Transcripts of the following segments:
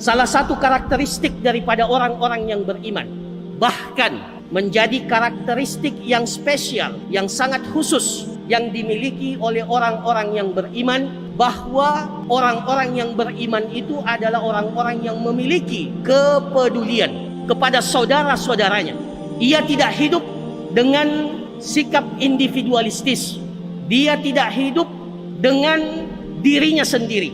salah satu karakteristik daripada orang-orang yang beriman, bahkan menjadi karakteristik yang spesial, yang sangat khusus yang dimiliki oleh orang-orang yang beriman, bahwa orang-orang yang beriman itu adalah orang-orang yang memiliki kepedulian kepada saudara-saudaranya. Ia tidak hidup dengan sikap individualistis. Dia tidak hidup dengan dirinya sendiri.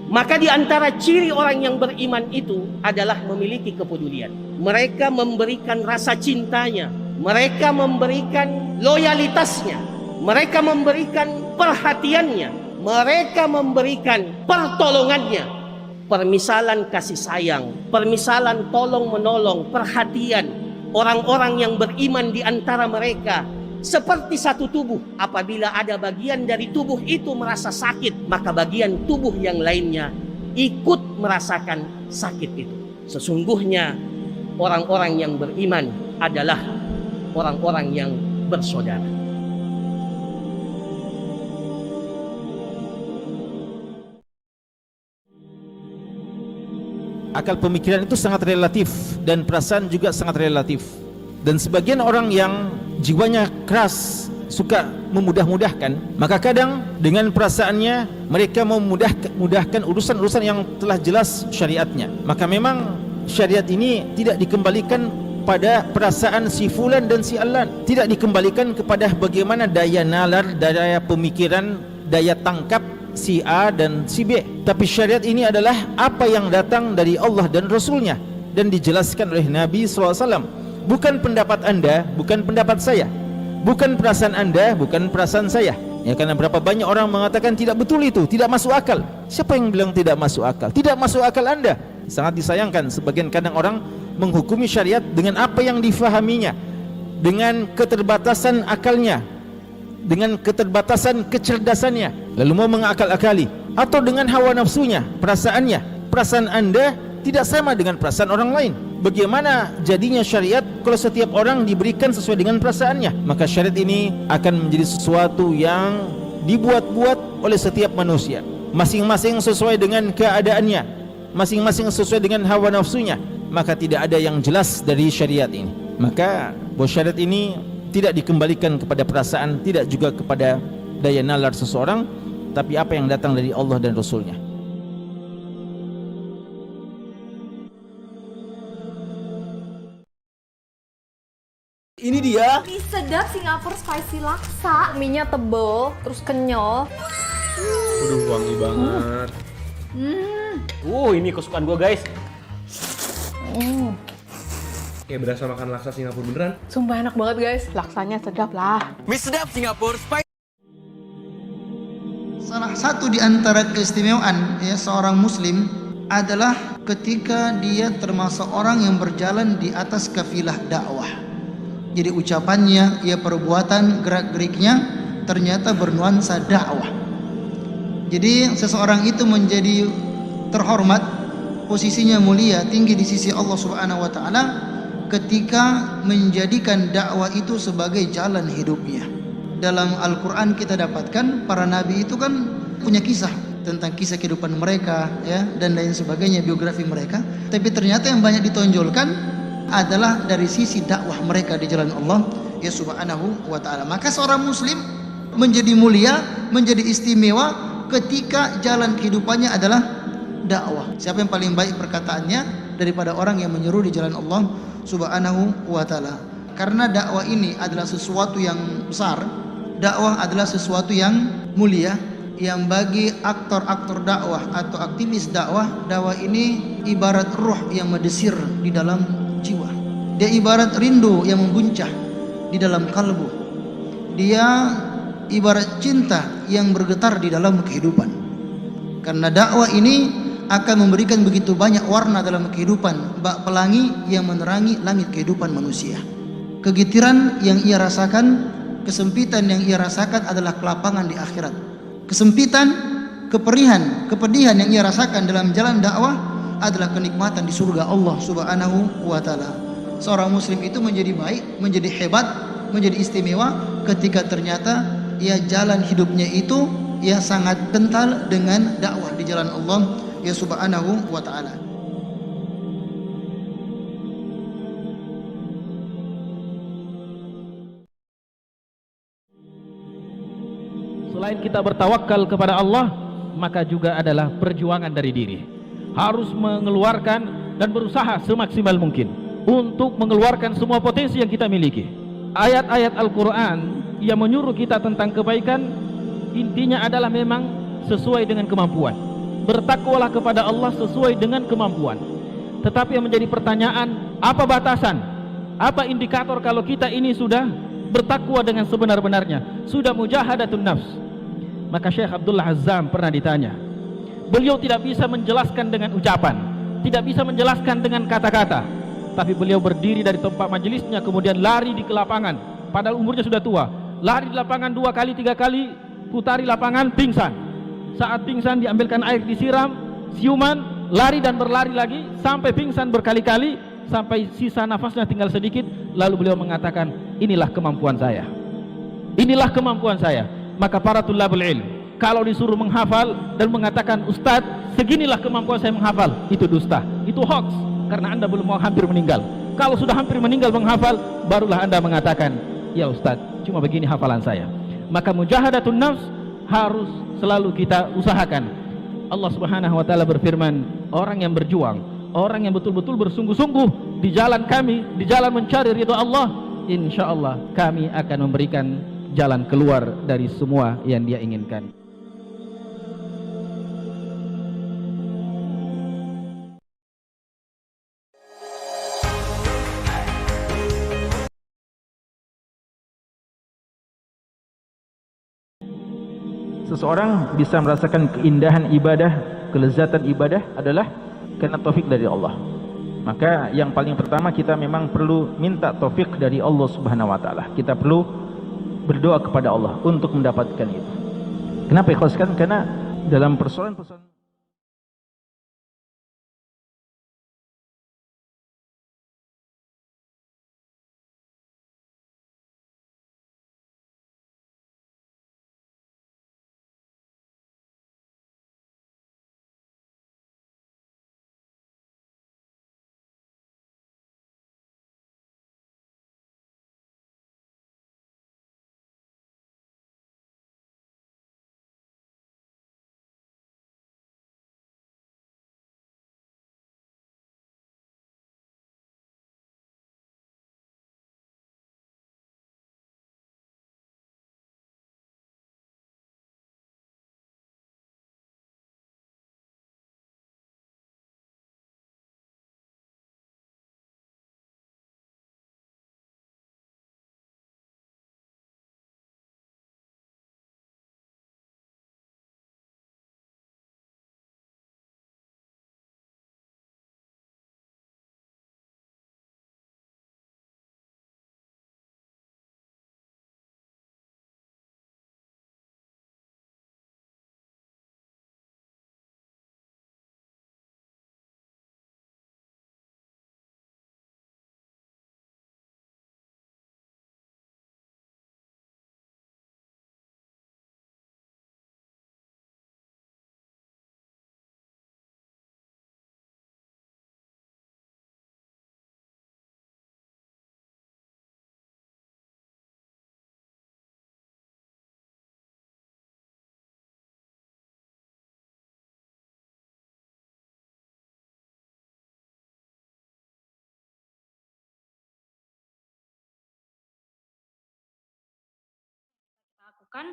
Maka di antara ciri orang yang beriman itu adalah memiliki kepedulian. Mereka memberikan rasa cintanya, mereka memberikan loyalitasnya, mereka memberikan perhatiannya, mereka memberikan pertolongannya. Permisalan kasih sayang, permisalan tolong menolong, perhatian orang-orang yang beriman di antara mereka seperti satu tubuh. Apabila ada bagian dari tubuh itu merasa sakit, maka bagian tubuh yang lainnya ikut merasakan sakit itu. Sesungguhnya orang-orang yang beriman adalah orang-orang yang bersaudara. Akal pemikiran itu sangat relatif dan perasaan juga sangat relatif. Dan sebagian orang yang jiwanya keras, suka memudah-mudahkan, maka kadang dengan perasaannya mereka memudahkan urusan-urusan yang telah jelas syariatnya. Maka memang syariat ini tidak dikembalikan pada perasaan si fulan dan si alan, tidak dikembalikan kepada bagaimana daya nalar, daya pemikiran, daya tangkap si A dan si B. Tapi syariat ini adalah apa yang datang dari Allah dan Rasulnya dan dijelaskan oleh Nabi SAW. Bukan pendapat anda, bukan pendapat saya, bukan perasaan anda, bukan perasaan saya. Ya, karena berapa banyak orang mengatakan tidak betul itu, tidak masuk akal. Siapa yang bilang tidak masuk akal? Tidak masuk akal anda. Sangat disayangkan sebagian kadang orang menghukumi syariat dengan apa yang difahaminya, dengan keterbatasan akalnya, dengan keterbatasan kecerdasannya, lalu mau mengakal-akali, atau dengan hawa nafsunya, perasaannya. Perasaan anda tidak sama dengan perasaan orang lain. Bagaimana jadinya syariat kalau setiap orang diberikan sesuai dengan perasaannya? Maka syariat ini akan menjadi sesuatu yang dibuat-buat oleh setiap manusia, masing-masing sesuai dengan keadaannya, masing-masing sesuai dengan hawa nafsunya. Maka tidak ada yang jelas dari syariat ini. Maka bahwa syariat ini tidak dikembalikan kepada perasaan, tidak juga kepada daya nalar seseorang, tapi apa yang datang dari Allah dan Rasulnya. Ini dia. Mie sedap Singapura spicy laksa. Mie-nya tebel, terus kenyal. Waduh, wangi banget. Ini kesukaan gue, guys. Kayak berasa makan laksa Singapura beneran. Sumpah enak banget guys, laksanya sedap lah. Mie sedap Singapura spicy. Salah satu di antara keistimewaan seorang muslim adalah ketika dia termasuk orang yang berjalan di atas kafilah dakwah. Jadi ucapannya, perbuatan, gerak-geriknya ternyata bernuansa dakwah. Jadi seseorang itu menjadi terhormat, posisinya mulia, tinggi di sisi Allah Subhanahu wa taala ketika menjadikan dakwah itu sebagai jalan hidupnya. Dalam Al-Qur'an kita dapatkan para nabi itu kan punya kisah tentang kisah kehidupan mereka dan lain sebagainya, biografi mereka. Tapi ternyata yang banyak ditonjolkan adalah dari sisi dakwah mereka di jalan Allah Subhanahu wa taala. Maka seorang muslim menjadi mulia, menjadi istimewa ketika jalan kehidupannya adalah dakwah. Siapa yang paling baik perkataannya daripada orang yang menyeru di jalan Allah Subhanahu wa taala? Karena dakwah ini adalah sesuatu yang besar, dakwah adalah sesuatu yang mulia, yang bagi aktor-aktor dakwah atau aktivis dakwah, dakwah ini ibarat ruh yang mendesir di dalam jiwa. Dia ibarat rindu yang membuncah di dalam kalbu. Dia ibarat cinta yang bergetar di dalam kehidupan. Karena dakwah ini akan memberikan begitu banyak warna dalam kehidupan, bak pelangi yang menerangi langit kehidupan manusia. Kegetiran yang ia rasakan, kesempitan yang ia rasakan adalah kelapangan di akhirat. Kesempitan, kepedihan yang ia rasakan dalam jalan dakwah adalah kenikmatan di surga Allah Subhanahu wa taala. Seorang muslim itu menjadi baik, menjadi hebat, menjadi istimewa ketika ternyata jalan hidupnya itu sangat kental dengan dakwah di jalan Allah Subhanahu wa taala. Selain kita bertawakal kepada Allah, maka juga adalah perjuangan dari diri. Harus mengeluarkan dan berusaha semaksimal mungkin untuk mengeluarkan semua potensi yang kita miliki. Ayat-ayat Al-Quran yang menyuruh kita tentang kebaikan, intinya adalah memang sesuai dengan kemampuan. Bertakwalah kepada Allah sesuai dengan kemampuan. Tetapi yang menjadi pertanyaan, apa batasan? Apa indikator kalau kita ini sudah bertakwa dengan sebenar-benarnya, sudah mujahadatun nafs? Maka Syekh Abdullah Azzam pernah ditanya. Beliau tidak bisa menjelaskan dengan ucapan, tidak bisa menjelaskan dengan kata-kata, tapi beliau berdiri dari tempat majelisnya kemudian lari di lapangan, padahal umurnya sudah tua. Lari di lapangan 2 kali 3 kali, putari lapangan, pingsan. Saat pingsan diambilkan air, disiram, siuman, lari dan berlari lagi sampai pingsan berkali-kali, sampai sisa nafasnya tinggal sedikit. Lalu beliau mengatakan, inilah kemampuan saya, inilah kemampuan saya. Maka para tulabul ilm kalau disuruh menghafal dan mengatakan, Ustadz seginilah kemampuan saya menghafal, itu dusta, itu hoax, karena anda belum mau hampir meninggal. Kalau sudah hampir meninggal menghafal, barulah anda mengatakan, ya Ustadz cuma begini hafalan saya. Maka mujahadatun nafs harus selalu kita usahakan. Allah Subhanahu wa taala berfirman, orang yang berjuang, orang yang betul-betul bersungguh-sungguh di jalan kami, di jalan mencari ridha Allah, insyaallah kami akan memberikan jalan keluar dari semua yang dia inginkan. Seseorang bisa merasakan keindahan ibadah, kelezatan ibadah adalah karena taufik dari Allah. Maka yang paling pertama kita memang perlu minta taufik dari Allah Subhanahu wa taala. Kita perlu berdoa kepada Allah untuk mendapatkan itu. Kenapa ikhlaskan? Karena dalam persoalan-persoalan dilakukan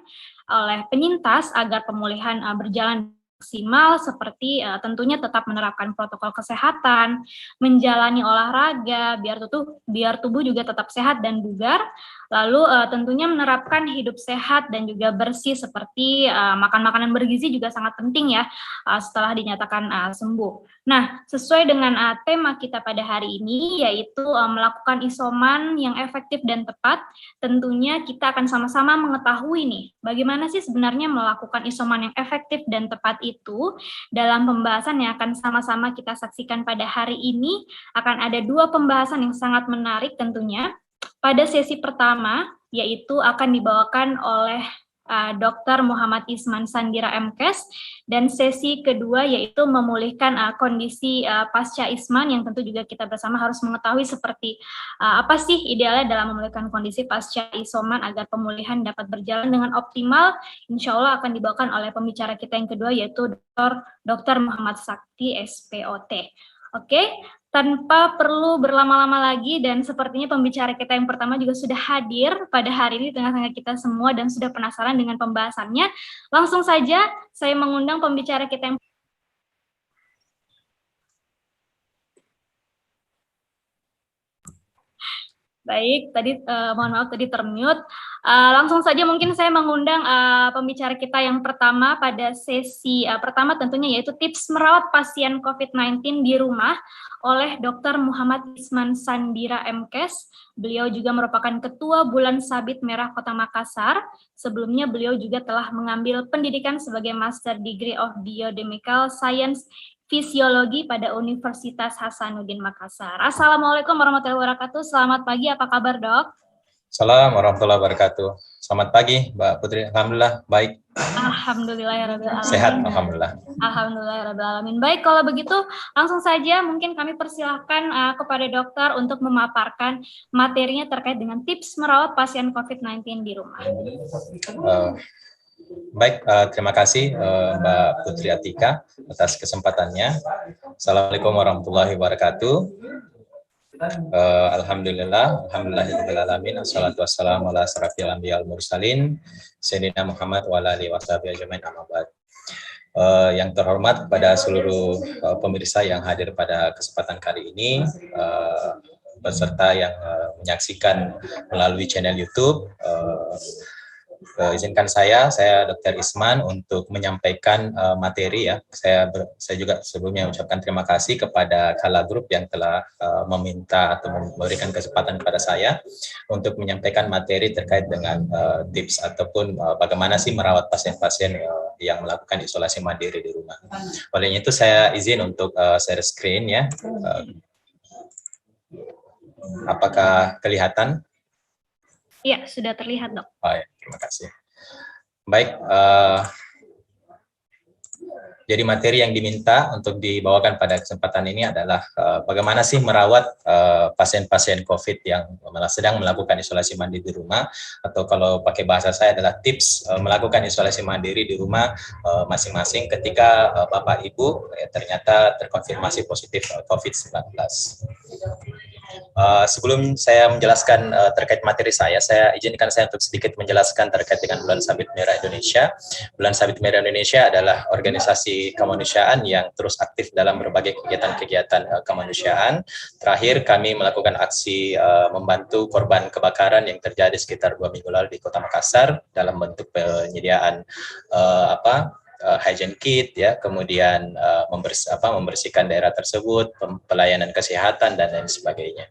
oleh penyintas agar pemulihan berjalan maksimal, seperti tentunya tetap menerapkan protokol kesehatan, menjalani olahraga biar tubuh juga tetap sehat dan bugar, lalu tentunya menerapkan hidup sehat dan juga bersih, seperti makan makanan bergizi juga sangat penting ya setelah dinyatakan sembuh. Nah, sesuai dengan tema kita pada hari ini, yaitu melakukan isoman yang efektif dan tepat, tentunya kita akan sama-sama mengetahui nih, bagaimana sih sebenarnya melakukan isoman yang efektif dan tepat itu. Dalam pembahasan yang akan sama-sama kita saksikan pada hari ini, akan ada 2 pembahasan yang sangat menarik tentunya. Pada sesi pertama, yaitu akan dibawakan oleh Dr. Muhammad Isman Sandira MKes, dan sesi kedua yaitu memulihkan kondisi pasca Isman, yang tentu juga kita bersama harus mengetahui seperti apa sih idealnya dalam memulihkan kondisi pasca isoman agar pemulihan dapat berjalan dengan optimal. Insya Allah akan dibawakan oleh pembicara kita yang kedua yaitu Dr. Muhammad Sakti SPOT. Oke, tanpa perlu berlama-lama lagi, dan sepertinya pembicara kita yang pertama juga sudah hadir pada hari ini di tengah-tengah kita semua dan sudah penasaran dengan pembahasannya. Langsung saja saya mengundang pembicara kita yang baik, tadi mohon maaf tadi termute. Langsung saja mungkin saya mengundang pembicara kita yang pertama pada sesi pertama tentunya, yaitu tips merawat pasien COVID-19 di rumah oleh Dr. Muhammad Isman Sandira MKes. Beliau juga merupakan Ketua Bulan Sabit Merah Kota Makassar. Sebelumnya beliau juga telah mengambil pendidikan sebagai Master Degree of Biomedical Science Fisiologi pada Universitas Hasanuddin Makassar. Assalamualaikum warahmatullahi wabarakatuh. Selamat pagi, apa kabar dok? Assalamualaikum warahmatullahi wabarakatuh. Selamat pagi Mbak Putri. Alhamdulillah baik. Alhamdulillahirrahmanirrahim. Sehat alhamdulillah. Alhamdulillahirrahmanirrahim. Baik, kalau begitu langsung saja mungkin kami persilahkan kepada dokter untuk memaparkan materinya terkait dengan tips merawat pasien COVID-19 di rumah. Baik, terima kasih Mbak Putri Atika atas kesempatannya. Assalamualaikum warahmatullahi wabarakatuh. Alhamdulillahirrahmanirrahim. Assalatu wassalamu ala asrafil anbiya wal mursalin Sayyidina Muhammad wa ala alihi washabihi ajmain, amma ba'd. Yang terhormat kepada seluruh pemirsa yang hadir pada kesempatan kali ini, peserta yang menyaksikan melalui channel YouTube, izinkan saya Dr. Isman untuk menyampaikan materi ya. Saya juga sebelumnya ucapkan terima kasih kepada Kala Group yang telah meminta atau memberikan kesempatan kepada saya untuk menyampaikan materi terkait dengan tips ataupun bagaimana sih merawat pasien-pasien yang melakukan isolasi mandiri di rumah. Oleh itu saya izin untuk share screen ya. Apakah kelihatan? Iya, sudah terlihat dok. Baik, terima kasih. Baik, jadi materi yang diminta untuk dibawakan pada kesempatan ini adalah bagaimana sih merawat pasien-pasien COVID yang sedang melakukan isolasi mandiri di rumah, atau kalau pakai bahasa saya adalah tips melakukan isolasi mandiri di rumah masing-masing ketika Bapak Ibu ternyata terkonfirmasi positif COVID-19. Sebelum saya menjelaskan terkait materi saya izinkan saya untuk sedikit menjelaskan terkait dengan Bulan Sabit Merah Indonesia. Bulan Sabit Merah Indonesia adalah organisasi kemanusiaan yang terus aktif dalam berbagai kegiatan-kegiatan kemanusiaan. Terakhir kami melakukan aksi membantu korban kebakaran yang terjadi sekitar 2 minggu lalu di Kota Makassar dalam bentuk penyediaan hygiene kit ya, kemudian membersihkan daerah tersebut, pelayanan kesehatan dan lain sebagainya.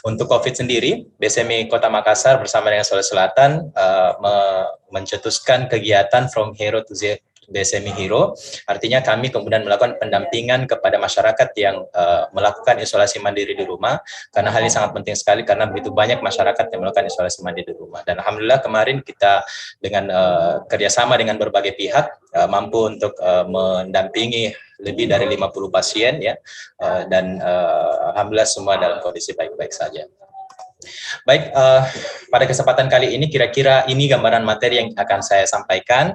Untuk COVID sendiri, BSMI Kota Makassar bersama dengan Sulawesi Selatan mencetuskan kegiatan From Hero to BSMI Hero. Artinya kami kemudian melakukan pendampingan kepada masyarakat yang melakukan isolasi mandiri di rumah, karena hal ini sangat penting sekali karena begitu banyak masyarakat yang melakukan isolasi mandiri di rumah. Dan alhamdulillah kemarin kita dengan kerjasama dengan berbagai pihak mampu untuk mendampingi lebih dari 50 pasien ya, dan alhamdulillah semua dalam kondisi baik-baik saja. Baik, pada kesempatan kali ini kira-kira ini gambaran materi yang akan saya sampaikan.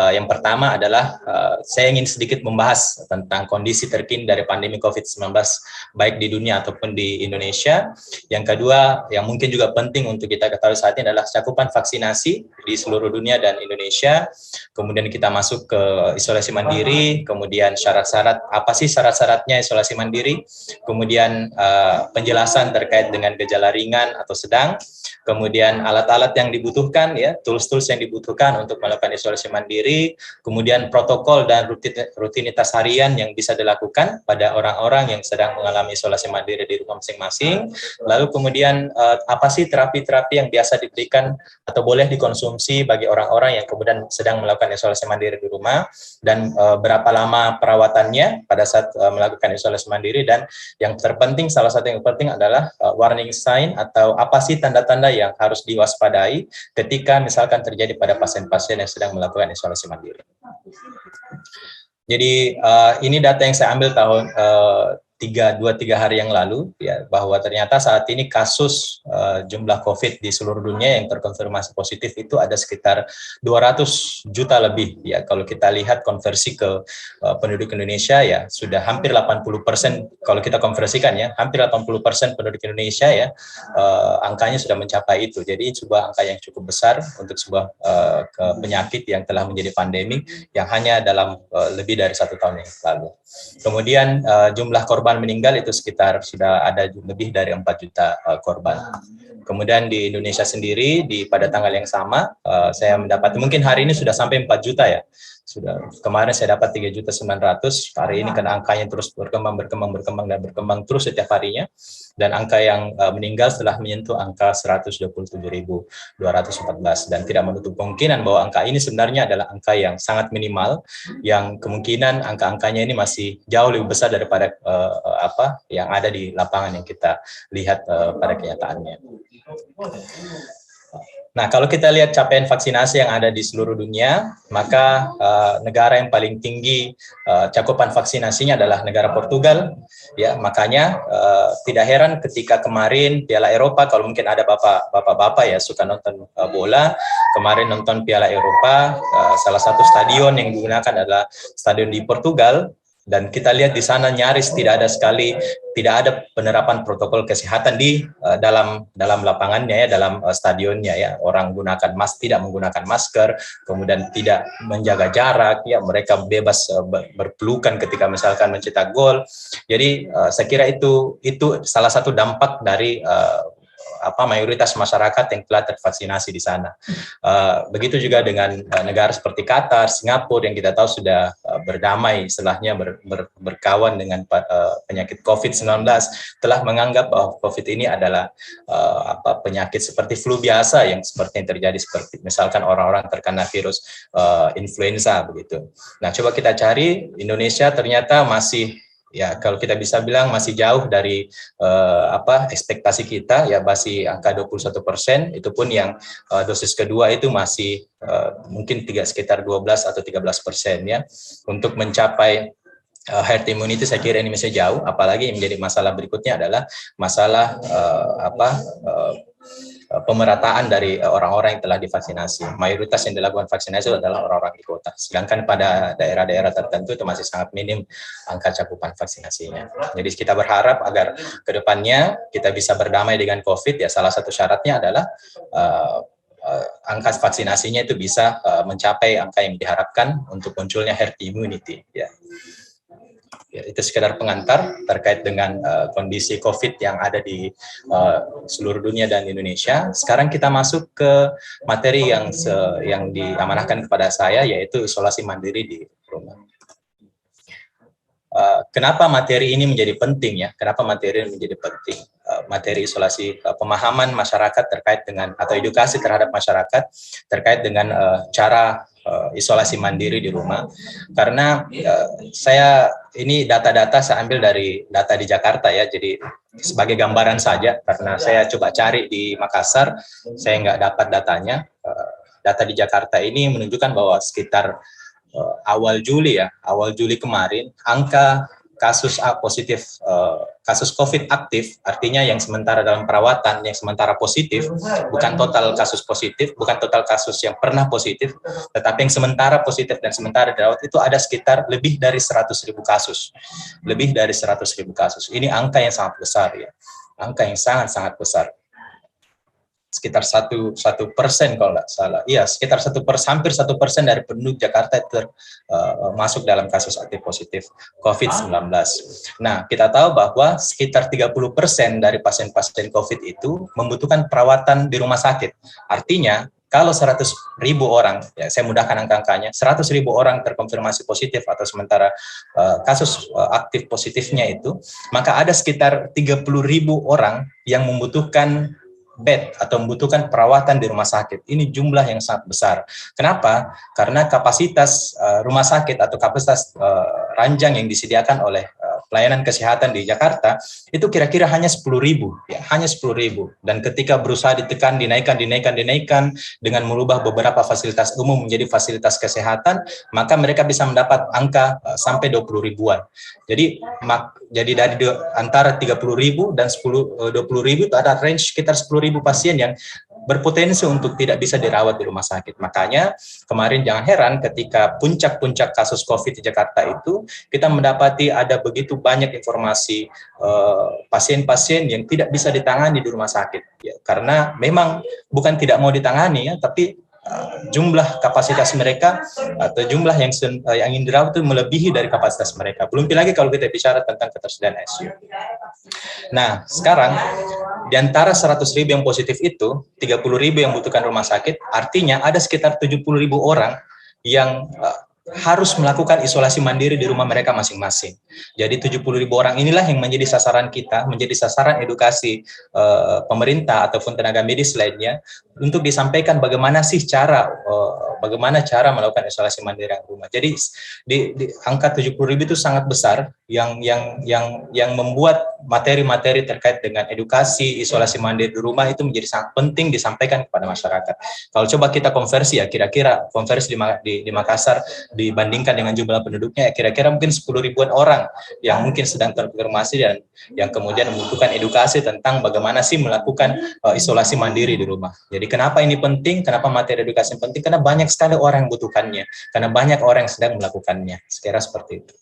Yang pertama adalah saya ingin sedikit membahas tentang kondisi terkini dari pandemi COVID-19 baik di dunia ataupun di Indonesia. Yang kedua yang mungkin juga penting untuk kita ketahui saat ini adalah cakupan vaksinasi di seluruh dunia dan Indonesia. Kemudian kita masuk ke isolasi mandiri, kemudian syarat-syarat apa sih syarat-syaratnya isolasi mandiri, kemudian penjelasan terkait dengan gejala ringan atau sedang, kemudian alat-alat yang dibutuhkan ya, tools-tools yang dibutuhkan untuk melakukan isolasi mandiri mandiri, kemudian protokol dan rutinitas harian yang bisa dilakukan pada orang-orang yang sedang mengalami isolasi mandiri di rumah masing-masing. Lalu kemudian apa sih terapi-terapi yang biasa diberikan atau boleh dikonsumsi bagi orang-orang yang kemudian sedang melakukan isolasi mandiri di rumah, dan berapa lama perawatannya pada saat melakukan isolasi mandiri, dan yang terpenting, salah satu yang penting adalah warning sign atau apa sih tanda-tanda yang harus diwaspadai ketika misalkan terjadi pada pasien-pasien yang sedang melakukan isolasi mandiri. Jadi ini data yang saya ambil tahun 2-3 hari yang lalu, ya, bahwa ternyata saat ini kasus jumlah COVID di seluruh dunia yang terkonfirmasi positif itu ada sekitar 200 juta lebih. Ya, kalau kita lihat konversi ke penduduk Indonesia, ya sudah hampir 80%, kalau kita konversikan ya, hampir 80% penduduk Indonesia ya, angkanya sudah mencapai itu. Jadi sebuah angka yang cukup besar untuk sebuah penyakit yang telah menjadi pandemi yang hanya dalam lebih dari 1 tahun yang lalu. Kemudian jumlah korban meninggal itu sekitar sudah ada lebih dari 4 juta korban. Kemudian di Indonesia sendiri pada tanggal yang sama saya mendapat, mungkin hari ini sudah sampai 4 juta ya. Sudah kemarin saya dapat 3.900.000, hari ini karena angkanya terus berkembang terus setiap harinya, dan angka yang meninggal setelah menyentuh angka 127.214, dan tidak menutup kemungkinan bahwa angka ini sebenarnya adalah angka yang sangat minimal, yang kemungkinan angka-angkanya ini masih jauh lebih besar daripada apa yang ada di lapangan yang kita lihat pada kenyataannya. Nah, kalau kita lihat capaian vaksinasi yang ada di seluruh dunia, maka negara yang paling tinggi cakupan vaksinasinya adalah negara Portugal. Ya, makanya tidak heran ketika kemarin Piala Eropa, kalau mungkin ada bapak-bapak ya suka nonton bola, kemarin nonton Piala Eropa, salah satu stadion yang digunakan adalah stadion di Portugal. Dan kita lihat di sana nyaris tidak ada penerapan protokol kesehatan di dalam lapangannya ya, dalam stadionnya ya. Orang tidak menggunakan masker, kemudian tidak menjaga jarak ya, mereka bebas berpelukan ketika misalkan mencetak gol. Jadi saya kira itu salah satu dampak dari mayoritas masyarakat yang telah tervaksinasi di sana. Begitu juga dengan negara seperti Qatar, Singapura yang kita tahu sudah berdamai setelahnya berkawan dengan penyakit COVID-19, telah menganggap bahwa COVID ini adalah penyakit seperti flu biasa yang seperti yang terjadi seperti misalkan orang-orang terkena virus influenza begitu. Nah, coba kita cari Indonesia ternyata masih, ya kalau kita bisa bilang masih jauh dari ekspektasi kita, ya masih angka 21%, itu pun yang dosis kedua itu masih mungkin sekitar 12 atau 13% ya. Untuk mencapai herd immunity saya kira ini masih jauh, apalagi yang menjadi masalah berikutnya adalah masalah pemerataan dari orang-orang yang telah divaksinasi. Mayoritas yang dilakukan vaksinasi adalah orang-orang di kota. Sedangkan pada daerah-daerah tertentu itu masih sangat minim angka cakupan vaksinasinya. Jadi kita berharap agar ke depannya kita bisa berdamai dengan COVID, ya salah satu syaratnya adalah angka vaksinasinya itu bisa mencapai angka yang diharapkan untuk munculnya herd immunity. Ya. Ya, itu sekedar pengantar terkait dengan kondisi COVID yang ada di seluruh dunia dan Indonesia. Sekarang kita masuk ke materi yang diamanahkan kepada saya, yaitu isolasi mandiri di rumah. Kenapa materi ini menjadi penting ya? Kenapa materi ini menjadi penting? Materi isolasi, pemahaman masyarakat terkait dengan atau edukasi terhadap masyarakat terkait dengan cara isolasi mandiri di rumah. Karena ini data-data saya ambil dari data di Jakarta ya, jadi sebagai gambaran saja, karena saya coba cari di Makassar, saya nggak dapat datanya. Data di Jakarta ini menunjukkan bahwa sekitar awal Juli kemarin, angka kasus positif, kasus COVID aktif, artinya yang sementara dalam perawatan, yang sementara positif, bukan total kasus positif, bukan total kasus yang pernah positif, tetapi yang sementara positif dan sementara dirawat itu ada sekitar lebih dari 100.000 kasus. Lebih dari 100.000 kasus. Ini angka yang sangat besar ya. Angka yang sangat-sangat besar. Sekitar 1% kalau nggak salah. Iya, sekitar 1%, hampir 1% dari penduduk Jakarta masuk dalam kasus aktif positif COVID-19. Nah, kita tahu bahwa sekitar 30% dari pasien-pasien COVID itu membutuhkan perawatan di rumah sakit. Artinya, kalau 100.000 orang, ya saya mudahkan angka-angkanya, 100.000 orang terkonfirmasi positif atau sementara kasus aktif positifnya itu, maka ada sekitar 30.000 orang yang membutuhkan bed atau membutuhkan perawatan di rumah sakit. Ini jumlah yang sangat besar. Kenapa? Karena kapasitas rumah sakit atau kapasitas ranjang yang disediakan oleh pelayanan kesehatan di Jakarta itu kira-kira hanya 10.000, ya, hanya 10.000. Dan ketika berusaha dinaikkan dengan merubah beberapa fasilitas umum menjadi fasilitas kesehatan, maka mereka bisa mendapat angka sampai 20 ribuan. Jadi dari antara 30.000 dan 20.000 itu ada range sekitar 10.000 pasien yang berpotensi untuk tidak bisa dirawat di rumah sakit. Makanya kemarin jangan heran ketika puncak-puncak kasus COVID di Jakarta itu, kita mendapati ada begitu banyak informasi pasien-pasien yang tidak bisa ditangani di rumah sakit. Ya, karena memang bukan tidak mau ditangani, ya, tapi jumlah kapasitas mereka atau jumlah yang ingin dirawat itu melebihi dari kapasitas mereka. Belum lagi kalau kita bicara tentang ketersediaan ICU. Nah, sekarang di antara 100.000 yang positif itu, 30.000 yang membutuhkan rumah sakit, artinya ada sekitar 70.000 orang yang harus melakukan isolasi mandiri di rumah mereka masing-masing. Jadi 70.000 orang inilah yang menjadi sasaran kita, menjadi sasaran edukasi pemerintah ataupun tenaga medis lainnya untuk disampaikan bagaimana sih bagaimana cara melakukan isolasi mandiri di rumah. Jadi di angka 70.000 itu sangat besar yang membuat materi-materi terkait dengan edukasi isolasi mandiri di rumah itu menjadi sangat penting disampaikan kepada masyarakat. Kalau coba kita konversi ya, kira-kira konversi di Makassar dibandingkan dengan jumlah penduduknya, kira-kira mungkin 10 ribuan orang yang mungkin sedang terkonfirmasi dan yang kemudian membutuhkan edukasi tentang bagaimana sih melakukan isolasi mandiri di rumah. Jadi kenapa ini penting? Kenapa materi edukasi penting? Karena banyak sekali orang yang membutuhkannya, karena banyak orang yang sedang melakukannya. Sekira seperti itu.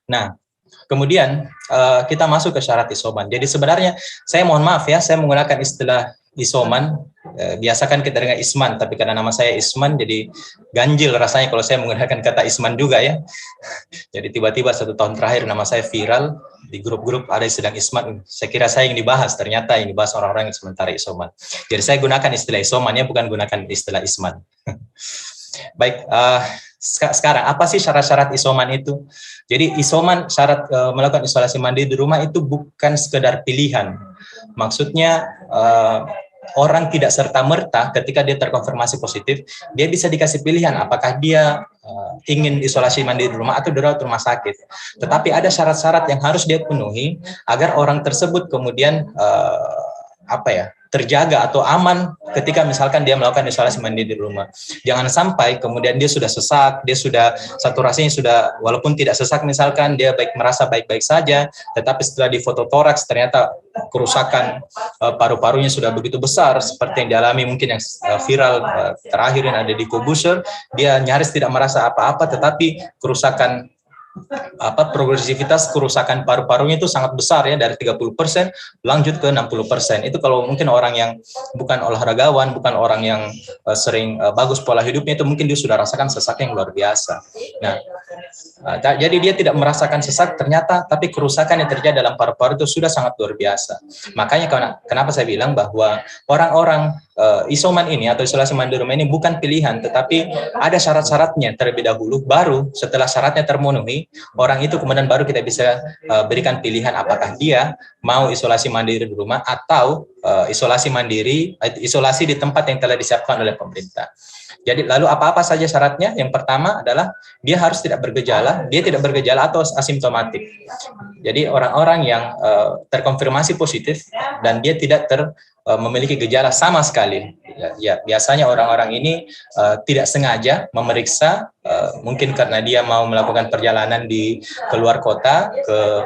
Nah, kemudian kita masuk ke syarat isoman. Jadi sebenarnya saya mohon maaf ya, saya menggunakan istilah isoman. Biasa kan kita dengar Isman, tapi karena nama saya Isman jadi ganjil rasanya kalau saya menggunakan kata Isman juga ya. Jadi tiba-tiba 1 tahun terakhir nama saya viral di grup-grup ada yang sedang Isman. Saya kira saya yang dibahas, ternyata yang dibahas orang-orang yang sementara isoman. Jadi saya gunakan istilah isoman ya, bukan gunakan istilah Isman. Baik, sekarang apa sih syarat-syarat isoman itu? Jadi isoman syarat melakukan isolasi mandiri di rumah itu bukan sekedar pilihan. Maksudnya orang tidak serta-merta ketika dia terkonfirmasi positif, dia bisa dikasih pilihan apakah dia ingin isolasi mandiri di rumah atau dirawat rumah sakit. Tetapi ada syarat-syarat yang harus dia penuhi agar orang tersebut kemudian terjaga atau aman ketika misalkan dia melakukan isolasi mandiri di rumah. Jangan sampai kemudian dia sudah sesak, dia sudah saturasinya sudah walaupun tidak sesak misalkan dia merasa baik-baik saja, tetapi setelah difoto toraks ternyata kerusakan paru-parunya sudah begitu besar seperti yang dialami mungkin yang viral terakhir yang ada di Corbusier, dia nyaris tidak merasa apa-apa tetapi kerusakan progresivitas kerusakan paru-parunya itu sangat besar ya, dari 30% lanjut ke 60%. Itu kalau mungkin orang yang bukan olahragawan, bukan orang yang sering bagus pola hidupnya, itu mungkin dia sudah rasakan sesak yang luar biasa. Nah, jadi dia tidak merasakan sesak ternyata, tapi kerusakan yang terjadi dalam paru-paru itu sudah sangat luar biasa. Makanya kenapa saya bilang bahwa orang-orang isoman ini atau isolasi mandiri rumah ini bukan pilihan, tetapi ada syarat-syaratnya terlebih dahulu, baru setelah syaratnya termenuhi, orang itu kemudian baru kita bisa berikan pilihan apakah dia mau isolasi mandiri di rumah atau isolasi di tempat yang telah disiapkan oleh pemerintah. Jadi lalu apa-apa saja syaratnya? Yang pertama adalah dia harus tidak bergejala, atau asimptomatik. Jadi orang-orang yang terkonfirmasi positif dan dia tidak memiliki gejala sama sekali. Ya, biasanya orang-orang ini tidak sengaja memeriksa, mungkin karena dia mau melakukan perjalanan di keluar kota,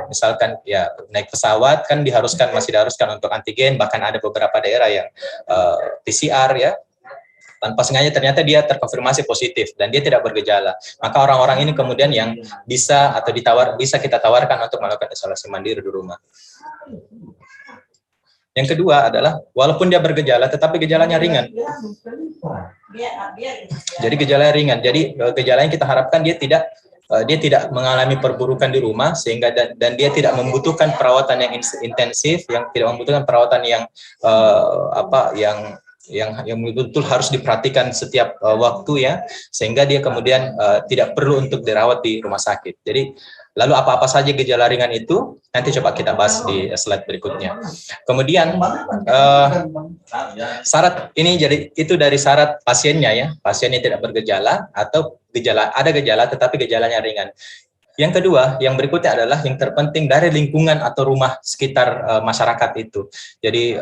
misalkan ya naik pesawat kan masih diharuskan untuk antigen, bahkan ada beberapa daerah yang PCR ya. Tanpa sengaja ternyata dia terkonfirmasi positif dan dia tidak bergejala. Maka orang-orang ini kemudian yang bisa kita tawarkan untuk melakukan isolasi mandiri di rumah. Yang kedua adalah walaupun dia bergejala tetapi gejalanya ringan. Jadi gejalanya ringan. Jadi gejalanya kita harapkan dia tidak mengalami perburukan di rumah sehingga dan dia tidak membutuhkan perawatan yang intensif, yang tidak membutuhkan perawatan yang yang betul-betul harus diperhatikan setiap waktu ya, sehingga dia kemudian tidak perlu untuk dirawat di rumah sakit. Jadi lalu apa-apa saja gejala ringan itu nanti coba kita bahas di slide berikutnya. Kemudian syarat ini, jadi itu dari syarat pasiennya ya, pasiennya tidak bergejala atau ada gejala tetapi gejalanya ringan. Yang kedua, yang berikutnya adalah yang terpenting dari lingkungan atau rumah sekitar masyarakat itu. Jadi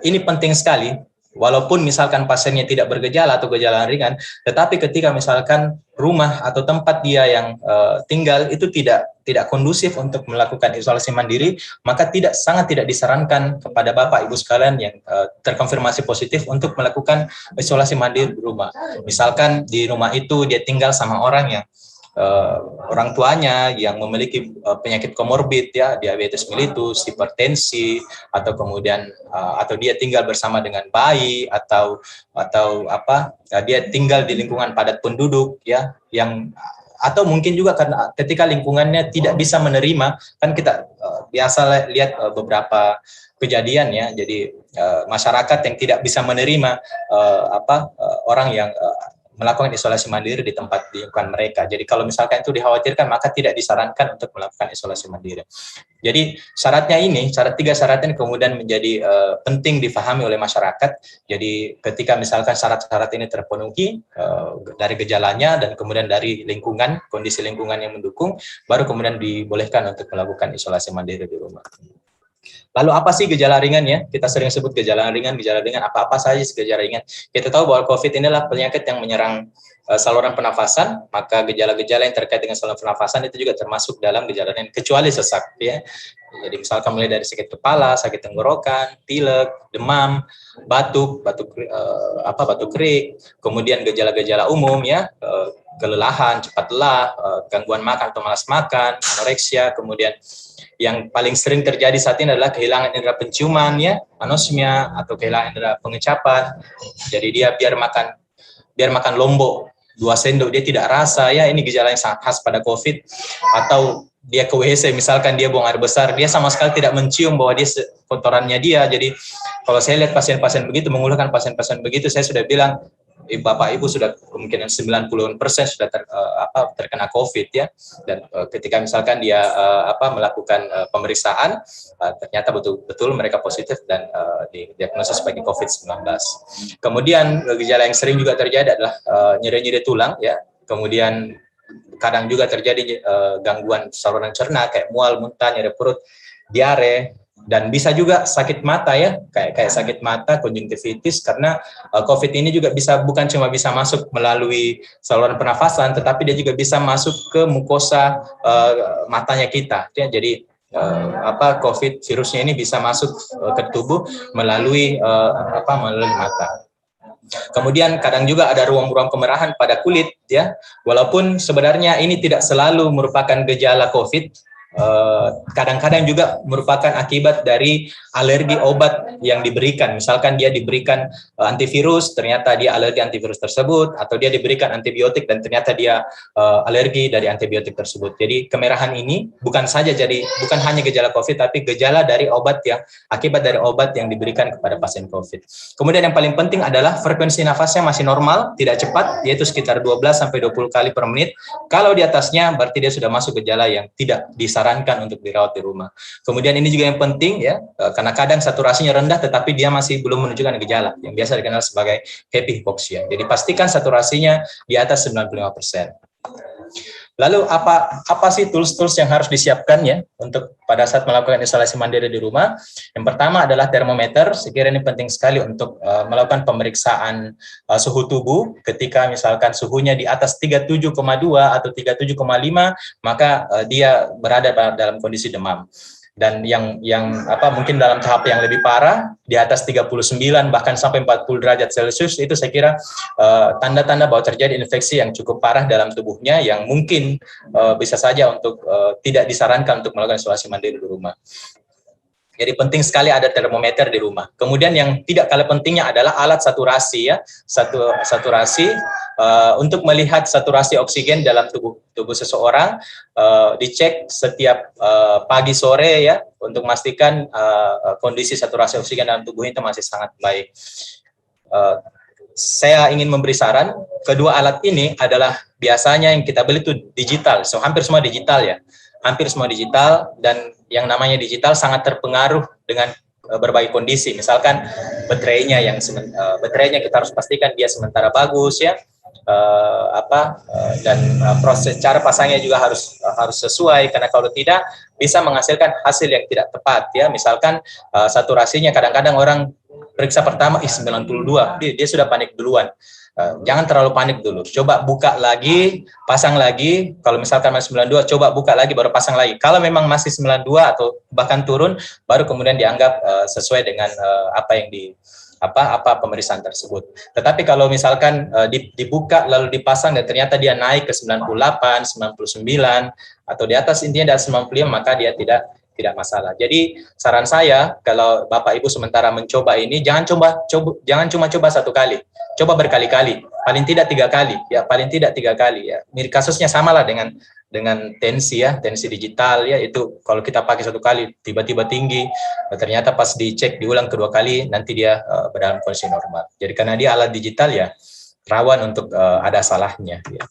ini penting sekali. Walaupun misalkan pasiennya tidak bergejala atau gejala ringan, tetapi ketika misalkan rumah atau tempat dia yang tinggal itu tidak kondusif untuk melakukan isolasi mandiri, maka sangat tidak disarankan kepada Bapak Ibu sekalian yang terkonfirmasi positif untuk melakukan isolasi mandiri di rumah. Misalkan di rumah itu dia tinggal sama orang yang orang tuanya yang memiliki penyakit komorbid ya, diabetes mellitus, hipertensi, atau kemudian atau dia tinggal bersama dengan bayi atau dia tinggal di lingkungan padat penduduk ya, atau mungkin juga karena ketika lingkungannya tidak bisa menerima, kan kita biasa lihat beberapa kejadian ya, jadi masyarakat yang tidak bisa menerima orang yang melakukan isolasi mandiri di tempat di lingkungan mereka. Jadi kalau misalkan itu dikhawatirkan, maka tidak disarankan untuk melakukan isolasi mandiri. Jadi syaratnya ini, tiga syarat ini kemudian menjadi penting difahami oleh masyarakat. Jadi ketika misalkan syarat-syarat ini terpenuhi dari gejalanya dan kemudian dari lingkungan, kondisi lingkungan yang mendukung, baru kemudian dibolehkan untuk melakukan isolasi mandiri di rumah. Lalu apa sih gejala ringan ya? Kita sering sebut gejala ringan, apa-apa saja gejala ringan. Kita tahu bahwa COVID ini adalah penyakit yang menyerang saluran pernafasan, maka gejala-gejala yang terkait dengan saluran pernafasan itu juga termasuk dalam gejala ringan, kecuali sesak ya. Jadi misalkan mulai dari sakit kepala, sakit tenggorokan, pilek, demam, batuk kering, kemudian gejala-gejala umum ya, kelelahan, cepat lelah, gangguan makan atau malas makan, anoreksia, kemudian yang paling sering terjadi saat ini adalah kehilangan indera penciuman ya, anosmia, atau kehilangan indera pengecapan. Jadi dia biar makan lombok 2 sendok dia tidak rasa ya, ini gejala yang sangat khas pada COVID. Atau dia ke WC misalkan dia buang air besar, dia sama sekali tidak mencium bahwa dia kotorannya dia. Jadi kalau saya lihat pasien-pasien begitu, mengeluhkan pasien-pasien begitu, saya sudah bilang Bapak Ibu sudah kemungkinan 90% sudah terkena COVID ya, dan ketika misalkan dia melakukan pemeriksaan ternyata betul-betul mereka positif dan didiagnosis sebagai COVID-19. Kemudian gejala yang sering juga terjadi adalah nyeri-nyeri tulang ya, kemudian kadang juga terjadi gangguan saluran cerna kayak mual, muntah, nyeri perut, diare. Dan bisa juga sakit mata ya, kayak sakit mata, konjungtivitis, karena COVID ini juga bukan cuma bisa masuk melalui saluran pernafasan, tetapi dia juga bisa masuk ke mukosa matanya kita. Ya, jadi COVID virusnya ini bisa masuk ke tubuh melalui mata. Kemudian kadang juga ada ruam-ruam kemerahan pada kulit ya, walaupun sebenarnya ini tidak selalu merupakan gejala COVID. Kadang-kadang juga merupakan akibat dari alergi obat yang diberikan. Misalkan dia diberikan antivirus, ternyata dia alergi antivirus tersebut, atau dia diberikan antibiotik dan ternyata dia alergi dari antibiotik tersebut. Jadi kemerahan ini bukan hanya gejala COVID, tapi gejala dari akibat dari obat yang diberikan kepada pasien COVID. Kemudian yang paling penting adalah frekuensi nafasnya masih normal, tidak cepat, yaitu sekitar 12-20 kali per menit. Kalau di atasnya berarti dia sudah masuk gejala yang tidak disarankan untuk dirawat di rumah. Kemudian ini juga yang penting ya, karena kadang saturasinya rendah tetapi dia masih belum menunjukkan gejala yang biasa dikenal sebagai happy hypoxia. Jadi pastikan saturasinya di atas 95%. Lalu apa sih tools-tools yang harus disiapkan ya untuk pada saat melakukan isolasi mandiri di rumah? Yang pertama adalah termometer. Saya kira ini penting sekali untuk melakukan pemeriksaan suhu tubuh. Ketika misalkan suhunya di atas 37,2 atau 37,5, maka dia berada dalam kondisi demam. Dan yang mungkin dalam tahap yang lebih parah di atas 39 bahkan sampai 40 derajat Celcius, itu saya kira tanda-tanda bahwa terjadi infeksi yang cukup parah dalam tubuhnya yang mungkin bisa saja untuk tidak disarankan untuk melakukan isolasi mandiri di rumah. Jadi penting sekali ada termometer di rumah. Kemudian yang tidak kalah pentingnya adalah alat saturasi ya, saturasi untuk melihat saturasi oksigen dalam tubuh seseorang, dicek setiap pagi sore ya untuk memastikan kondisi saturasi oksigen dalam tubuh itu masih sangat baik. saya ingin memberi saran, kedua alat ini adalah biasanya yang kita beli itu digital, so hampir semua digital ya, hampir semua digital, dan yang namanya digital sangat terpengaruh dengan berbagai kondisi. Misalkan baterainya baterainya kita harus pastikan dia sementara bagus ya, dan proses cara pasangnya juga harus sesuai, karena kalau tidak bisa menghasilkan hasil yang tidak tepat ya. Misalkan saturasinya kadang-kadang orang periksa pertama 92, dia sudah panik duluan. Jangan terlalu panik dulu, coba buka lagi, pasang lagi. Kalau misalkan masih 92, coba buka lagi baru pasang lagi. Kalau memang masih 92 atau bahkan turun, baru kemudian dianggap sesuai dengan apa yang pemeriksaan tersebut. Tetapi kalau misalkan dibuka lalu dipasang dan ternyata dia naik ke 98, 99 atau di atas, intinya dari 95, maka dia tidak masalah. Jadi saran saya, kalau Bapak Ibu sementara mencoba ini, jangan cuma coba satu kali, coba berkali-kali, paling tidak 3 kali ya, paling tidak 3 kali ya. Mirip kasusnya samalah dengan tensi ya, tensi digital ya, itu kalau kita pakai satu kali tiba-tiba tinggi, ternyata pas dicek diulang kedua kali nanti dia berdalam kondisi normal. Jadi karena dia alat digital ya, rawan untuk ada salahnya ya.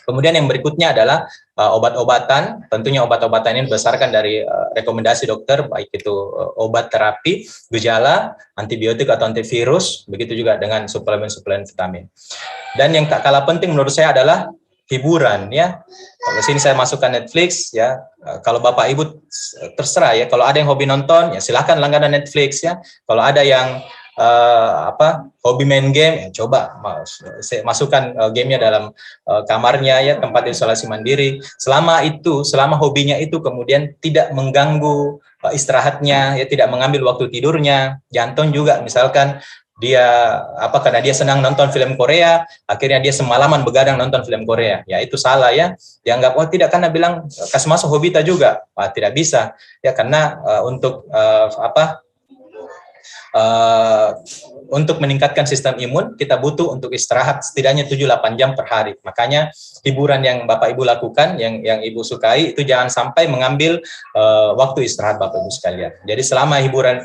Kemudian yang berikutnya adalah obat-obatan. Tentunya obat-obatan ini berdasarkan dari rekomendasi dokter, baik itu obat terapi gejala, antibiotik atau antivirus, begitu juga dengan suplemen-suplemen vitamin. Dan yang tak kalah penting menurut saya adalah hiburan ya. Kalau sini saya masukkan Netflix ya. Kalau Bapak Ibu terserah ya. Kalau ada yang hobi nonton ya silakan langganan Netflix ya. Kalau ada yang hobi main game, ya coba masukkan gamenya dalam kamarnya ya, tempat isolasi mandiri. Selama hobinya itu kemudian tidak mengganggu istirahatnya ya, tidak mengambil waktu tidurnya. Jantung juga misalkan dia karena dia senang nonton film Korea, akhirnya dia semalaman begadang nonton film Korea, ya itu salah ya. Dianggap tidak, karena bilang kasih masuk hobi tak juga, tidak bisa ya, karena untuk meningkatkan sistem imun, kita butuh untuk istirahat setidaknya 7-8 jam per hari. Makanya hiburan yang Bapak Ibu lakukan, yang Ibu sukai, itu jangan sampai mengambil waktu istirahat Bapak Ibu sekalian. Jadi selama hiburan,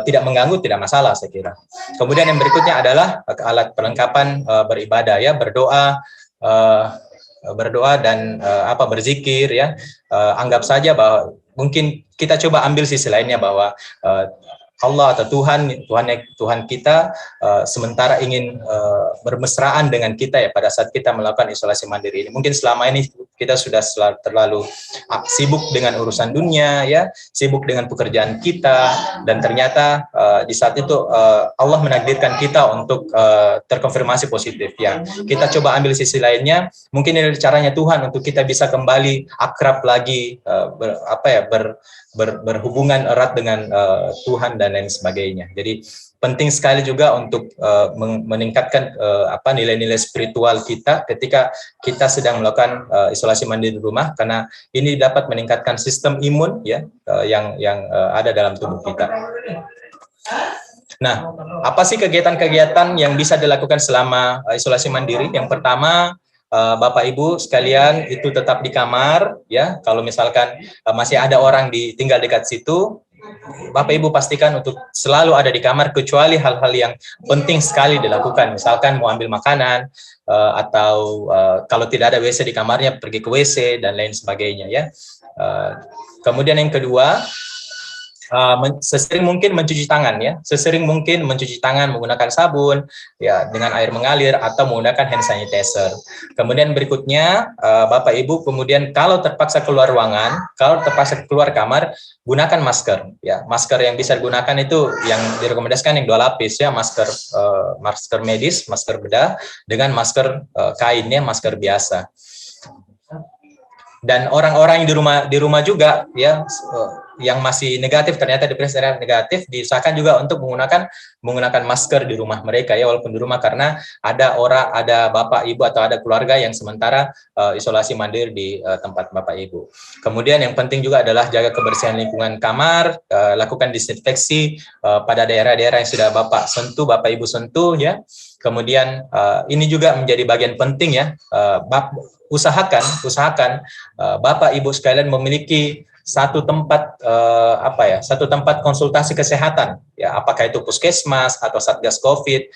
tidak mengganggu, tidak masalah saya kira. Kemudian yang berikutnya adalah alat perlengkapan beribadah ya, berdoa dan berzikir ya. Anggap saja bahwa mungkin kita coba ambil sisi lainnya, bahwa Allah atau Tuhan kita sementara ingin bermesraan dengan kita ya pada saat kita melakukan isolasi mandiri ini. Mungkin selama ini kita sudah terlalu sibuk dengan urusan dunia ya, sibuk dengan pekerjaan kita, dan ternyata di saat itu Allah menakdirkan kita untuk terkonfirmasi positif ya. Kita coba ambil sisi lainnya, mungkin ini caranya Tuhan untuk kita bisa kembali akrab lagi, berhubungan erat dengan Tuhan dan lain sebagainya. Jadi penting sekali juga untuk meningkatkan nilai-nilai spiritual kita ketika kita sedang melakukan isolasi mandiri di rumah, karena ini dapat meningkatkan sistem imun ya, yang ada dalam tubuh kita. Nah, apa sih kegiatan-kegiatan yang bisa dilakukan selama isolasi mandiri? Yang pertama, Bapak Ibu sekalian itu tetap di kamar ya. Kalau misalkan masih ada orang tinggal dekat situ, Bapak Ibu pastikan untuk selalu ada di kamar, kecuali hal-hal yang penting sekali dilakukan. Misalkan mau ambil makanan, atau kalau tidak ada WC di kamarnya, pergi ke WC dan lain sebagainya ya. Kemudian yang kedua, sesering mungkin mencuci tangan ya, sesering mungkin mencuci tangan menggunakan sabun ya, dengan air mengalir atau menggunakan hand sanitizer. Kemudian berikutnya, Bapak Ibu kemudian kalau terpaksa keluar ruangan, kalau terpaksa keluar kamar, gunakan masker ya. Masker yang bisa digunakan itu yang direkomendasikan yang 2 lapis ya, masker medis, masker bedah dengan masker kainnya, masker biasa. Dan orang-orang yang di rumah juga ya, yang masih negatif, ternyata diperiksa negatif, diusahakan juga untuk menggunakan masker di rumah mereka ya, walaupun di rumah, karena ada Bapak Ibu atau ada keluarga yang sementara isolasi mandiri di tempat Bapak Ibu. Kemudian yang penting juga adalah jaga kebersihan lingkungan kamar, lakukan disinfeksi pada daerah-daerah yang sudah Bapak Ibu sentuh ya. Kemudian ini juga menjadi bagian penting ya, usahakan Bapak Ibu sekalian memiliki satu tempat satu tempat konsultasi kesehatan, ya, apakah itu puskesmas atau satgas COVID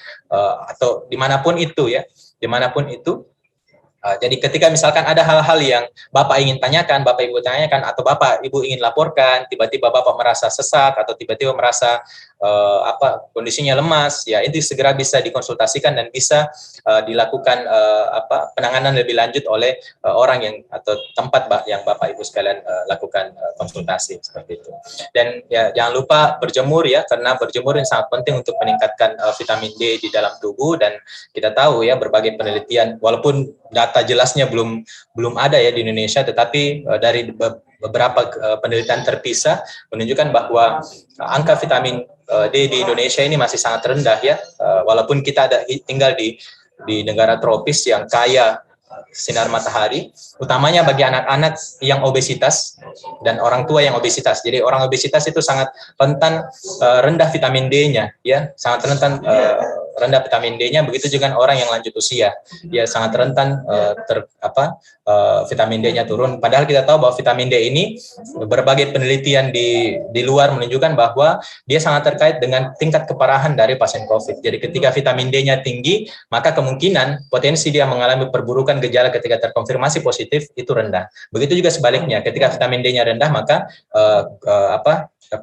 atau dimanapun itu, ya, dimanapun itu. Jadi ketika misalkan ada hal-hal yang Bapak ingin tanyakan, Bapak Ibu tanyakan, atau Bapak Ibu ingin laporkan, tiba-tiba Bapak merasa sesak atau tiba-tiba merasa kondisinya lemas, ya itu segera bisa dikonsultasikan dan bisa dilakukan penanganan lebih lanjut oleh orang yang atau tempat yang Bapak Ibu sekalian lakukan konsultasi seperti itu. Dan ya jangan lupa berjemur, ya, karena berjemur yang sangat penting untuk meningkatkan vitamin D di dalam tubuh. Dan kita tahu, ya, berbagai penelitian, walaupun data jelasnya belum ada, ya, di Indonesia, tetapi dari beberapa penelitian terpisah menunjukkan bahwa angka vitamin D di Indonesia ini masih sangat rendah, ya, walaupun kita tinggal di negara tropis yang kaya sinar matahari, utamanya bagi anak-anak yang obesitas dan orang tua yang obesitas. Jadi orang obesitas itu sangat rentan rendah vitamin D-nya, ya, sangat rentan rendah vitamin D-nya. Begitu juga orang yang lanjut usia, ya, sangat rentan vitamin D-nya turun. Padahal kita tahu bahwa vitamin D ini berbagai penelitian di luar menunjukkan bahwa dia sangat terkait dengan tingkat keparahan dari pasien COVID. Jadi ketika vitamin D-nya tinggi, maka kemungkinan potensi dia mengalami perburukan gejala ketika terkonfirmasi positif itu rendah. Begitu juga sebaliknya, ketika vitamin D-nya rendah, maka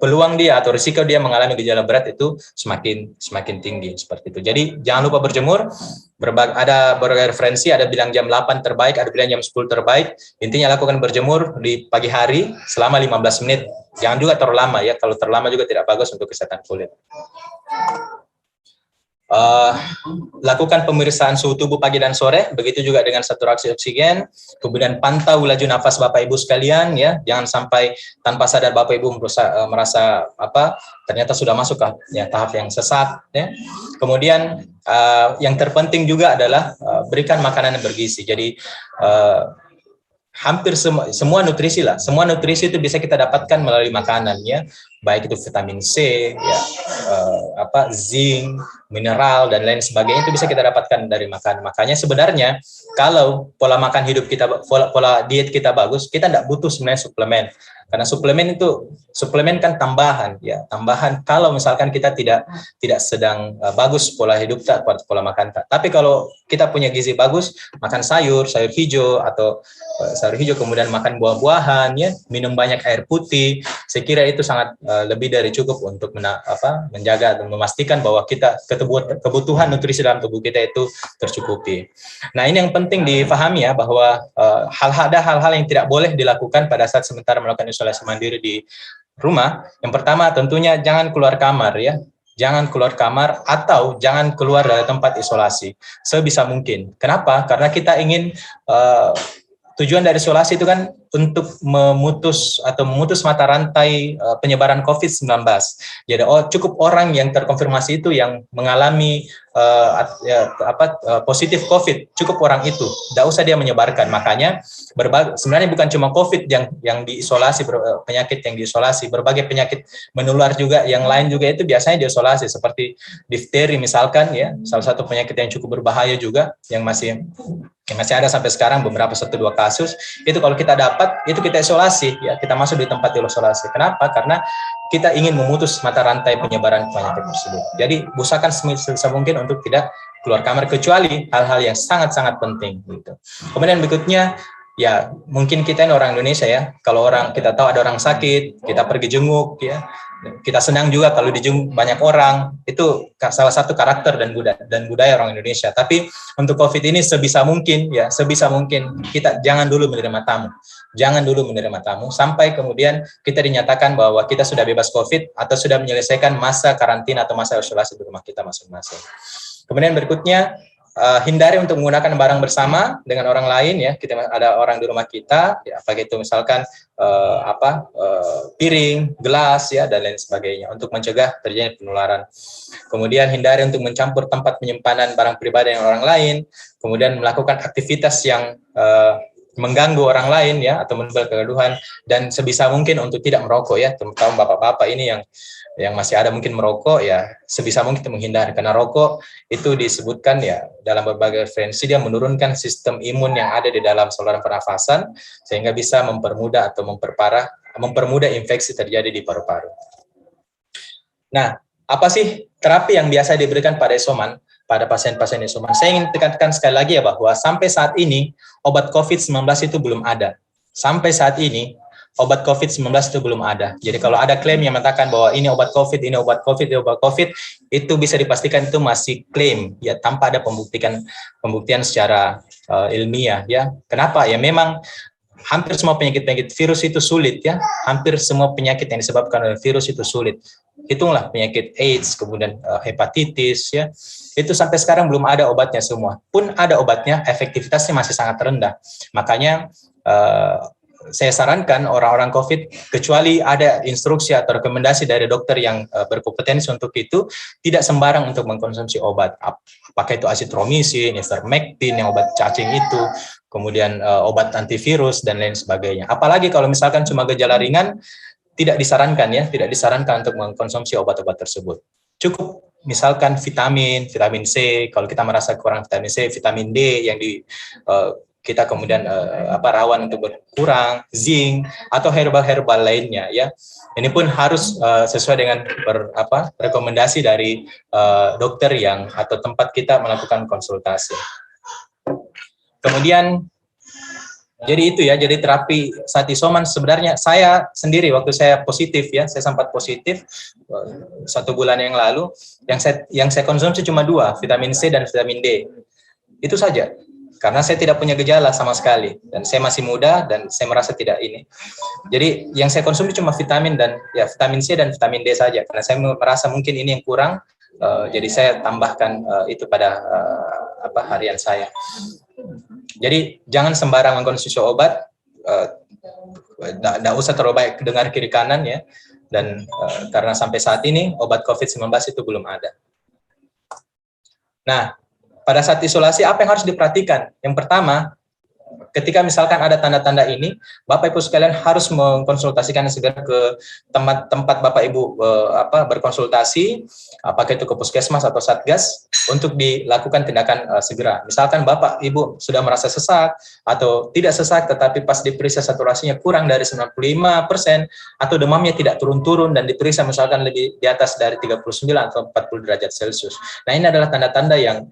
peluang dia atau risiko dia mengalami gejala berat itu semakin tinggi seperti itu. Jadi jangan lupa berjemur. Ada berbagai referensi, ada bilang jam 8 terbaik, ada bilang jam 10 terbaik. Intinya lakukan berjemur di pagi hari selama 15 menit. Jangan juga terlalu lama, ya. Kalau terlalu lama juga tidak bagus untuk kesehatan kulit. Lakukan pemeriksaan suhu tubuh pagi dan sore, begitu juga dengan saturasi oksigen. Kemudian pantau laju nafas Bapak Ibu sekalian, ya, jangan sampai tanpa sadar Bapak Ibu merasa ternyata sudah masuk ke tahap yang sesak, ya. Kemudian yang terpenting juga adalah berikan makanan yang bergizi. Jadi hampir semua nutrisi itu bisa kita dapatkan melalui makanan, ya, baik itu vitamin C, ya, zinc, mineral dan lain sebagainya, itu bisa kita dapatkan dari makanan. Makanya sebenarnya kalau pola makan hidup kita, pola diet kita bagus, kita tidak butuh sebenarnya suplemen. Karena suplemen kan tambahan, ya, tambahan kalau misalkan kita tidak sedang bagus pola hidup kita, pola makan kita. Tapi kalau kita punya gizi bagus, makan sayur hijau atau sayur hijau, kemudian makan buah-buahan, ya, minum banyak air putih, saya kira itu sangat lebih dari cukup untuk menjaga dan memastikan bahwa kebutuhan nutrisi dalam tubuh kita itu tercukupi. Nah, ini yang penting difahami, ya, bahwa ada hal-hal yang tidak boleh dilakukan pada saat sementara melakukan isolasi mandiri di rumah. Yang pertama tentunya jangan keluar kamar, ya. Jangan keluar kamar atau jangan keluar dari tempat isolasi sebisa mungkin. Kenapa? Karena kita ingin tujuan dari isolasi itu kan untuk memutus mata rantai penyebaran COVID-19. Jadi cukup orang yang terkonfirmasi itu yang mengalami positif COVID, cukup orang itu, tidak usah dia menyebarkan. Makanya sebenarnya bukan cuma COVID yang diisolasi, penyakit yang diisolasi, berbagai penyakit menular juga, yang lain juga itu biasanya diisolasi, seperti difteri misalkan, ya, salah satu penyakit yang cukup berbahaya juga, yang masih ada sampai sekarang beberapa 1-2 kasus. Itu kalau kita dapat, itu kita isolasi, ya, kita masuk di tempat isolasi. Kenapa? Karena kita ingin memutus mata rantai penyebaran penyakit tersebut. Jadi usahakan sebisa mungkin untuk tidak keluar kamar kecuali hal-hal yang sangat-sangat penting, gitu. Kemudian berikutnya, ya, mungkin kita ini orang Indonesia, ya, kalau kita tahu ada orang sakit, kita pergi jenguk, ya. Kita senang juga kalau dijenguk banyak orang, itu salah satu karakter dan budaya orang Indonesia. Tapi untuk COVID ini sebisa mungkin kita jangan dulu menerima tamu sampai kemudian kita dinyatakan bahwa kita sudah bebas COVID atau sudah menyelesaikan masa karantina atau masa isolasi di rumah kita masing-masing. Kemudian berikutnya, hindari untuk menggunakan barang bersama dengan orang lain, ya. Kita ada orang di rumah kita, ya, apalagi itu misalkan piring, gelas, ya, dan lain sebagainya, untuk mencegah terjadinya penularan. Kemudian hindari untuk mencampur tempat penyimpanan barang pribadi dengan orang lain. Kemudian melakukan aktivitas yang mengganggu orang lain, ya, atau menimbulkan kegaduhan, dan sebisa mungkin untuk tidak merokok, ya, terutama bapak-bapak ini yang masih ada mungkin merokok, ya, sebisa mungkin kita menghindari, karena rokok itu disebutkan, ya, dalam berbagai referensi dia menurunkan sistem imun yang ada di dalam saluran pernafasan sehingga bisa mempermudah atau memperparah mempermudah infeksi terjadi di paru-paru. Nah, apa sih terapi yang biasa diberikan pada isoman, pada pasien-pasien isoman? Saya ingin tekankan sekali lagi ya bahwa sampai saat ini obat COVID-19 itu belum ada. Sampai saat ini obat COVID-19 itu belum ada. Jadi kalau ada klaim yang mengatakan bahwa ini obat COVID, ini obat COVID, ini obat COVID, itu bisa dipastikan itu masih klaim ya, tanpa ada pembuktian secara ilmiah ya. Kenapa? Ya memang hampir semua penyakit-penyakit virus itu sulit ya. Hampir semua penyakit yang disebabkan oleh virus itu sulit. Hitunglah penyakit AIDS, kemudian hepatitis ya. Itu sampai sekarang belum ada obatnya semua. Pun ada obatnya, efektivitasnya masih sangat rendah. Makanya saya sarankan orang-orang COVID, kecuali ada instruksi atau rekomendasi dari dokter yang berkompetensi untuk itu, tidak sembarang untuk mengkonsumsi obat. Apakah itu azitromisin, ivermectin, yang obat cacing itu, kemudian obat antivirus, dan lain sebagainya. Apalagi kalau misalkan cuma gejala ringan, tidak disarankan ya, tidak disarankan untuk mengkonsumsi obat-obat tersebut. Cukup misalkan vitamin C, kalau kita merasa kurang vitamin C, vitamin D yang kita kemudian rawan untuk berkurang, zinc atau herbal lainnya ya. Ini pun harus sesuai dengan rekomendasi dari dokter yang atau tempat kita melakukan konsultasi. Kemudian jadi itu ya, jadi terapi saat isoman sebenarnya saya sendiri waktu saya positif ya, saya sempat positif 1 bulan yang lalu, yang saya konsumsi cuma 2, vitamin C dan vitamin D. Itu saja. Karena saya tidak punya gejala sama sekali dan saya masih muda dan saya merasa tidak ini. Jadi yang saya konsumsi cuma vitamin C dan vitamin D saja karena saya merasa mungkin ini yang kurang, jadi saya tambahkan itu pada harian saya. Jadi jangan sembarangan konsumsi obat, tidak usah terlalu banyak dengar kiri kanan ya, dan karena sampai saat ini obat COVID-19 itu belum ada. Nah, pada saat isolasi, apa yang harus diperhatikan? Yang pertama, ketika misalkan ada tanda-tanda ini, Bapak Ibu sekalian harus mengkonsultasikan segera ke tempat Bapak Ibu berkonsultasi, apakah itu ke puskesmas atau satgas, untuk dilakukan tindakan segera. Misalkan Bapak Ibu sudah merasa sesak atau tidak sesak, tetapi pas diperiksa saturasinya kurang dari 95%, atau demamnya tidak turun-turun dan diperiksa misalkan lebih di atas dari 39 atau 40 derajat Celcius. Nah, ini adalah tanda-tanda yang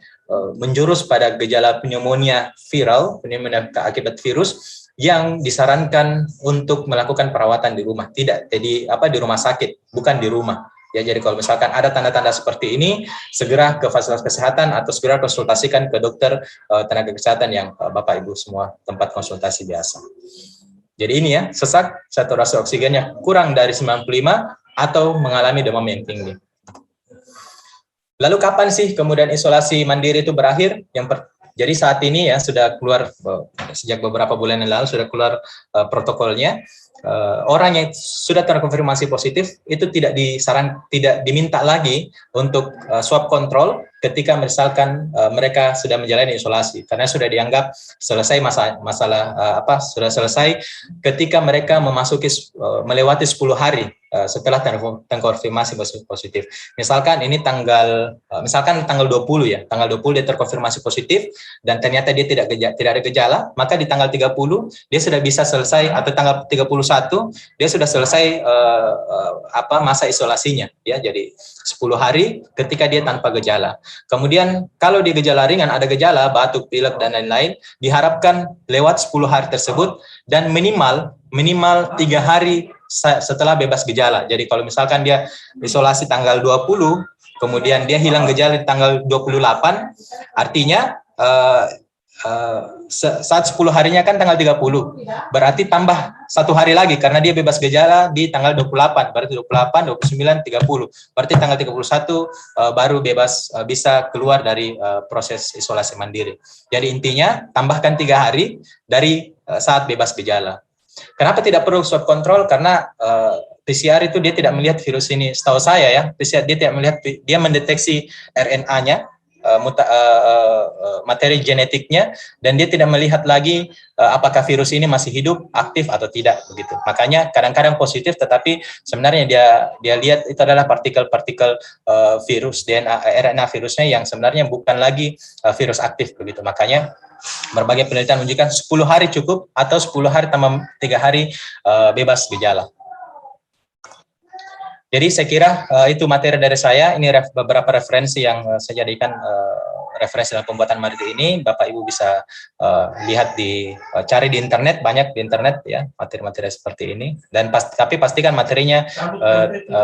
menjurus pada gejala pneumonia viral, pneumonia akibat virus, yang disarankan untuk melakukan perawatan di rumah, tidak di rumah sakit, bukan di rumah. Ya, jadi kalau misalkan ada tanda-tanda seperti ini, segera ke fasilitas kesehatan atau segera konsultasikan ke dokter tenaga kesehatan yang Bapak Ibu semua tempat konsultasi biasa. Jadi ini ya, sesak, saturasi oksigennya kurang dari 95 atau mengalami demam yang tinggi. Lalu kapan sih kemudian isolasi mandiri itu berakhir? Jadi saat ini ya sudah keluar sejak beberapa bulan yang lalu sudah keluar protokolnya. Orang yang sudah terkonfirmasi positif itu tidak diminta lagi untuk swab kontrol ketika misalkan mereka sudah menjalani isolasi, karena sudah dianggap selesai sudah selesai ketika mereka melewati 10 hari setelah terkonfirmasi positif. Misalkan ini tanggal 20 ya, tanggal 20 dia terkonfirmasi positif dan ternyata dia tidak ada gejala, maka di tanggal 30 dia sudah bisa selesai, atau tanggal 31 dia sudah selesai masa isolasinya ya. Jadi 10 hari ketika dia tanpa gejala. Kemudian kalau di gejala ringan, ada gejala batuk, pilek dan lain-lain, diharapkan lewat 10 hari tersebut dan minimal 3 hari setelah bebas gejala. Jadi kalau misalkan dia isolasi tanggal 20, kemudian dia hilang gejala di tanggal 28, artinya saat 10 harinya kan tanggal 30, berarti tambah 1 hari lagi karena dia bebas gejala di tanggal 28, berarti 28, 29, 30, berarti tanggal 31 baru bebas, bisa keluar dari proses isolasi mandiri. Jadi intinya tambahkan 3 hari dari saat bebas gejala. Kenapa tidak perlu swab kontrol? Karena PCR itu dia tidak melihat virus ini. Setahu saya ya, PCR dia tidak melihat, dia mendeteksi RNA-nya, materi genetiknya, dan dia tidak melihat lagi apakah virus ini masih hidup, aktif atau tidak begitu. Makanya kadang-kadang positif, tetapi sebenarnya dia lihat itu adalah partikel-partikel virus, DNA, RNA virusnya yang sebenarnya bukan lagi virus aktif begitu. Makanya berbagai penelitian menunjukkan 10 hari cukup atau 10 hari tambah 3 hari bebas gejala. Jadi saya kira itu materi dari saya. Ini beberapa referensi yang saya jadikan referensi dalam pembuatan materi ini. Bapak Ibu bisa lihat cari di internet, banyak di internet ya materi-materi seperti ini. Dan tapi pastikan materinya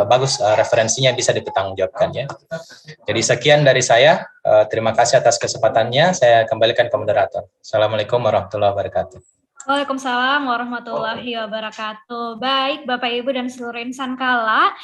bagus, referensinya bisa dipertanggungjawabkan ya. Jadi sekian dari saya. Terima kasih atas kesempatannya. Saya kembalikan ke moderator. Assalamualaikum warahmatullahi wabarakatuh. Waalaikumsalam warahmatullahi wabarakatuh. Baik, Bapak Ibu dan seluruh insan kala,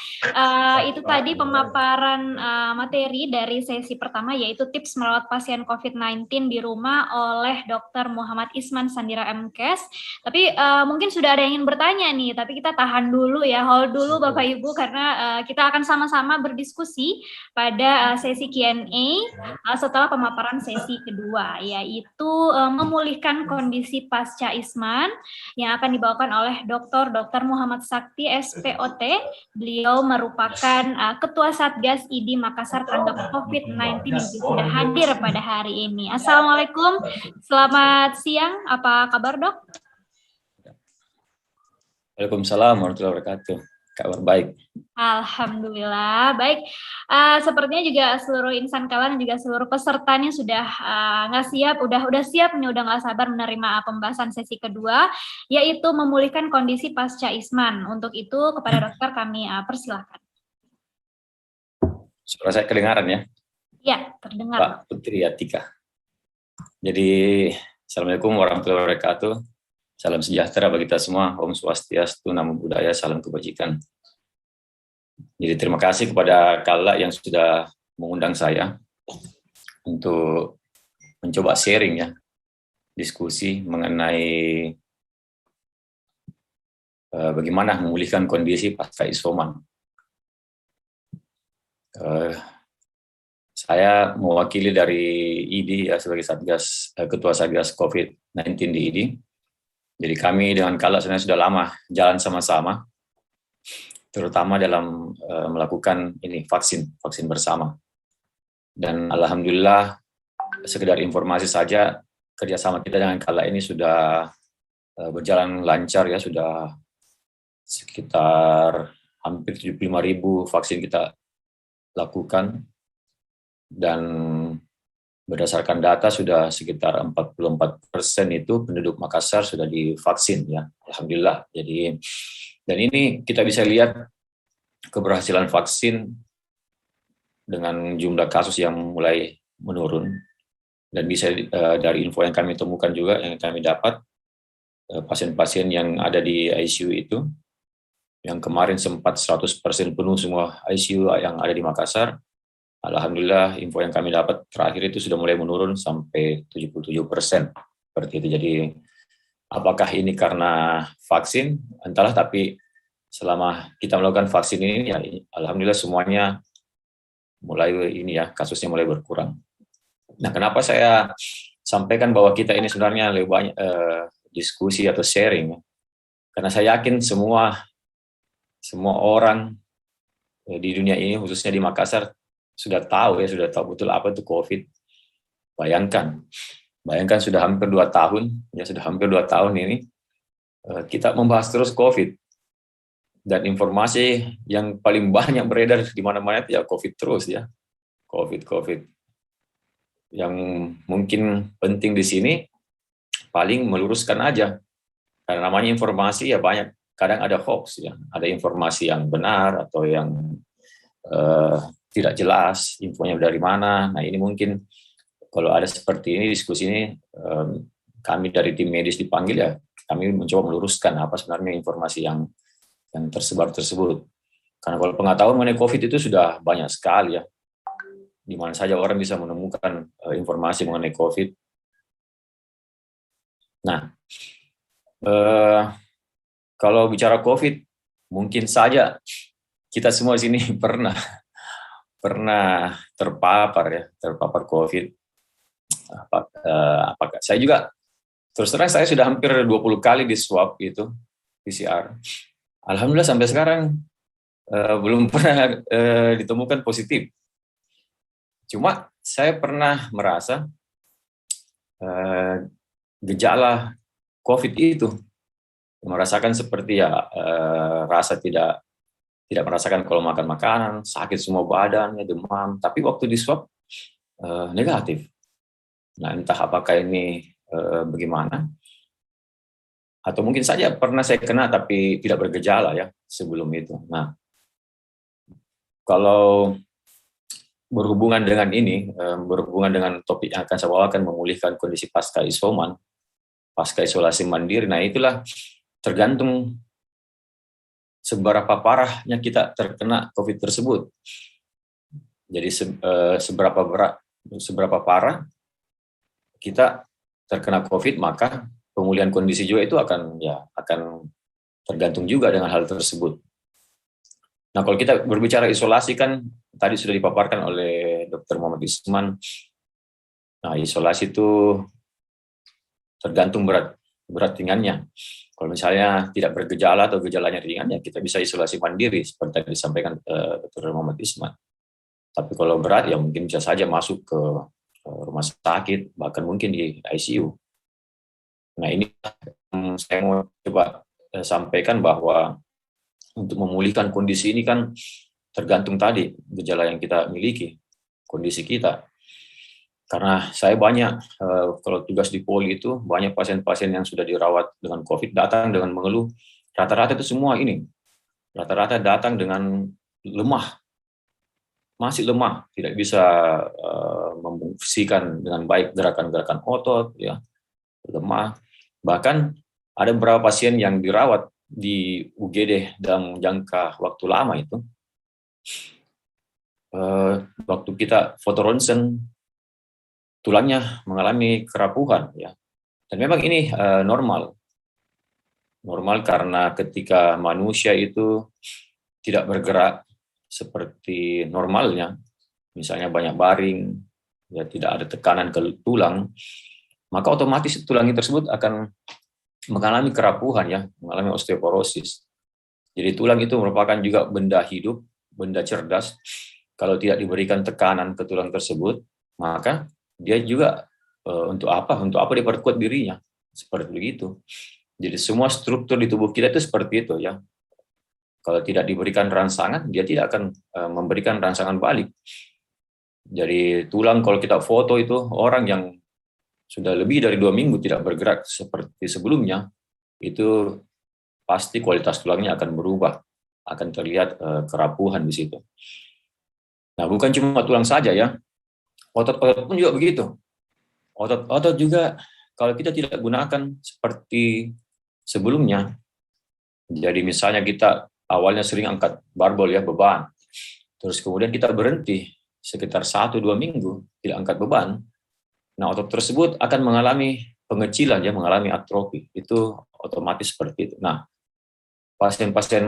itu tadi pemaparan materi dari sesi pertama, yaitu tips merawat pasien COVID-19 di rumah oleh Dr. Muhammad Isman Sandira MKes. Tapi mungkin sudah ada yang ingin bertanya nih, tapi kita tahan dulu ya, hold dulu Bapak Ibu, karena kita akan sama-sama berdiskusi pada sesi Q&A setelah pemaparan sesi kedua, yaitu memulihkan kondisi pasca Isman yang akan dibawakan oleh Dr. Muhammad Sakti SPOT. Beliau merupakan Ketua Satgas ID Makassar tanggap COVID-19 yang sudah hadir pada hari ini. Assalamualaikum, selamat siang. Apa kabar, Dok? Waalaikumsalam warahmatullahi wabarakatuh. Kabar baik. Alhamdulillah, baik. Sepertinya juga seluruh insan kala dan juga seluruh pesertanya sudah udah siap nih, udah nggak sabar menerima pembahasan sesi kedua, yaitu memulihkan kondisi pasca Isman. Untuk itu kepada dokter kami persilahkan. Suara saya kedengaran ya? Ya, terdengar. Pak Putri Atika. Jadi, Assalamualaikum warahmatullahi wabarakatuh. Salam sejahtera bagi kita semua. Om Swastiastu, Namo Buddhaya, salam kebajikan. Jadi terima kasih kepada Kala yang sudah mengundang saya untuk mencoba sharing ya, diskusi mengenai bagaimana memulihkan kondisi pasca isoman. Saya mewakili dari ID ya, sebagai Satgas, Ketua Satgas COVID-19 di ID. Jadi kami dengan Kala sebenarnya sudah lama jalan sama-sama, terutama dalam melakukan vaksin bersama. Dan alhamdulillah, sekedar informasi saja, kerjasama kita dengan Kala ini sudah berjalan lancar ya, sudah sekitar hampir 75.000 vaksin kita lakukan, dan berdasarkan data sudah sekitar 44% itu penduduk Makassar sudah divaksin ya, alhamdulillah. Jadi dan ini kita bisa lihat keberhasilan vaksin dengan jumlah kasus yang mulai menurun, dan bisa dari info yang kami temukan juga, yang kami dapat, pasien-pasien yang ada di ICU itu yang kemarin sempat 100% penuh semua ICU yang ada di Makassar. Alhamdulillah, info yang kami dapat terakhir itu sudah mulai menurun sampai 77%. Seperti itu. Jadi, apakah ini karena vaksin? Entahlah, tapi selama kita melakukan vaksin ini, ya, alhamdulillah semuanya mulai ini ya, kasusnya mulai berkurang. Nah, kenapa saya sampaikan bahwa kita ini sebenarnya lebih banyak diskusi atau sharing? Karena saya yakin semua orang di dunia ini, khususnya di Makassar, sudah tahu betul apa itu COVID. Bayangkan sudah hampir 2 tahun, ya sudah hampir 2 tahun ini kita membahas terus COVID, dan informasi yang paling banyak beredar di mana-mana itu ya COVID terus ya, COVID. Yang mungkin penting di sini paling meluruskan aja, karena namanya informasi ya banyak, kadang ada hoax ya, ada informasi yang benar atau yang tidak jelas infonya dari mana. Nah, ini mungkin kalau ada seperti ini, diskusi ini, kami dari tim medis dipanggil ya, kami mencoba meluruskan apa sebenarnya informasi yang tersebar tersebut. Karena kalau pengetahuan mengenai COVID itu sudah banyak sekali ya, di mana saja orang bisa menemukan informasi mengenai COVID. Nah, kalau bicara COVID, mungkin saja kita semua di sini pernah terpapar COVID. Apakah saya juga, terus terang saya sudah hampir 20 kali di swab itu PCR. Alhamdulillah sampai sekarang belum pernah ditemukan positif. Cuma saya pernah merasa gejala COVID itu, merasakan seperti ya rasa tidak tidak merasakan kalau makan makanan, sakit semua badan, demam. Tapi waktu di swab negatif. Nah, entah apakah ini bagaimana, atau mungkin saja pernah saya kena tapi tidak bergejala ya sebelum itu. Nah, kalau berhubungan dengan ini, berhubungan dengan topik yang akan saya bawakan, memulihkan kondisi pasca isoman, pasca isolasi mandiri. Nah, itulah tergantung seberapa parahnya kita terkena COVID tersebut. Jadi seberapa berat, seberapa parah kita terkena COVID, maka pemulihan kondisi juga itu akan tergantung juga dengan hal tersebut. Nah, kalau kita berbicara isolasi kan tadi sudah dipaparkan oleh Dr. Muhammad Isman. Nah, isolasi itu tergantung berat ringannya. Kalau misalnya tidak bergejala atau gejalanya ringan, ya kita bisa isolasi mandiri seperti tadi disampaikan Dr. Muhammad Isman. Tapi kalau berat, ya mungkin bisa saja masuk ke rumah sakit, bahkan mungkin di ICU. Nah, ini saya mau coba sampaikan bahwa untuk memulihkan kondisi ini kan tergantung tadi gejala yang kita miliki, kondisi kita. Karena saya banyak, kalau tugas di Poli itu, banyak pasien-pasien yang sudah dirawat dengan COVID datang dengan mengeluh, rata-rata itu semua ini, rata-rata datang dengan lemah, masih lemah, tidak bisa memfungsikan dengan baik gerakan-gerakan otot, ya, lemah. Bahkan ada beberapa pasien yang dirawat di UGD dalam jangka waktu lama itu, waktu kita foto ronsen, tulangnya mengalami kerapuhan, ya. Dan memang ini normal karena ketika manusia itu tidak bergerak seperti normalnya, misalnya banyak baring, ya tidak ada tekanan ke tulang, maka otomatis tulang tersebut akan mengalami kerapuhan, ya, mengalami osteoporosis. Jadi tulang itu merupakan juga benda hidup, benda cerdas. Kalau tidak diberikan tekanan ke tulang tersebut, maka dia juga untuk apa dia perkuat dirinya, seperti begitu. Jadi semua struktur di tubuh kita itu seperti itu, ya. Kalau tidak diberikan rangsangan, dia tidak akan memberikan rangsangan balik. Jadi tulang, kalau kita foto itu orang yang sudah lebih dari 2 minggu tidak bergerak seperti sebelumnya, itu pasti kualitas tulangnya akan berubah, akan terlihat kerapuhan di situ. Nah, bukan cuma tulang saja, ya, otot-otot pun juga begitu. Otot-otot juga kalau kita tidak gunakan seperti sebelumnya, jadi misalnya kita awalnya sering angkat barbel, ya, beban, terus kemudian kita berhenti sekitar 1-2 minggu tidak angkat beban. Nah, otot tersebut akan mengalami pengecilan, ya, mengalami atrofi. Itu otomatis seperti itu. Nah, pasien-pasien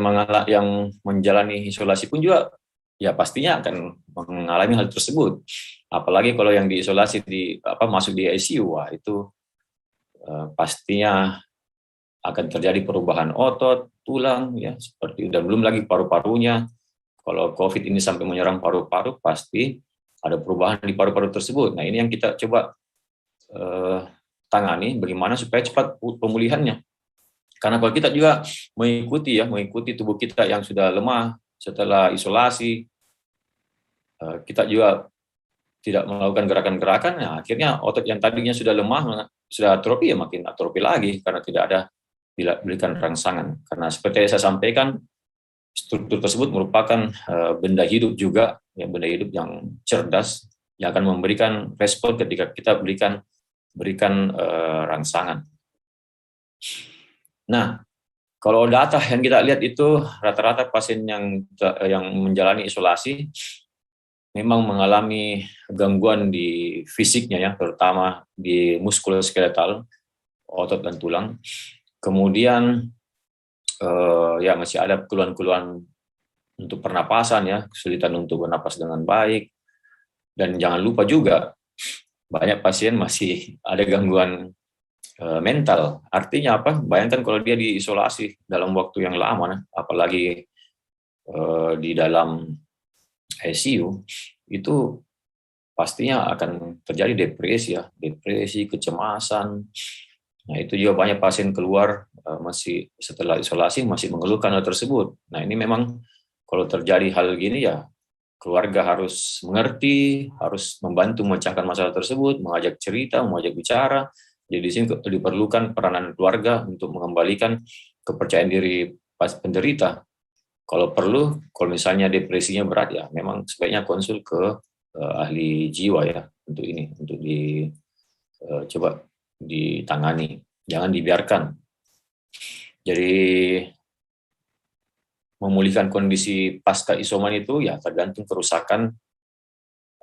yang menjalani isolasi pun juga, ya, pastinya akan mengalami hal tersebut. Apalagi kalau yang diisolasi masuk di ICU, wah, itu pastinya akan terjadi perubahan otot, tulang, ya, seperti, dan belum lagi paru-parunya. Kalau COVID ini sampai menyerang paru-paru, pasti ada perubahan di paru-paru tersebut. Nah, ini yang kita coba tangani, bagaimana supaya cepat pemulihannya. Karena kalau kita juga mengikuti tubuh kita yang sudah lemah setelah isolasi, kita juga tidak melakukan gerakan-gerakan, nah akhirnya otot yang tadinya sudah lemah, sudah atrofi, ya makin atrofi lagi karena tidak ada diberikan rangsangan. Karena seperti yang saya sampaikan, struktur tersebut merupakan benda hidup juga, ya, benda hidup yang cerdas, yang akan memberikan respon ketika kita berikan rangsangan. Nah, kalau data yang kita lihat itu rata-rata pasien yang menjalani isolasi memang mengalami gangguan di fisiknya, ya, terutama di muskuloskeletal, otot dan tulang. Kemudian ya masih ada keluhan-keluhan untuk pernapasan, ya, kesulitan untuk bernapas dengan baik. Dan jangan lupa juga banyak pasien masih ada gangguan mental. Artinya apa? Bayangkan kalau dia diisolasi dalam waktu yang lama, apalagi di dalam ICU, itu pastinya akan terjadi depresi, ya, kecemasan. Nah, itu juga banyak pasien keluar masih setelah isolasi masih mengeluhkan hal tersebut. Nah, ini memang kalau terjadi hal gini ya keluarga harus mengerti, harus membantu memecahkan masalah tersebut, mengajak cerita, mengajak bicara. Jadi di sini diperlukan peranan keluarga untuk mengembalikan kepercayaan diri penderita. Kalau perlu, kalau misalnya depresinya berat ya, memang sebaiknya konsul ke ahli jiwa ya untuk ini, untuk coba ditangani, jangan dibiarkan. Jadi memulihkan kondisi pasca isoman itu ya tergantung kerusakan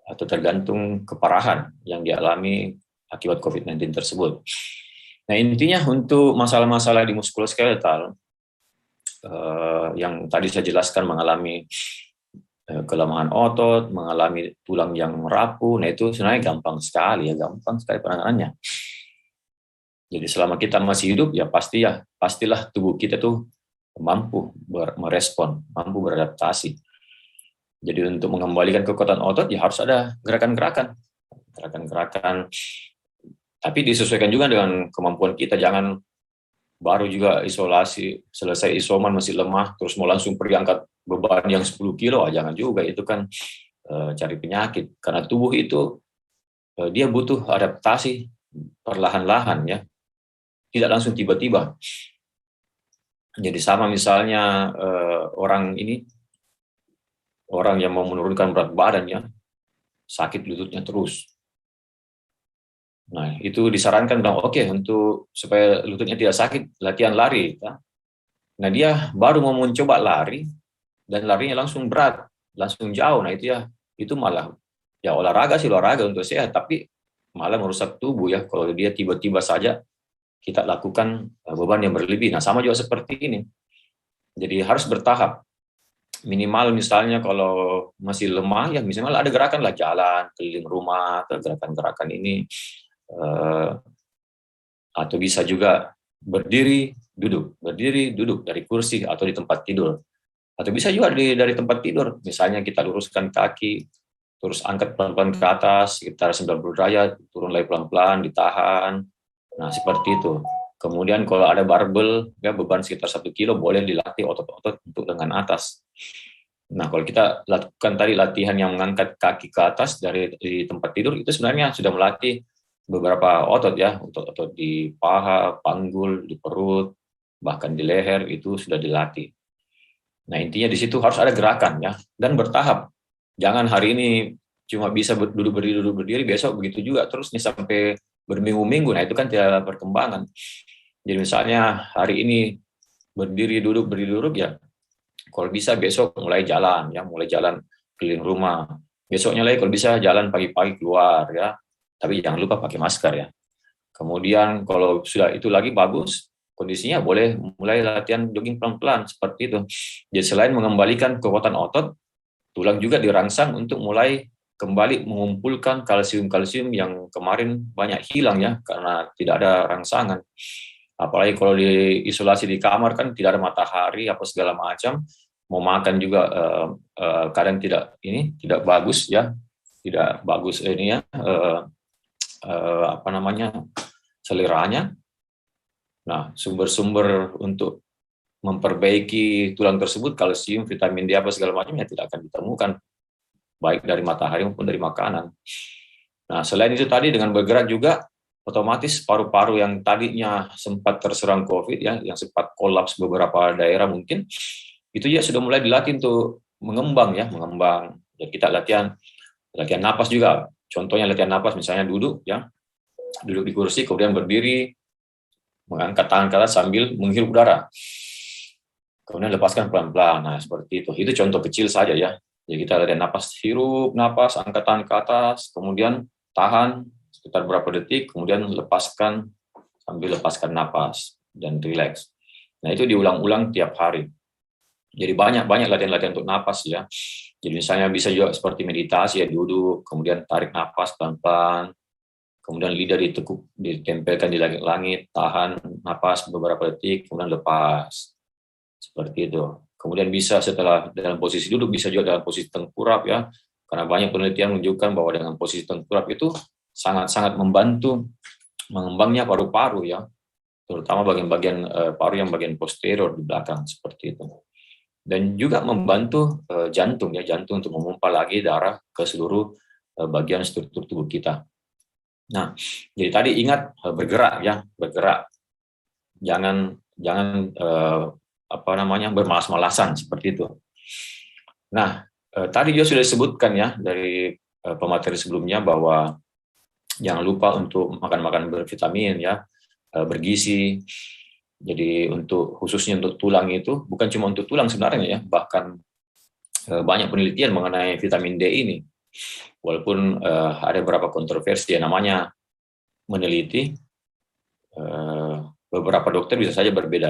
atau tergantung keparahan yang dialami akibat COVID-19 tersebut. Nah intinya untuk masalah-masalah di muskuloskeletal yang tadi saya jelaskan mengalami kelemahan otot, mengalami tulang yang rapuh, nah itu sebenarnya gampang sekali penanganannya. Jadi selama kita masih hidup ya pastilah tubuh kita tuh mampu merespon, mampu beradaptasi. Jadi untuk mengembalikan kekuatan otot ya harus ada gerakan-gerakan, tapi disesuaikan juga dengan kemampuan kita. Jangan baru juga isolasi, selesai isoman masih lemah, terus mau langsung pergi angkat beban yang 10 kilo, jangan juga, itu kan cari penyakit. Karena tubuh itu dia butuh adaptasi perlahan-lahan ya, tidak langsung tiba-tiba. Jadi sama misalnya orang yang mau menurunkan berat badannya, sakit lututnya terus. Nah, itu disarankan bilang, oke, untuk supaya lututnya tidak sakit, latihan lari. Ya. Nah, dia baru mau mencoba lari, dan larinya langsung berat, langsung jauh. Nah, itu malah, ya olahraga untuk sehat, tapi malah merusak tubuh ya, kalau dia tiba-tiba saja kita lakukan beban yang berlebih. Nah, sama juga seperti ini. Jadi harus bertahap. Minimal misalnya kalau masih lemah, ya misalnya ada gerakan lah, jalan, keliling rumah, atau gerakan-gerakan ini. Atau bisa juga berdiri, duduk dari kursi atau di tempat tidur. Atau bisa juga dari tempat tidur. Misalnya kita luruskan kaki, terus angkat pelan-pelan ke atas, sekitar 90 derajat, turun lagi pelan-pelan, ditahan. Nah, seperti itu. Kemudian kalau ada barbel, ya beban sekitar 1 kilo, boleh dilatih otot-otot untuk lengan atas. Nah, kalau kita lakukan tadi latihan yang mengangkat kaki ke atas di tempat tidur, itu sebenarnya sudah melatih beberapa otot ya, otot di paha, panggul, di perut, bahkan di leher, itu sudah dilatih. Nah, intinya di situ harus ada gerakan ya, dan bertahap. Jangan hari ini cuma bisa duduk berdiri, besok begitu juga, terus nih sampai berminggu-minggu. Nah, itu kan tidak ada perkembangan. Jadi misalnya hari ini berdiri duduk ya, kalau bisa besok mulai jalan keliling rumah. Besoknya lagi kalau bisa jalan pagi-pagi keluar ya, tapi jangan lupa pakai masker ya. Kemudian kalau sudah itu lagi bagus kondisinya, boleh mulai latihan jogging pelan-pelan seperti itu. Jadi selain mengembalikan kekuatan otot, tulang juga dirangsang untuk mulai kembali mengumpulkan kalsium-kalsium yang kemarin banyak hilang ya, karena tidak ada rangsangan. Apalagi kalau diisolasi di kamar kan tidak ada matahari apa segala macam, mau makan juga kadang tidak bagus ya, tidak bagus ini ya seleranya. Nah, sumber-sumber untuk memperbaiki tulang tersebut, kalsium, vitamin D apa segala macam ya tidak akan ditemukan, baik dari matahari maupun dari makanan. Nah, selain itu tadi dengan bergerak juga, otomatis paru-paru yang tadinya sempat terserang COVID ya, yang sempat kolaps beberapa daerah mungkin, itu ya sudah mulai dilatih untuk mengembang. Jadi kita latihan napas juga. Contohnya latihan napas, misalnya duduk di kursi, kemudian berdiri, mengangkat tangan ke atas sambil menghirup udara. Kemudian lepaskan pelan-pelan. Nah, seperti itu. Itu contoh kecil saja ya. Jadi kita latihan napas, hirup, napas, angkat tangan ke atas, kemudian tahan sekitar berapa detik, kemudian lepaskan sambil lepaskan napas dan rileks. Nah, itu diulang-ulang tiap hari. Jadi banyak latihan-latihan untuk napas ya. Jadi misalnya bisa juga seperti meditasi ya, duduk, kemudian tarik napas pelan-pelan, kemudian lidah ditempelkan di langit-langit, tahan napas beberapa detik, kemudian lepas. Seperti itu. Kemudian bisa setelah dalam posisi duduk, bisa juga dalam posisi tengkurap ya, karena banyak penelitian menunjukkan bahwa dengan posisi tengkurap itu sangat-sangat membantu mengembangnya paru-paru ya, terutama bagian-bagian paru yang bagian posterior di belakang, seperti itu. dan juga membantu jantung untuk memompa lagi darah ke seluruh bagian struktur tubuh kita. Nah, jadi tadi ingat bergerak. Jangan bermalas-malasan seperti itu. Nah, tadi juga sudah disebutkan ya dari pemateri sebelumnya bahwa jangan lupa untuk makan bervitamin bergizi. Jadi khususnya untuk tulang itu, bukan cuma untuk tulang sebenarnya ya, bahkan banyak penelitian mengenai vitamin D ini. Walaupun ada beberapa kontroversi yang namanya meneliti, beberapa dokter bisa saja berbeda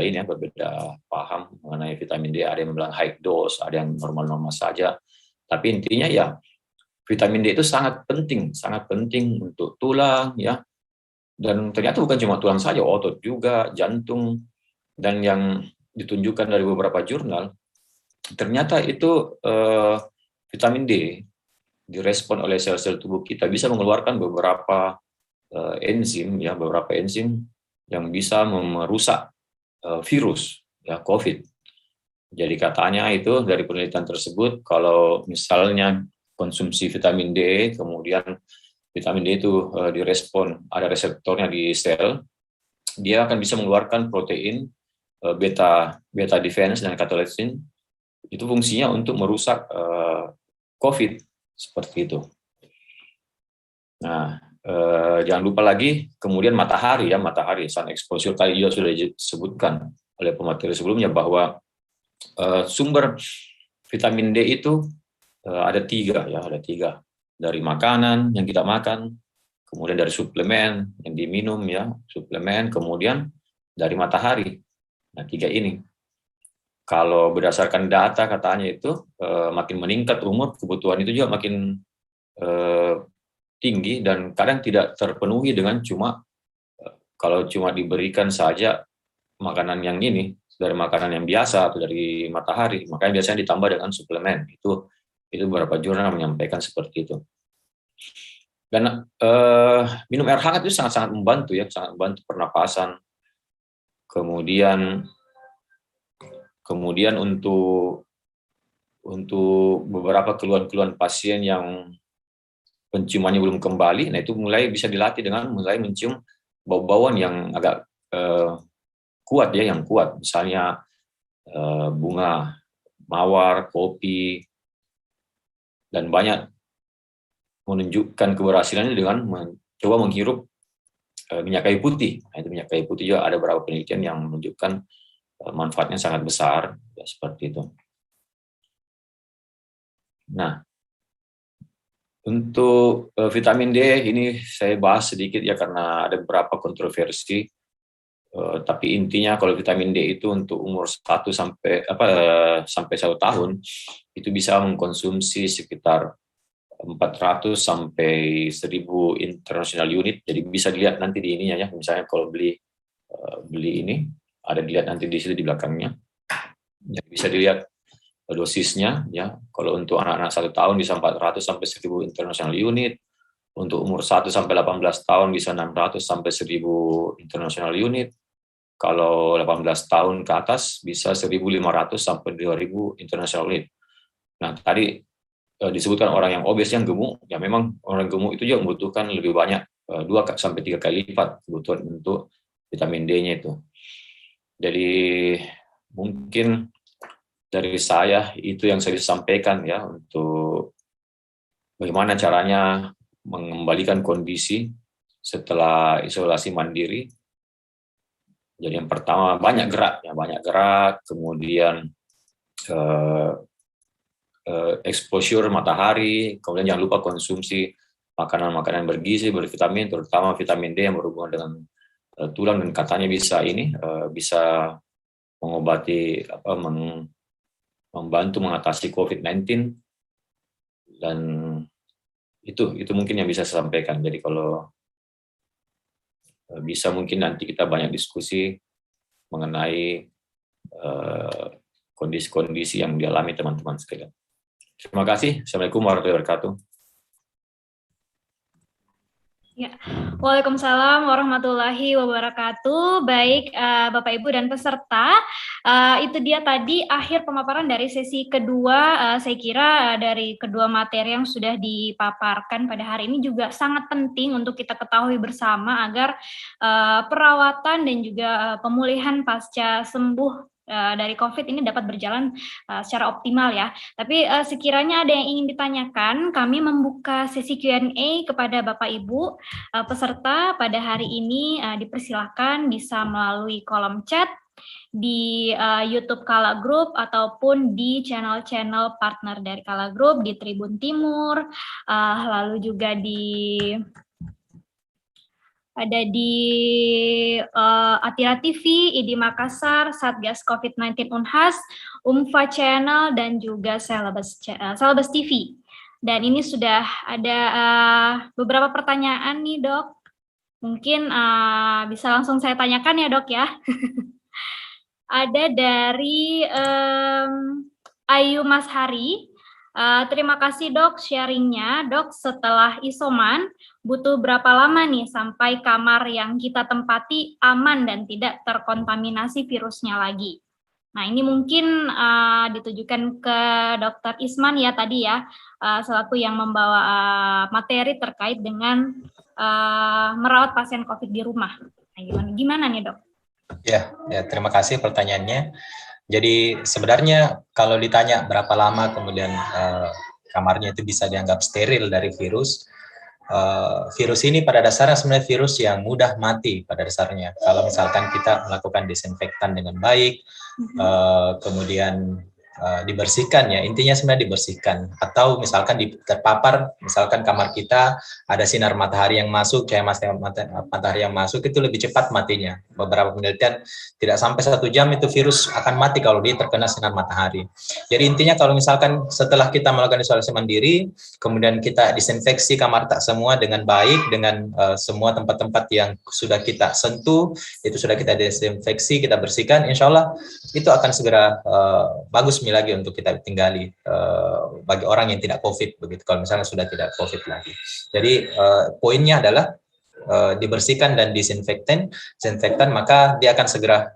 paham mengenai vitamin D. Ada yang bilang high dose, ada yang normal-normal saja. Tapi intinya ya, vitamin D itu sangat penting untuk tulang ya. Dan ternyata bukan cuma tulang saja, otot juga, jantung, dan yang ditunjukkan dari beberapa jurnal, ternyata itu vitamin D direspon oleh sel-sel tubuh kita bisa mengeluarkan beberapa enzim yang bisa merusak virus ya COVID. Jadi katanya itu dari penelitian tersebut, kalau misalnya konsumsi vitamin D, kemudian vitamin D itu direspon, ada reseptornya di sel, dia akan bisa mengeluarkan protein beta defense dan kataliksin. Itu fungsinya untuk merusak COVID seperti itu. Nah, jangan lupa lagi kemudian matahari, sun exposure tadi juga sudah disebutkan oleh pemateri sebelumnya bahwa sumber vitamin D itu ada tiga dari makanan yang kita makan, kemudian dari suplemen yang diminum kemudian dari matahari. Nah, tiga ini. Kalau berdasarkan data katanya itu makin meningkat umur, kebutuhan itu juga makin tinggi dan kadang tidak terpenuhi dengan kalau cuma diberikan saja makanan yang ini dari makanan yang biasa atau dari matahari, makanya biasanya ditambah dengan suplemen. Itu beberapa jurnal menyampaikan seperti itu. Dan minum air hangat itu sangat membantu sangat membantu pernapasan. Kemudian untuk beberapa keluhan-keluhan pasien yang penciumannya belum kembali, nah itu mulai bisa dilatih dengan mulai mencium bau-bauan yang agak kuat misalnya bunga mawar, kopi, dan banyak menunjukkan keberhasilannya dengan mencoba menghirup minyak kayu putih. Nah, itu minyak kayu putih juga ada beberapa penelitian yang menunjukkan manfaatnya sangat besar, seperti itu. Nah, untuk vitamin D ini saya bahas sedikit karena ada beberapa kontroversi. Tapi intinya kalau vitamin D itu untuk umur 1 sampai 1 tahun itu bisa mengkonsumsi sekitar 400 sampai 1000 international unit. Jadi bisa dilihat nanti di ininya misalnya kalau beli ini ada dilihat nanti di situ di belakangnya. Jadi bisa dilihat dosisnya Kalau untuk anak-anak 1 tahun bisa 400 sampai 1000 international unit. Untuk umur 1 sampai 18 tahun bisa 600 sampai 1000 international unit. Kalau 18 tahun ke atas bisa 1.500 sampai 2.000 international unit. Nah, tadi disebutkan orang yang obes, yang gemuk, memang orang gemuk itu juga membutuhkan lebih banyak, 2 sampai 3 kali lipat kebutuhan untuk vitamin D-nya itu. Jadi mungkin dari saya itu yang saya bisa sampaikan untuk bagaimana caranya mengembalikan kondisi setelah isolasi mandiri. Jadi yang pertama banyak gerak, kemudian exposure matahari, kemudian jangan lupa konsumsi makanan-makanan bergizi, bervitamin, terutama vitamin D yang berhubungan dengan tulang dan katanya bisa mengobati membantu mengatasi COVID-19 dan itu mungkin yang bisa saya sampaikan. Jadi kalau bisa mungkin nanti kita banyak diskusi mengenai kondisi-kondisi yang dialami teman-teman sekalian. Terima kasih. Assalamualaikum warahmatullahi wabarakatuh. Ya, Waalaikumsalam warahmatullahi wabarakatuh. Baik, Bapak Ibu dan peserta, itu dia tadi akhir pemaparan dari sesi kedua. Saya kira dari kedua materi yang sudah dipaparkan pada hari ini juga sangat penting untuk kita ketahui bersama agar perawatan dan juga pemulihan pasca sembuh dari COVID ini dapat berjalan secara optimal ya. Tapi sekiranya ada yang ingin ditanyakan, kami membuka sesi Q&A kepada Bapak Ibu peserta pada hari ini. Dipersilakan bisa melalui kolom chat di YouTube Kala Group ataupun di channel-channel partner dari Kala Group di Tribun Timur, lalu juga ada di Atira TV, ID Makassar, Satgas COVID-19 Unhas, UMFA Channel, dan juga Celebes TV. Dan ini sudah ada beberapa pertanyaan nih, Dok. Mungkin bisa langsung saya tanyakan ya, Dok ya. Ada dari Ayu Mas Hari. Terima kasih Dok sharingnya. Dok, setelah isoman butuh berapa lama nih sampai kamar yang kita tempati aman dan tidak terkontaminasi virusnya lagi? Nah, ini mungkin ditujukan ke Dr. Isman ya tadi ya, selaku yang membawa materi terkait dengan merawat pasien COVID di rumah. Nah, gimana nih Dok? Ya, terima kasih pertanyaannya. Jadi sebenarnya kalau ditanya berapa lama kemudian kamarnya itu bisa dianggap steril dari virus, virus ini pada dasarnya sebenarnya virus yang mudah mati pada dasarnya. Kalau misalkan kita melakukan disinfektan dengan baik, kemudian dibersihkan ya, intinya sebenarnya dibersihkan. Atau misalkan terpapar, misalkan kamar kita ada sinar matahari yang masuk, cahaya matahari yang masuk itu lebih cepat matinya. Beberapa penelitian tidak sampai 1 jam itu virus akan mati kalau dia terkena sinar matahari. Jadi intinya kalau misalkan setelah kita melakukan isolasi mandiri, kemudian kita disinfeksi kamar tak semua dengan baik, dengan semua tempat-tempat yang sudah kita sentuh, itu sudah kita disinfeksi, kita bersihkan, insya Allah itu akan segera bagus lagi untuk kita tinggali bagi orang yang tidak COVID begitu. Kalau misalnya sudah tidak COVID lagi. Jadi poinnya adalah dibersihkan dan disinfektan, maka dia akan segera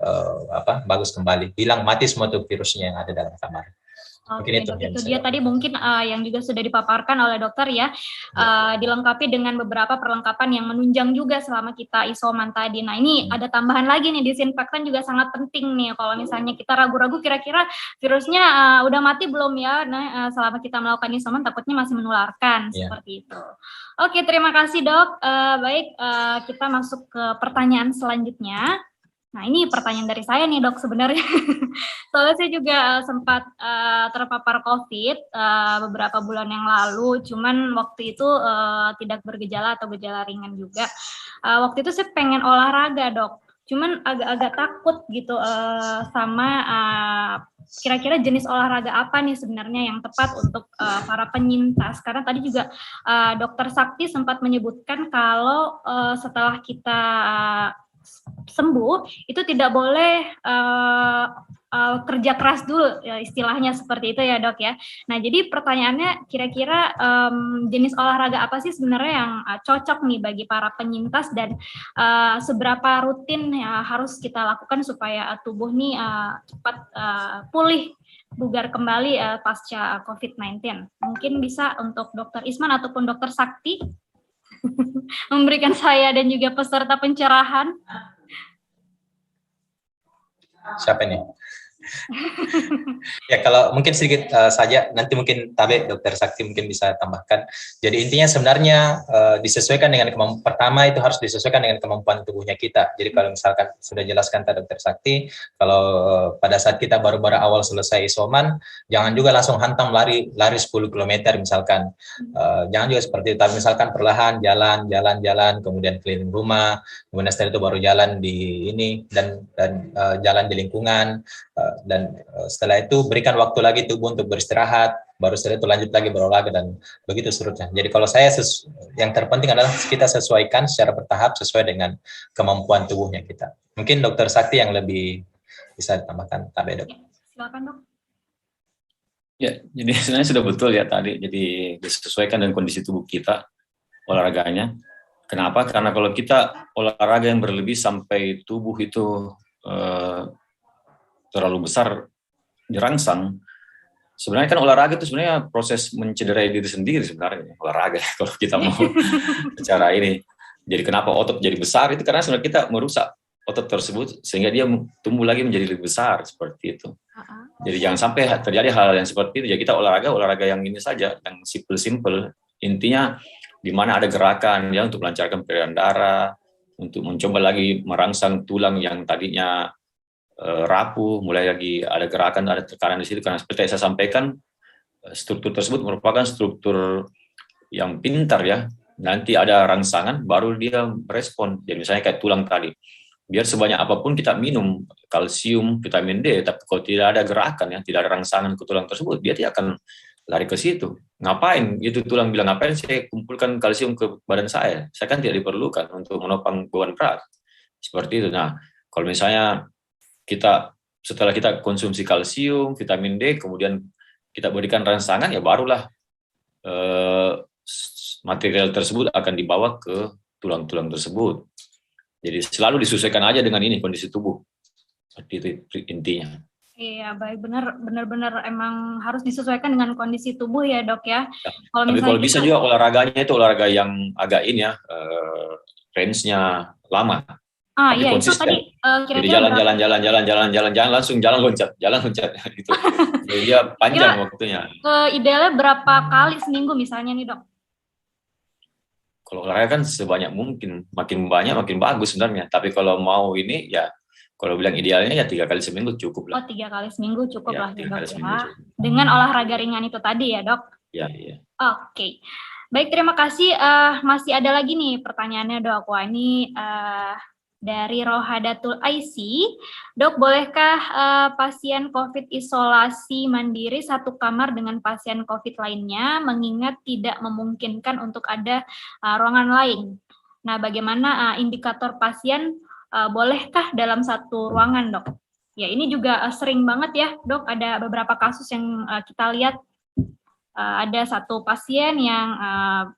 bagus kembali. Hilang mati semua tuh virusnya yang ada dalam kamar. Oke, Dok, itu dia tadi mungkin yang juga sudah dipaparkan oleh dokter ya, dilengkapi dengan beberapa perlengkapan yang menunjang juga selama kita isoman tadi. Nah, ini ada tambahan lagi nih, disinfektan juga sangat penting nih. Kalau misalnya kita ragu-ragu kira-kira virusnya udah mati belum ya, nah selama kita melakukan isoman takutnya masih menularkan, seperti itu. Oke, terima kasih Dok. Baik, kita masuk ke pertanyaan selanjutnya. Nah, ini pertanyaan dari saya nih Dok sebenarnya. Soalnya saya juga sempat terpapar COVID beberapa bulan yang lalu, cuman waktu itu tidak bergejala atau gejala ringan juga. Waktu itu saya pengen olahraga Dok, cuman agak-agak takut gitu sama kira-kira jenis olahraga apa nih sebenarnya yang tepat untuk para penyintas. Karena tadi juga Dokter Sakti sempat menyebutkan kalau setelah kita sembuh itu tidak boleh kerja keras dulu ya, istilahnya seperti itu ya Dok ya. Nah, jadi pertanyaannya kira-kira jenis olahraga apa sih sebenarnya yang cocok nih bagi para penyintas dan seberapa rutin ya harus kita lakukan supaya tubuh nih cepat pulih, bugar kembali pasca COVID-19. Mungkin bisa untuk Dokter Isman ataupun Dokter Sakti memberikan saya dan juga peserta pencerahan. Siapa nih? Ya, kalau mungkin sedikit saja, nanti mungkin Tabe, Dokter Sakti mungkin bisa tambahkan. Jadi intinya sebenarnya disesuaikan dengan pertama itu harus disesuaikan dengan kemampuan tubuhnya kita. Jadi kalau misalkan sudah jelaskan tadi Dokter Sakti, kalau pada saat kita baru-baru awal selesai isoman, jangan juga langsung hantam lari 10 km misalkan. Jangan juga seperti itu, tapi misalkan perlahan jalan, kemudian keliling rumah, kemudian setelah itu baru jalan di ini dan jalan di lingkungan. Dan setelah itu berikan waktu lagi tubuh untuk beristirahat, baru setelah itu lanjut lagi berolahraga dan begitu seterusnya. Jadi kalau saya yang terpenting adalah kita sesuaikan secara bertahap sesuai dengan kemampuan tubuhnya kita. Mungkin Dokter Sakti yang lebih bisa ditambahkan. Tabe, Dok. Silakan Dok. Ya, jadi sebenarnya sudah betul ya tadi. Jadi disesuaikan dengan kondisi tubuh kita olahraganya. Kenapa? Karena kalau kita olahraga yang berlebih sampai tubuh itu terlalu besar dirangsang, sebenarnya kan olahraga itu sebenarnya proses mencederai diri sendiri sebenarnya olahraga kalau kita mau bicara ini. Jadi kenapa otot jadi besar itu karena sebenarnya kita merusak otot tersebut sehingga dia tumbuh lagi menjadi lebih besar seperti itu. Jadi jangan sampai terjadi hal yang seperti itu. Jadi kita olahraga yang ini saja, yang simple. Intinya di mana ada gerakan ya untuk melancarkan peredaran darah, untuk mencoba lagi merangsang tulang yang tadinya rapuh, mulai lagi ada gerakan, ada tekanan di situ. Karena seperti yang saya sampaikan, struktur tersebut merupakan struktur yang pintar ya. Nanti ada rangsangan, baru dia respon. Jadi misalnya kayak tulang tadi, biar sebanyak apapun kita minum kalsium, vitamin D, tapi kalau tidak ada gerakan ya, tidak ada rangsangan ke tulang tersebut, dia tidak akan lari ke situ. Ngapain? Itu tulang bilang, ngapain saya kumpulkan kalsium ke badan saya? Saya kan tidak diperlukan untuk menopang beban berat. Seperti itu. Nah, kalau misalnya setelah kita konsumsi kalsium, vitamin D, kemudian kita berikan rangsangan, ya barulah material tersebut akan dibawa ke tulang-tulang tersebut. Jadi selalu disesuaikan aja dengan ini kondisi tubuh. Seperti itu intinya. Iya, baik, benar emang harus disesuaikan dengan kondisi tubuh ya, Dok ya. Tapi kalau bisa juga olahraganya itu olahraga yang agak ini ya, range-nya lama. Tapi iya konsisten. Itu tadi kira-kira Jalan langsung jalan loncat gitu. Jadi dia panjang waktunya. Idealnya berapa kali seminggu misalnya nih, Dok? Kalau olahraga kan sebanyak mungkin, makin banyak makin bagus sebenarnya. Tapi kalau mau ini ya, kalau bilang idealnya ya 3 kali seminggu cukup lah. 3 kali seminggu cukup lah ya, Dok ya. Cukup. Dengan olahraga ringan itu tadi ya, Dok? Iya. Oke. Baik, terima kasih. Masih ada lagi nih pertanyaannya, Dok. Wah, ini dari Rohadatul Aisi. Dok, bolehkah pasien COVID isolasi mandiri satu kamar dengan pasien COVID lainnya, mengingat tidak memungkinkan untuk ada ruangan lain? Nah, bagaimana indikator pasien bolehkah dalam satu ruangan, Dok? Ya, ini juga sering banget ya, Dok. Ada beberapa kasus yang kita lihat ada satu pasien yang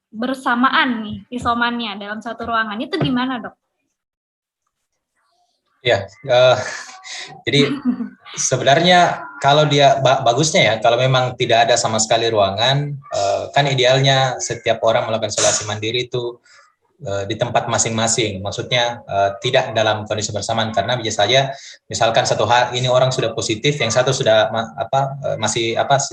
bersamaan nih isomannya dalam satu ruangan. Itu gimana, Dok? Ya, jadi sebenarnya kalau dia bagusnya ya, kalau memang tidak ada sama sekali ruangan, kan idealnya setiap orang melakukan isolasi mandiri itu di tempat masing-masing, maksudnya tidak dalam kondisi bersamaan, karena bisa saja misalkan satu hari ini orang sudah positif, yang satu sudah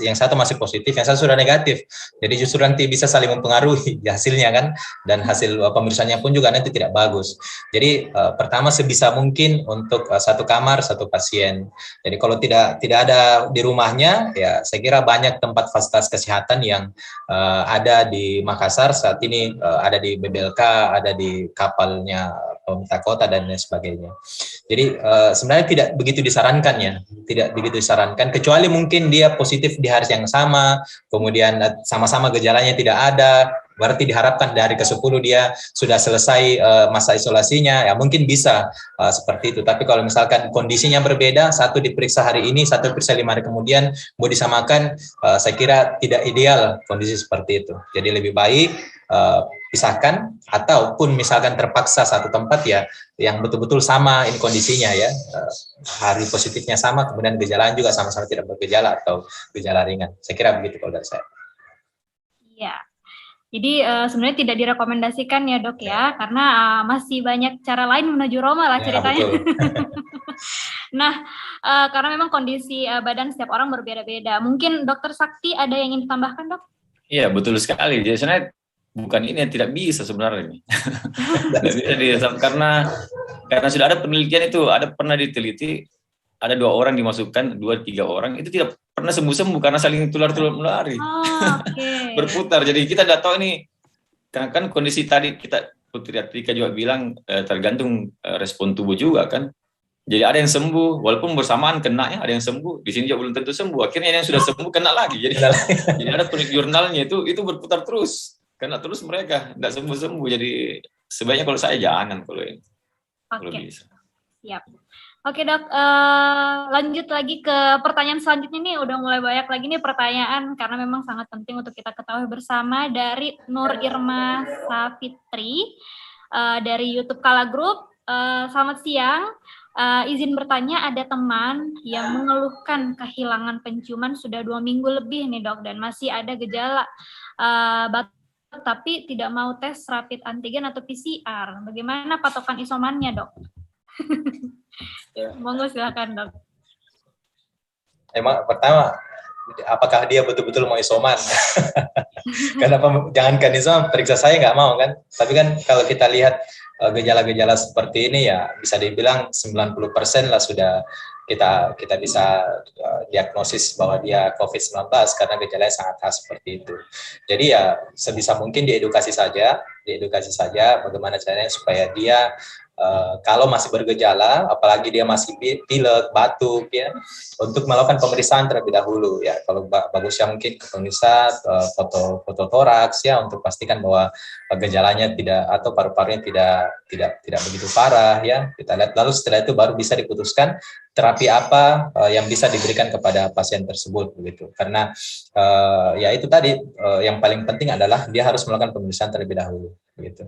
yang satu masih positif, yang satu sudah negatif, jadi justru nanti bisa saling mempengaruhi hasilnya kan, dan hasil pemeriksaannya pun juga nanti tidak bagus. Jadi pertama sebisa mungkin untuk satu kamar satu pasien. Jadi kalau tidak ada di rumahnya, ya saya kira banyak tempat fasilitas kesehatan yang ada di Makassar saat ini, ada di BBLK, ada di kapalnya pemerintah kota dan lain sebagainya. Jadi sebenarnya tidak begitu disarankan ya, tidak begitu disarankan, kecuali mungkin dia positif di hari yang sama, kemudian sama-sama gejalanya tidak ada, berarti diharapkan dari ke-10 dia sudah selesai masa isolasinya, ya mungkin bisa seperti itu. Tapi kalau misalkan kondisinya berbeda, satu diperiksa hari ini, satu diperiksa 5 hari kemudian, mau disamakan, saya kira tidak ideal kondisi seperti itu. Jadi lebih baik pisahkan, ataupun misalkan terpaksa satu tempat ya, yang betul-betul sama ini kondisinya ya, hari positifnya sama, kemudian gejala juga sama-sama tidak bergejala atau gejala ringan. Saya kira begitu kalau dari saya. Iya. Jadi sebenarnya tidak direkomendasikan ya, Dok ya, karena masih banyak cara lain menuju Roma lah ceritanya. Ya, nah, karena memang kondisi badan setiap orang berbeda-beda. Mungkin Dokter Sakti ada yang ingin ditambahkan, Dok? Iya, betul sekali. Jadi sebenarnya bukan ini yang tidak bisa sebenarnya ini. Tidak bisa karena sudah ada penelitian itu, ada pernah diteliti, ada 2 orang dimasukkan, 2-3 orang itu tidak pernah sembuh-sembuh karena saling tulari. Okay. Berputar. Jadi kita tidak tahu ini, kan kondisi tadi kita Putri Atika juga bilang tergantung respon tubuh juga kan. Jadi ada yang sembuh, walaupun bersamaan kenanya, ada yang sembuh, di sini juga belum tentu sembuh. Akhirnya yang sudah sembuh kena lagi. Jadi ada penelitian jurnalnya itu berputar terus. Kena terus mereka, tidak sembuh-sembuh. Jadi sebaiknya kalau saya jangan kalau ini. Kalau bisa. Siap. Oke, Dok, lanjut lagi ke pertanyaan selanjutnya nih. Udah mulai banyak lagi nih pertanyaan, karena memang sangat penting untuk kita ketahui bersama dari Nur Irma Safitri. dari YouTube Kala Group. Selamat siang. Izin bertanya, ada teman yang mengeluhkan kehilangan penciuman sudah 2 minggu lebih nih dok, dan masih ada gejala batuk tapi tidak mau tes rapid antigen atau PCR. Bagaimana patokan isomannya dok? Monggo silakan dok. Emang pertama, apakah dia betul-betul mau isoman? Kenapa jangankan isoman, periksa saya nggak mau kan? Tapi kan kalau kita lihat gejala-gejala seperti ini ya bisa dibilang 90% lah sudah kita bisa diagnosis bahwa dia COVID-19 karena gejalanya sangat khas seperti itu. Jadi ya sebisa mungkin diedukasi saja bagaimana caranya supaya dia kalau masih bergejala, apalagi dia masih pilek, batuk, ya, untuk melakukan pemeriksaan terlebih dahulu, ya. Kalau bagusnya mungkin pemeriksaan foto toraks, ya, untuk pastikan bahwa gejalanya tidak atau paru-parunya tidak begitu parah, ya. Kita lihat, lalu setelah itu baru bisa diputuskan terapi apa yang bisa diberikan kepada pasien tersebut, begitu. Karena ya itu tadi yang paling penting adalah dia harus melakukan pemeriksaan terlebih dahulu, begitu.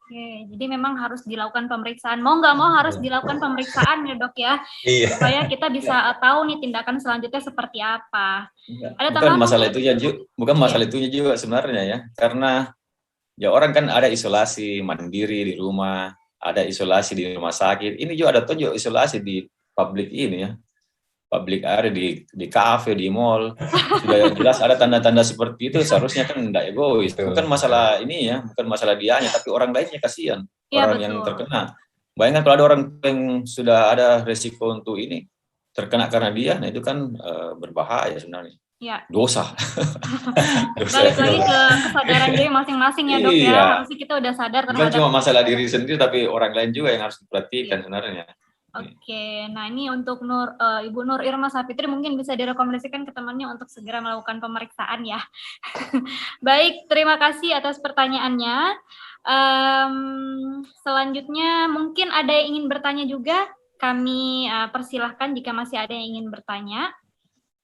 Oke, jadi memang harus dilakukan pemeriksaan. Mau nggak mau harus dilakukan pemeriksaan ya dok ya, supaya kita bisa tahu nih tindakan selanjutnya seperti apa. Ada bukan masalah itu ya, bukan masalah itunya juga sebenarnya ya, karena ya orang kan ada isolasi mandiri di rumah, ada isolasi di rumah sakit. Ini juga ada tunjuk isolasi di publik ini ya. Publik ada di kafe, di mall, sudah jelas ada tanda-tanda seperti itu, seharusnya kan tidak egois. Bukan masalah ini ya, bukan masalah dianya, tapi orang lainnya kasihan, ya, orang betul. yang terkena. Bayangkan kalau ada orang yang sudah ada resiko untuk ini, terkena karena dia, nah itu kan berbahaya sebenarnya. Ya. Dosa. Balik lagi ke kesadaran diri masing-masing ya dok ya, harusnya kita udah sadar terhadap. Bukan cuma masalah diri sendiri, tapi orang lain juga yang harus diperhatikan sebenarnya. Oke, nah ini untuk Ibu Nur Irma Sapitri mungkin bisa direkomendasikan ke temannya untuk segera melakukan pemeriksaan ya. Baik, terima kasih atas pertanyaannya. Selanjutnya mungkin ada yang ingin bertanya juga, kami persilahkan jika masih ada yang ingin bertanya.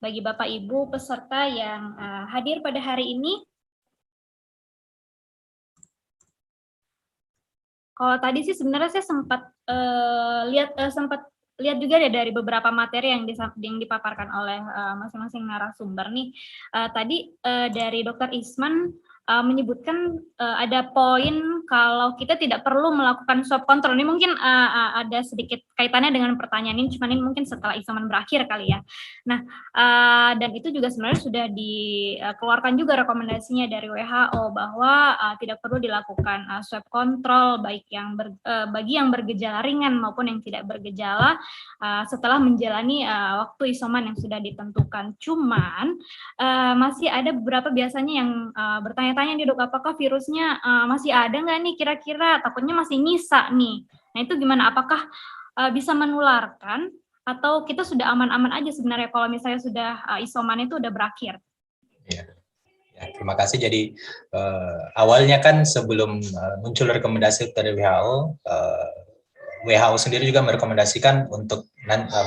Bagi Bapak Ibu peserta yang hadir pada hari ini. Kalau tadi sih sebenarnya saya sempat lihat juga ya dari beberapa materi yang dipaparkan oleh masing-masing narasumber nih. Tadi dari Dr. Isman menyebutkan ada poin kalau kita tidak perlu melakukan swab kontrol. Ini mungkin ada sedikit kaitannya dengan pertanyaan ini, cuman ini mungkin setelah isoman berakhir kali ya. Nah, dan itu juga sebenarnya sudah dikeluarkan juga rekomendasinya dari WHO bahwa tidak perlu dilakukan swab kontrol baik bagi yang bergejala ringan maupun yang tidak bergejala setelah menjalani waktu isoman yang sudah ditentukan. Cuman masih ada beberapa biasanya yang bertanya-tanya nih dok, apakah virusnya masih ada nggak nih kira-kira, takutnya masih nyisa nih. Nah itu gimana, apakah bisa menularkan atau kita sudah aman-aman aja sebenarnya kalau misalnya sudah isoman itu udah berakhir? Ya, terima kasih. Jadi awalnya kan sebelum muncul rekomendasi dari WHO, WHO sendiri juga merekomendasikan untuk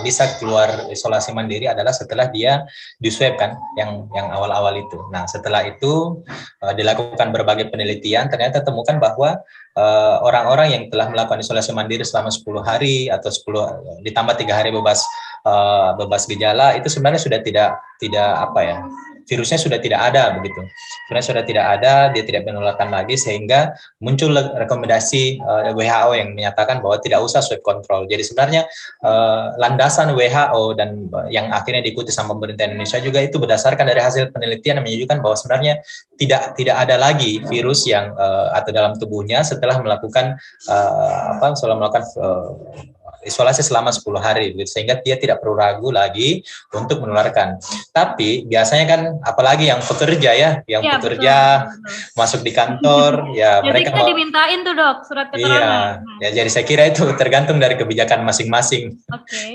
bisa keluar isolasi mandiri adalah setelah dia diswab kan, yang awal-awal itu. Nah setelah itu dilakukan berbagai penelitian, ternyata temukan bahwa orang-orang yang telah melakukan isolasi mandiri selama 10 hari atau 10 ditambah 3 hari bebas gejala itu sebenarnya sudah tidak apa ya, virusnya sudah tidak ada begitu. Sebenarnya sudah tidak ada, dia tidak menularkan lagi, sehingga muncul rekomendasi WHO yang menyatakan bahwa tidak usah swab kontrol. Jadi sebenarnya landasan WHO dan yang akhirnya diikuti sama pemerintah Indonesia juga itu berdasarkan dari hasil penelitian yang menunjukkan bahwa sebenarnya tidak ada lagi virus yang atau dalam tubuhnya setelah melakukan isolasi selama 10 hari, sehingga dia tidak perlu ragu lagi untuk menularkan. Tapi biasanya kan apalagi yang pekerja ya, betul. Masuk di kantor, ya mereka kita dimintain tuh dok surat keterangan. Iya, ya jadi saya kira itu tergantung dari kebijakan masing-masing,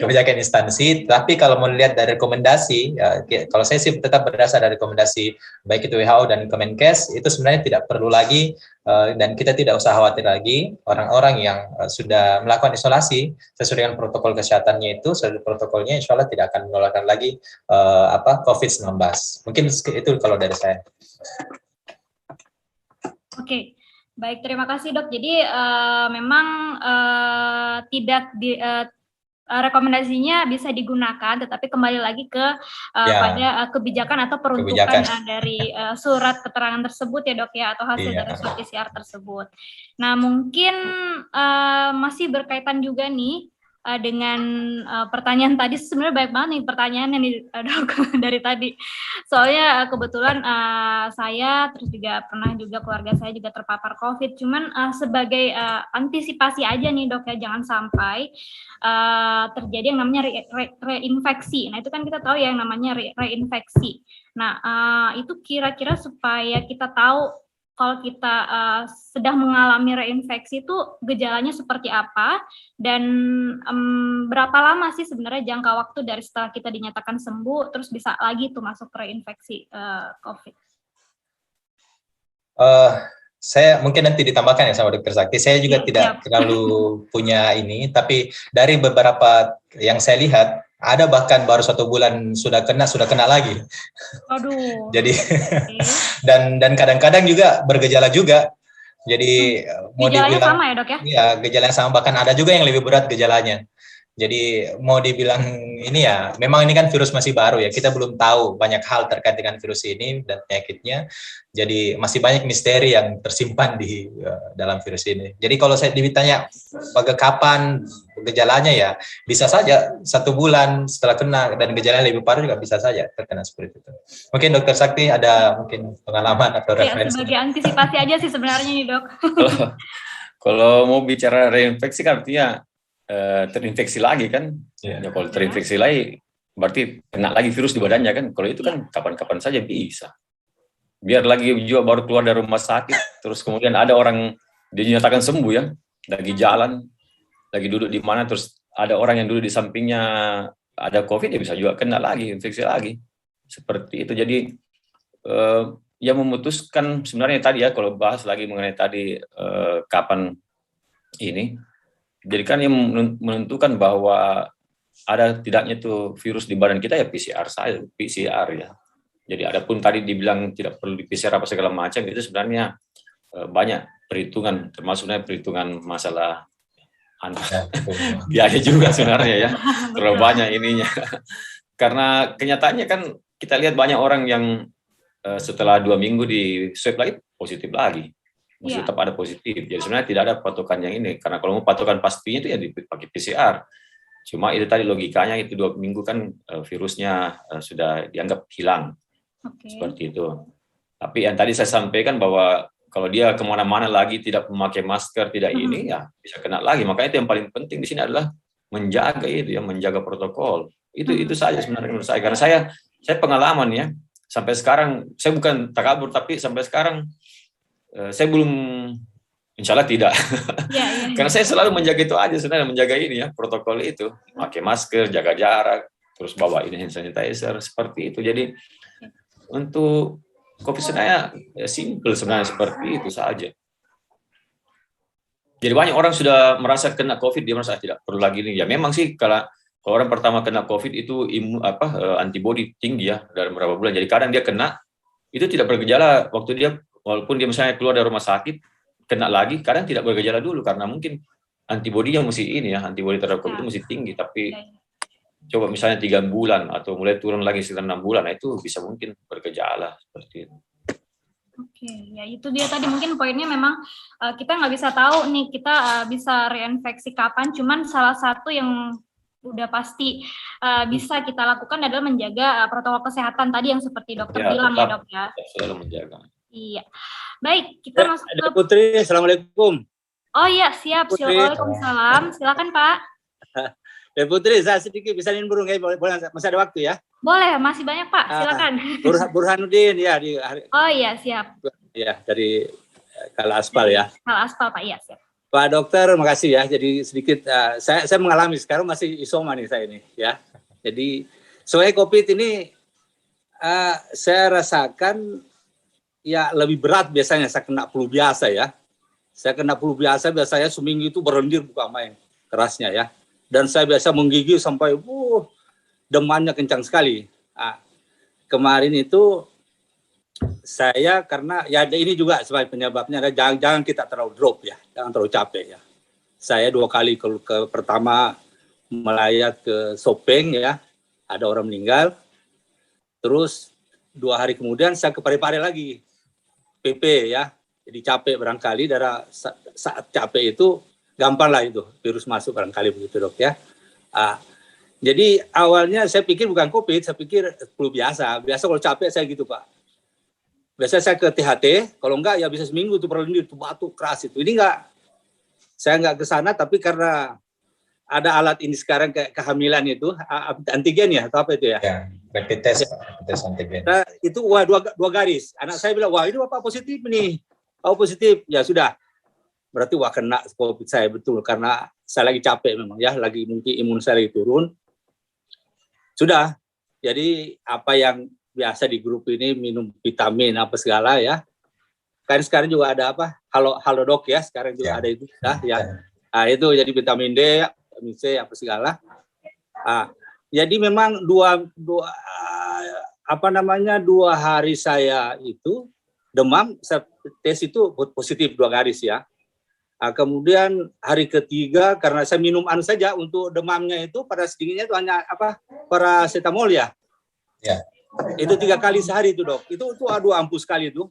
kebijakan instansi. Tapi kalau mau lihat dari rekomendasi, ya, kalau saya sih tetap berdasar dari rekomendasi baik itu WHO dan Kemenkes, itu sebenarnya tidak perlu lagi. Dan kita tidak usah khawatir lagi, orang-orang yang sudah melakukan isolasi sesuai dengan protokol kesehatannya itu, sesuai protokolnya insya Allah tidak akan menularkan lagi COVID-19. Mungkin itu kalau dari saya. Oke, Baik, terima kasih dok. Jadi memang tidak rekomendasinya bisa digunakan, tetapi kembali lagi ke pada kebijakan atau peruntukan dari surat keterangan tersebut ya dok ya, atau hasil dari swab PCR tersebut. Nah mungkin masih berkaitan juga nih dengan pertanyaan tadi. Sebenarnya banyak banget nih pertanyaannya nih dok dari tadi. Soalnya kebetulan saya terus juga pernah juga keluarga saya juga terpapar COVID. Cuman sebagai antisipasi aja nih dok ya, jangan sampai terjadi yang namanya reinfeksi. Nah itu kan kita tahu ya yang namanya reinfeksi. Nah itu kira-kira supaya kita tahu kalau kita sedang mengalami reinfeksi itu gejalanya seperti apa, dan berapa lama sih sebenarnya jangka waktu dari setelah kita dinyatakan sembuh terus bisa lagi tuh masuk reinfeksi COVID. Saya mungkin nanti ditambahkan ya sama Dr. Sakti. Saya juga tidak terlalu punya ini, tapi dari beberapa yang saya lihat, ada bahkan baru 1 bulan sudah kena lagi. Aduh. Jadi dan kadang-kadang juga bergejala juga. Jadi mau dibilang sama ya dok ya? Iya, gejala yang sama, bahkan ada juga yang lebih berat gejalanya. Jadi mau dibilang ini ya, memang ini kan virus masih baru ya, kita belum tahu banyak hal terkait dengan virus ini dan penyakitnya. Jadi masih banyak misteri yang tersimpan di dalam virus ini. Jadi kalau saya ditanya kapan gejalanya, ya bisa saja 1 bulan setelah kena dan gejalanya lebih parah juga bisa saja terkena seperti itu. Mungkin Dr. Sakti ada mungkin pengalaman atau referensi? Sebagai antisipasi aja sih sebenarnya nih dok. Kalau mau bicara reinfeksi kan artinya terinfeksi lagi kan. Ya, kalau terinfeksi lagi berarti kena lagi virus di badannya kan. Kalau itu kan kapan-kapan saja bisa. Biar lagi juga baru keluar dari rumah sakit, terus kemudian ada orang dinyatakan sembuh ya, lagi jalan, lagi duduk di mana, terus ada orang yang duduk di sampingnya ada COVID, ya bisa juga kena lagi, infeksi lagi. Seperti itu. Jadi yang memutuskan sebenarnya tadi ya, kalau bahas lagi mengenai tadi kapan ini, jadi kan yang menentukan bahwa ada tidaknya tuh virus di badan kita ya PCR ya. Jadi adapun tadi dibilang tidak perlu di PCR apa segala macam, itu sebenarnya banyak perhitungan, termasuknya perhitungan masalah biaya juga sebenarnya ya, terlalu banyak ininya. Karena kenyataannya kan kita lihat banyak orang yang setelah 2 minggu di swab lagi positif lagi. Masih tetap ada positif. Jadi sebenarnya tidak ada patokan yang ini. Karena kalau mau patokan pastinya itu ya dipakai PCR. Cuma itu tadi logikanya itu 2 minggu kan virusnya sudah dianggap hilang. Seperti itu. Tapi yang tadi saya sampaikan bahwa kalau dia kemana-mana lagi tidak memakai masker, tidak ini ya bisa kena lagi. Makanya itu yang paling penting di sini adalah menjaga itu ya, menjaga protokol. Itu saja sebenarnya menurut saya. Karena saya pengalaman ya. Sampai sekarang saya bukan takabur, tapi sampai sekarang saya belum, insya Allah tidak. Karena saya selalu menjaga itu aja sebenarnya, menjaga ini ya, protokol itu. Pakai masker, jaga jarak, terus bawa ini hand sanitizer, seperti itu. Jadi untuk COVID sebenarnya ya simple sebenarnya, seperti itu saja. Jadi banyak orang sudah merasa kena COVID, dia merasa tidak perlu lagi ini. Ya memang sih kalau orang pertama kena COVID itu antibodi tinggi ya, dalam beberapa bulan. Jadi kadang dia kena, itu tidak bergejala waktu dia, walaupun dia misalnya keluar dari rumah sakit, kena lagi, kadang tidak bergejala dulu, karena mungkin antibodinya mesti ini ya, antibodi terhadap COVID itu mesti tinggi, tapi coba misalnya 3 bulan, atau mulai turun lagi sekitar 6 bulan, nah itu bisa mungkin bergejala, seperti itu. Oke, ya itu dia tadi mungkin poinnya memang kita nggak bisa tahu nih, kita bisa reinfeksi kapan, cuman salah satu yang udah pasti bisa kita lakukan adalah menjaga protokol kesehatan tadi yang seperti dokter bilang ya dok ya. Selalu menjaga. Iya. Baik, kita masuk ke Putri. Assalamualaikum. Oh iya, siap. Waalaikumsalam. Silakan Pak. Putri, saya sedikit bisa nimbrung ya, boleh, masih ada waktu ya? Boleh, masih banyak Pak. Silakan. Burhanuddin ya Oh iya, siap. Ya, dari Kala Aspal ya. Kala Aspal Pak, iya siap. Pak Dokter, makasih ya. Jadi sedikit saya mengalami sekarang masih isoma nih saya ini ya. Jadi soalnya COVID ini saya rasakan ya lebih berat biasanya saya kena flu biasa ya. Saya kena flu biasa biasanya seminggu itu berlendir bukan main kerasnya ya. Dan saya biasa menggigil sampai demamnya kencang sekali. Kemarin itu saya karena ya ini juga sebagai penyebabnya adalah jangan kita terlalu drop ya, jangan terlalu capek ya. Saya 2 kali ke pertama melayat ke Sopeng ya, ada orang meninggal. Terus 2 hari kemudian saya ke Parepare lagi, PP ya. Jadi capek barangkali, darah saat capek itu gampang lah itu virus masuk barangkali begitu dok ya. Jadi awalnya saya pikir bukan COVID, saya pikir flu biasa. Biasa kalau capek saya gitu Pak. Biasanya saya ke THT, kalau enggak ya bisa seminggu tuh berlendir, tuh batuk keras itu. Ini enggak, saya enggak ke sana tapi karena ada alat ini sekarang kayak kehamilan itu, antigen ya atau apa itu ya? Ya, rapid test, rapid test antigen. Nah, itu wah dua garis. Anak saya bilang, wah ini Bapak positif nih. Oh positif, ya sudah. Berarti wah kena COVID saya betul karena saya lagi capek memang ya, lagi mungkin imun saya lagi turun. Sudah. Jadi apa yang biasa di grup ini minum vitamin apa segala ya. Kan sekarang juga ada apa? Halo Dok ya, sekarang juga ada itu ya. Nah, itu jadi vitamin D, vitamin C apa segala. Jadi memang dua hari saya itu demam, saya tes itu positif 2 garis ya. Kemudian hari ketiga karena saya minum saja untuk demamnya itu pada sedinginnya itu hanya paracetamol ya. Ya. Itu 3 kali sehari itu dok. Itu aduh ampuh sekali itu.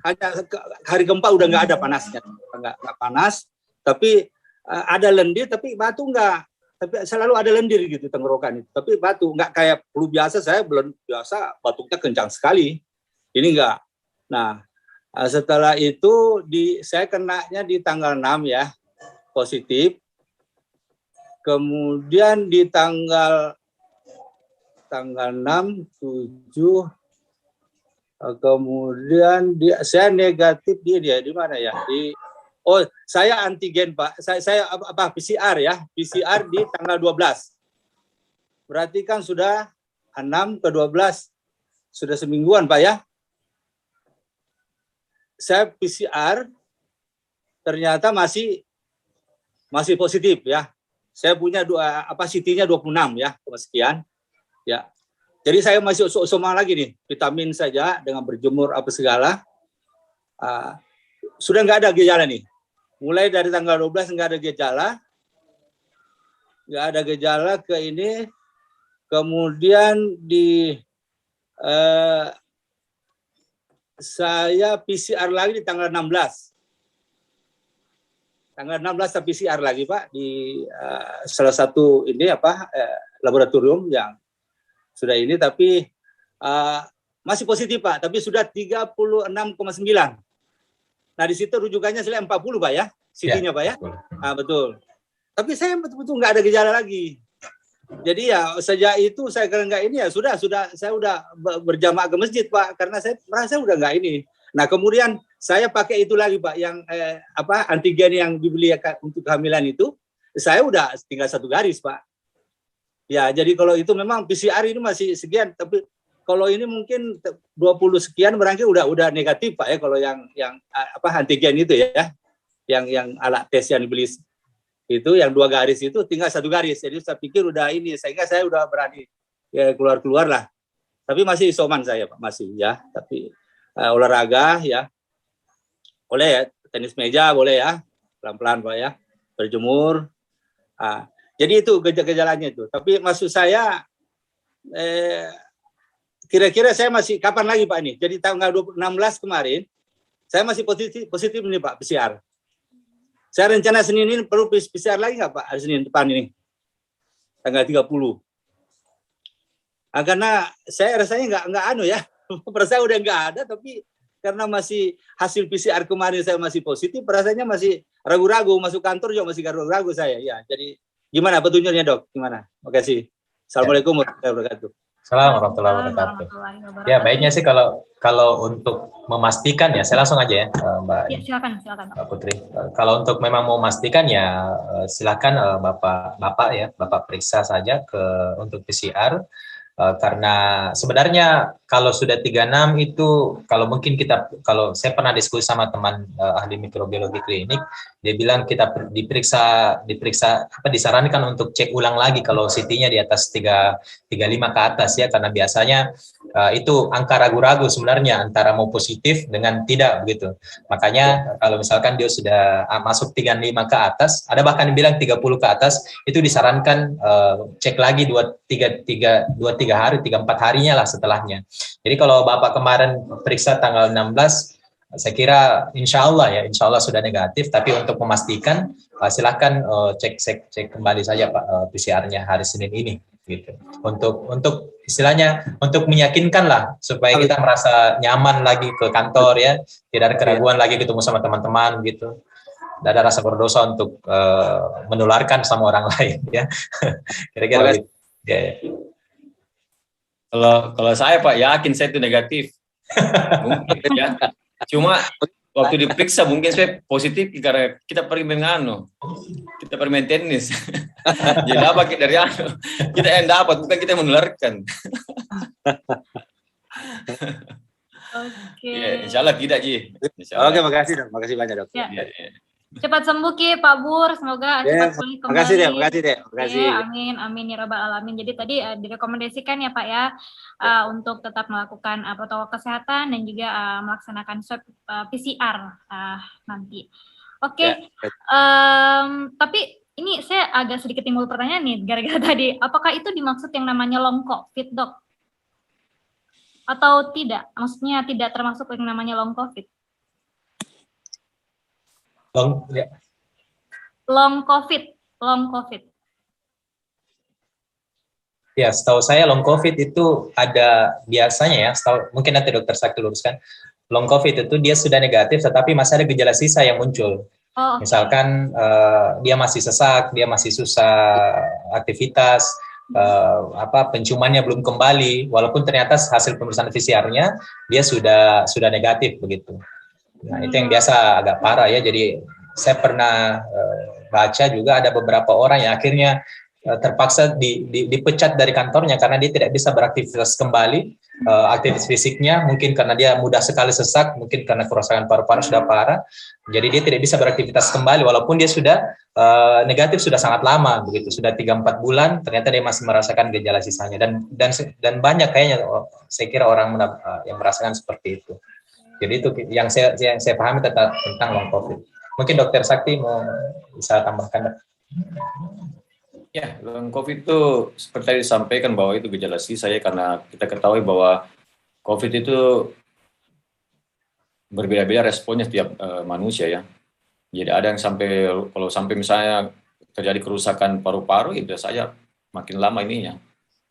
Hanya hari keempat udah nggak ada panasnya, nggak panas. Tapi ada lendir tapi batu nggak. Tapi selalu ada lendir gitu tenggorokan itu. Tapi batu nggak kayak flu biasa, saya belum biasa batuknya kencang sekali. Ini nggak. Nah, setelah itu saya kenanya di tanggal 6 ya, positif. Kemudian di tanggal 6, 7, kemudian saya negatif di mana ya? Saya antigen Pak, saya PCR ya, PCR di tanggal 12. Berarti kan sudah 6 ke 12, sudah semingguan Pak ya. Saya PCR ternyata masih positif ya. Saya punya CT-nya 26 ya, sekian. Ya. Jadi saya masih usoma lagi nih, vitamin saja dengan berjemur apa segala. Sudah nggak ada gejala nih. Mulai dari tanggal 12 nggak ada gejala. Nggak ada gejala ke ini. Kemudian saya PCR lagi di tanggal 16. Tanggal 16 saya PCR lagi Pak di salah satu ini laboratorium yang sudah ini tapi masih positif Pak, tapi sudah 36,9. Nah di situ rujukannya saya 40 Pak ya, CT-nya Pak ya. Betul. Tapi saya betul-betul nggak ada gejala lagi. Jadi ya sejak itu saya kalau nggak ini ya sudah saya udah berjamaah ke masjid Pak karena saya merasa udah nggak ini. Nah kemudian saya pakai itu lagi Pak yang antigen yang dibeli untuk kehamilan itu saya udah tinggal 1 garis Pak. Ya jadi kalau itu memang PCR ini masih sekian tapi kalau ini mungkin 20 sekian berarti udah negatif Pak ya kalau yang antigen itu ya yang alat tes yang dibeli itu yang 2 garis itu tinggal 1 garis. Jadi saya pikir udah ini sehingga saya udah berani ya keluar lah. Tapi masih isoman saya Pak, masih ya. Tapi olahraga ya. Boleh ya, tenis meja boleh ya. Pelan-pelan Pak ya. Berjemur. Jadi itu gejala-gejalanya itu. Tapi maksud saya kira-kira saya masih kapan lagi Pak ini? Jadi tanggal 16 kemarin saya masih positif nih Pak PCR. Saya rencana Senin ini perlu PCR lagi nggak Pak? Hari Senin depan ini. Tanggal 30. Karena saya rasanya nggak ya. Perasa udah nggak ada, tapi karena masih hasil PCR kemarin saya masih positif, rasanya masih ragu-ragu. Masuk kantor juga masih ragu-ragu saya. Ya, jadi gimana petunjuknya Dok? Gimana? Makasih. Assalamualaikum warahmatullahi wabarakatuh. Assalamualaikum warahmatullahi wabarakatuh. Ya baiknya sih kalau untuk memastikan ya saya langsung aja ya Mbak. Ya, silakan Mbak Putri. Kalau untuk memang mau memastikan ya silakan Bapak periksa saja untuk PCR Karena sebenarnya kalau sudah 36 itu, kalau saya pernah diskusi sama teman ahli mikrobiologi klinik, dia bilang kita diperiksa disarankan untuk cek ulang lagi kalau CT-nya di atas 35 ke atas ya, karena biasanya itu angka ragu-ragu sebenarnya antara mau positif dengan tidak begitu. Makanya kalau misalkan dia sudah masuk 35 ke atas, ada bahkan yang bilang 30 ke atas, itu disarankan cek lagi 2-3 hari, 3-4 harinya lah setelahnya. Jadi kalau Bapak kemarin periksa tanggal 16, saya kira insya Allah sudah negatif, tapi untuk memastikan silakan cek kembali saja Pak PCR-nya hari Senin ini gitu. Untuk istilahnya untuk meyakinkan lah supaya kita merasa nyaman lagi ke kantor ya, tidak ada keraguan lagi ketemu sama teman-teman gitu. Tidak ada rasa berdosa untuk menularkan sama orang lain ya. Kira-kira gitu. Ya. Kalau saya Pak yakin saya itu negatif. Mungkin ya. Cuma waktu diperiksa mungkin saya positif karena kita pergi main tenis. Jadi apa dari kita yang dapat, bukan kita menularkan. Oke. Ya, insya Allah tidak Ji. Oke, makasih dok, makasih banyak dok. Ya. Cepat sembuh Ki, Pak Bur, semoga cepat pulih kembali. Makasih deh. Ya, amin ya rabbal alamin. Jadi tadi direkomendasikan ya Pak ya untuk tetap melakukan protokol kesehatan dan juga melaksanakan swab PCR nanti. Oke. Tapi ini saya agak sedikit timbul pertanyaan nih gara-gara tadi. Apakah itu dimaksud yang namanya long COVID, Dok? Atau tidak? Maksudnya tidak termasuk yang namanya long COVID? Long COVID. Ya, setahu saya long COVID itu ada biasanya ya, mungkin nanti dokter Sakti luruskan. Long COVID itu dia sudah negatif, tetapi masih ada gejala sisa yang muncul. Misalkan dia masih sesak, dia masih susah aktivitas, penciumannya belum kembali, walaupun ternyata hasil pemeriksaan PCR-nya dia sudah negatif begitu. Nah, itu yang biasa agak parah ya. Jadi saya pernah baca juga ada beberapa orang yang akhirnya terpaksa dipecat dari kantornya karena dia tidak bisa beraktivitas kembali, aktivitas fisiknya mungkin karena dia mudah sekali sesak, mungkin karena kerusakan paru-paru sudah parah. Jadi dia tidak bisa beraktivitas kembali walaupun dia sudah negatif sudah sangat lama begitu, sudah 3-4 bulan ternyata dia masih merasakan gejala sisanya dan banyak kayaknya saya kira orang yang merasakan seperti itu. Jadi itu yang saya pahami tentang long COVID. Mungkin Dokter Sakti mau bisa tambahkan. Ya, long COVID itu seperti tadi disampaikan bahwa itu gejala sisa ya, karena kita ketahui bahwa COVID itu berbeda-beda responnya setiap manusia ya. Jadi ada yang kalau sampai misalnya terjadi kerusakan paru-paru, ya biasa saja makin lama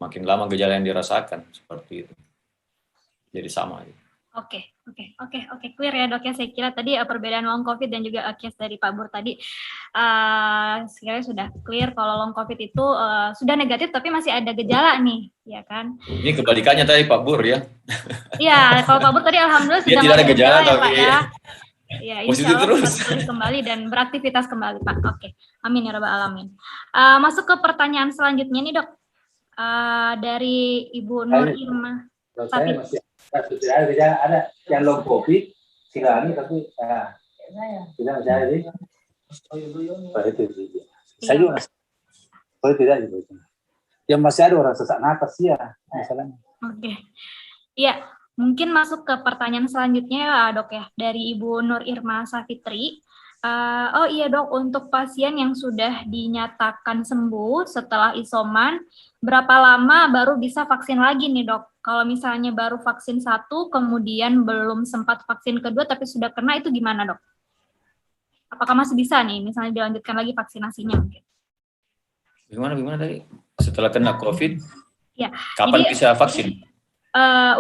makin lama gejala yang dirasakan seperti itu. Jadi sama. Oke, clear ya Dok ya. Saya kira tadi perbedaan long COVID dan juga case dari Pak Bur tadi sekiranya sudah clear kalau long COVID itu sudah negatif tapi masih ada gejala nih, ya kan? Ini kebalikannya tadi Pak Bur ya. Iya, kalau Pak Bur tadi alhamdulillah sudah tidak ada gejala ya Pak ya. Ya, insya Allah terus pulih kembali dan beraktivitas kembali Pak. Oke, amin ya rabbal alamin. Masuk ke pertanyaan selanjutnya nih Dok, dari Ibu Nur Irma. Saya masih ada yang long COVID silakan tapi tidak masih ada ini. Saya juga tidak gitu. Yang masih ada orang sesak napas ya masalahnya. Oke. Iya, mungkin masuk ke pertanyaan selanjutnya ya, Dok ya, dari Ibu Nur Irma Safitri. Oh iya Dok, untuk pasien yang sudah dinyatakan sembuh setelah isoman, berapa lama baru bisa vaksin lagi nih Dok? Kalau misalnya baru vaksin 1, kemudian belum sempat vaksin kedua, tapi sudah kena, itu gimana Dok? Apakah masih bisa nih, misalnya dilanjutkan lagi vaksinasinya? Gimana tadi? Setelah kena COVID, ya, kapan bisa vaksin?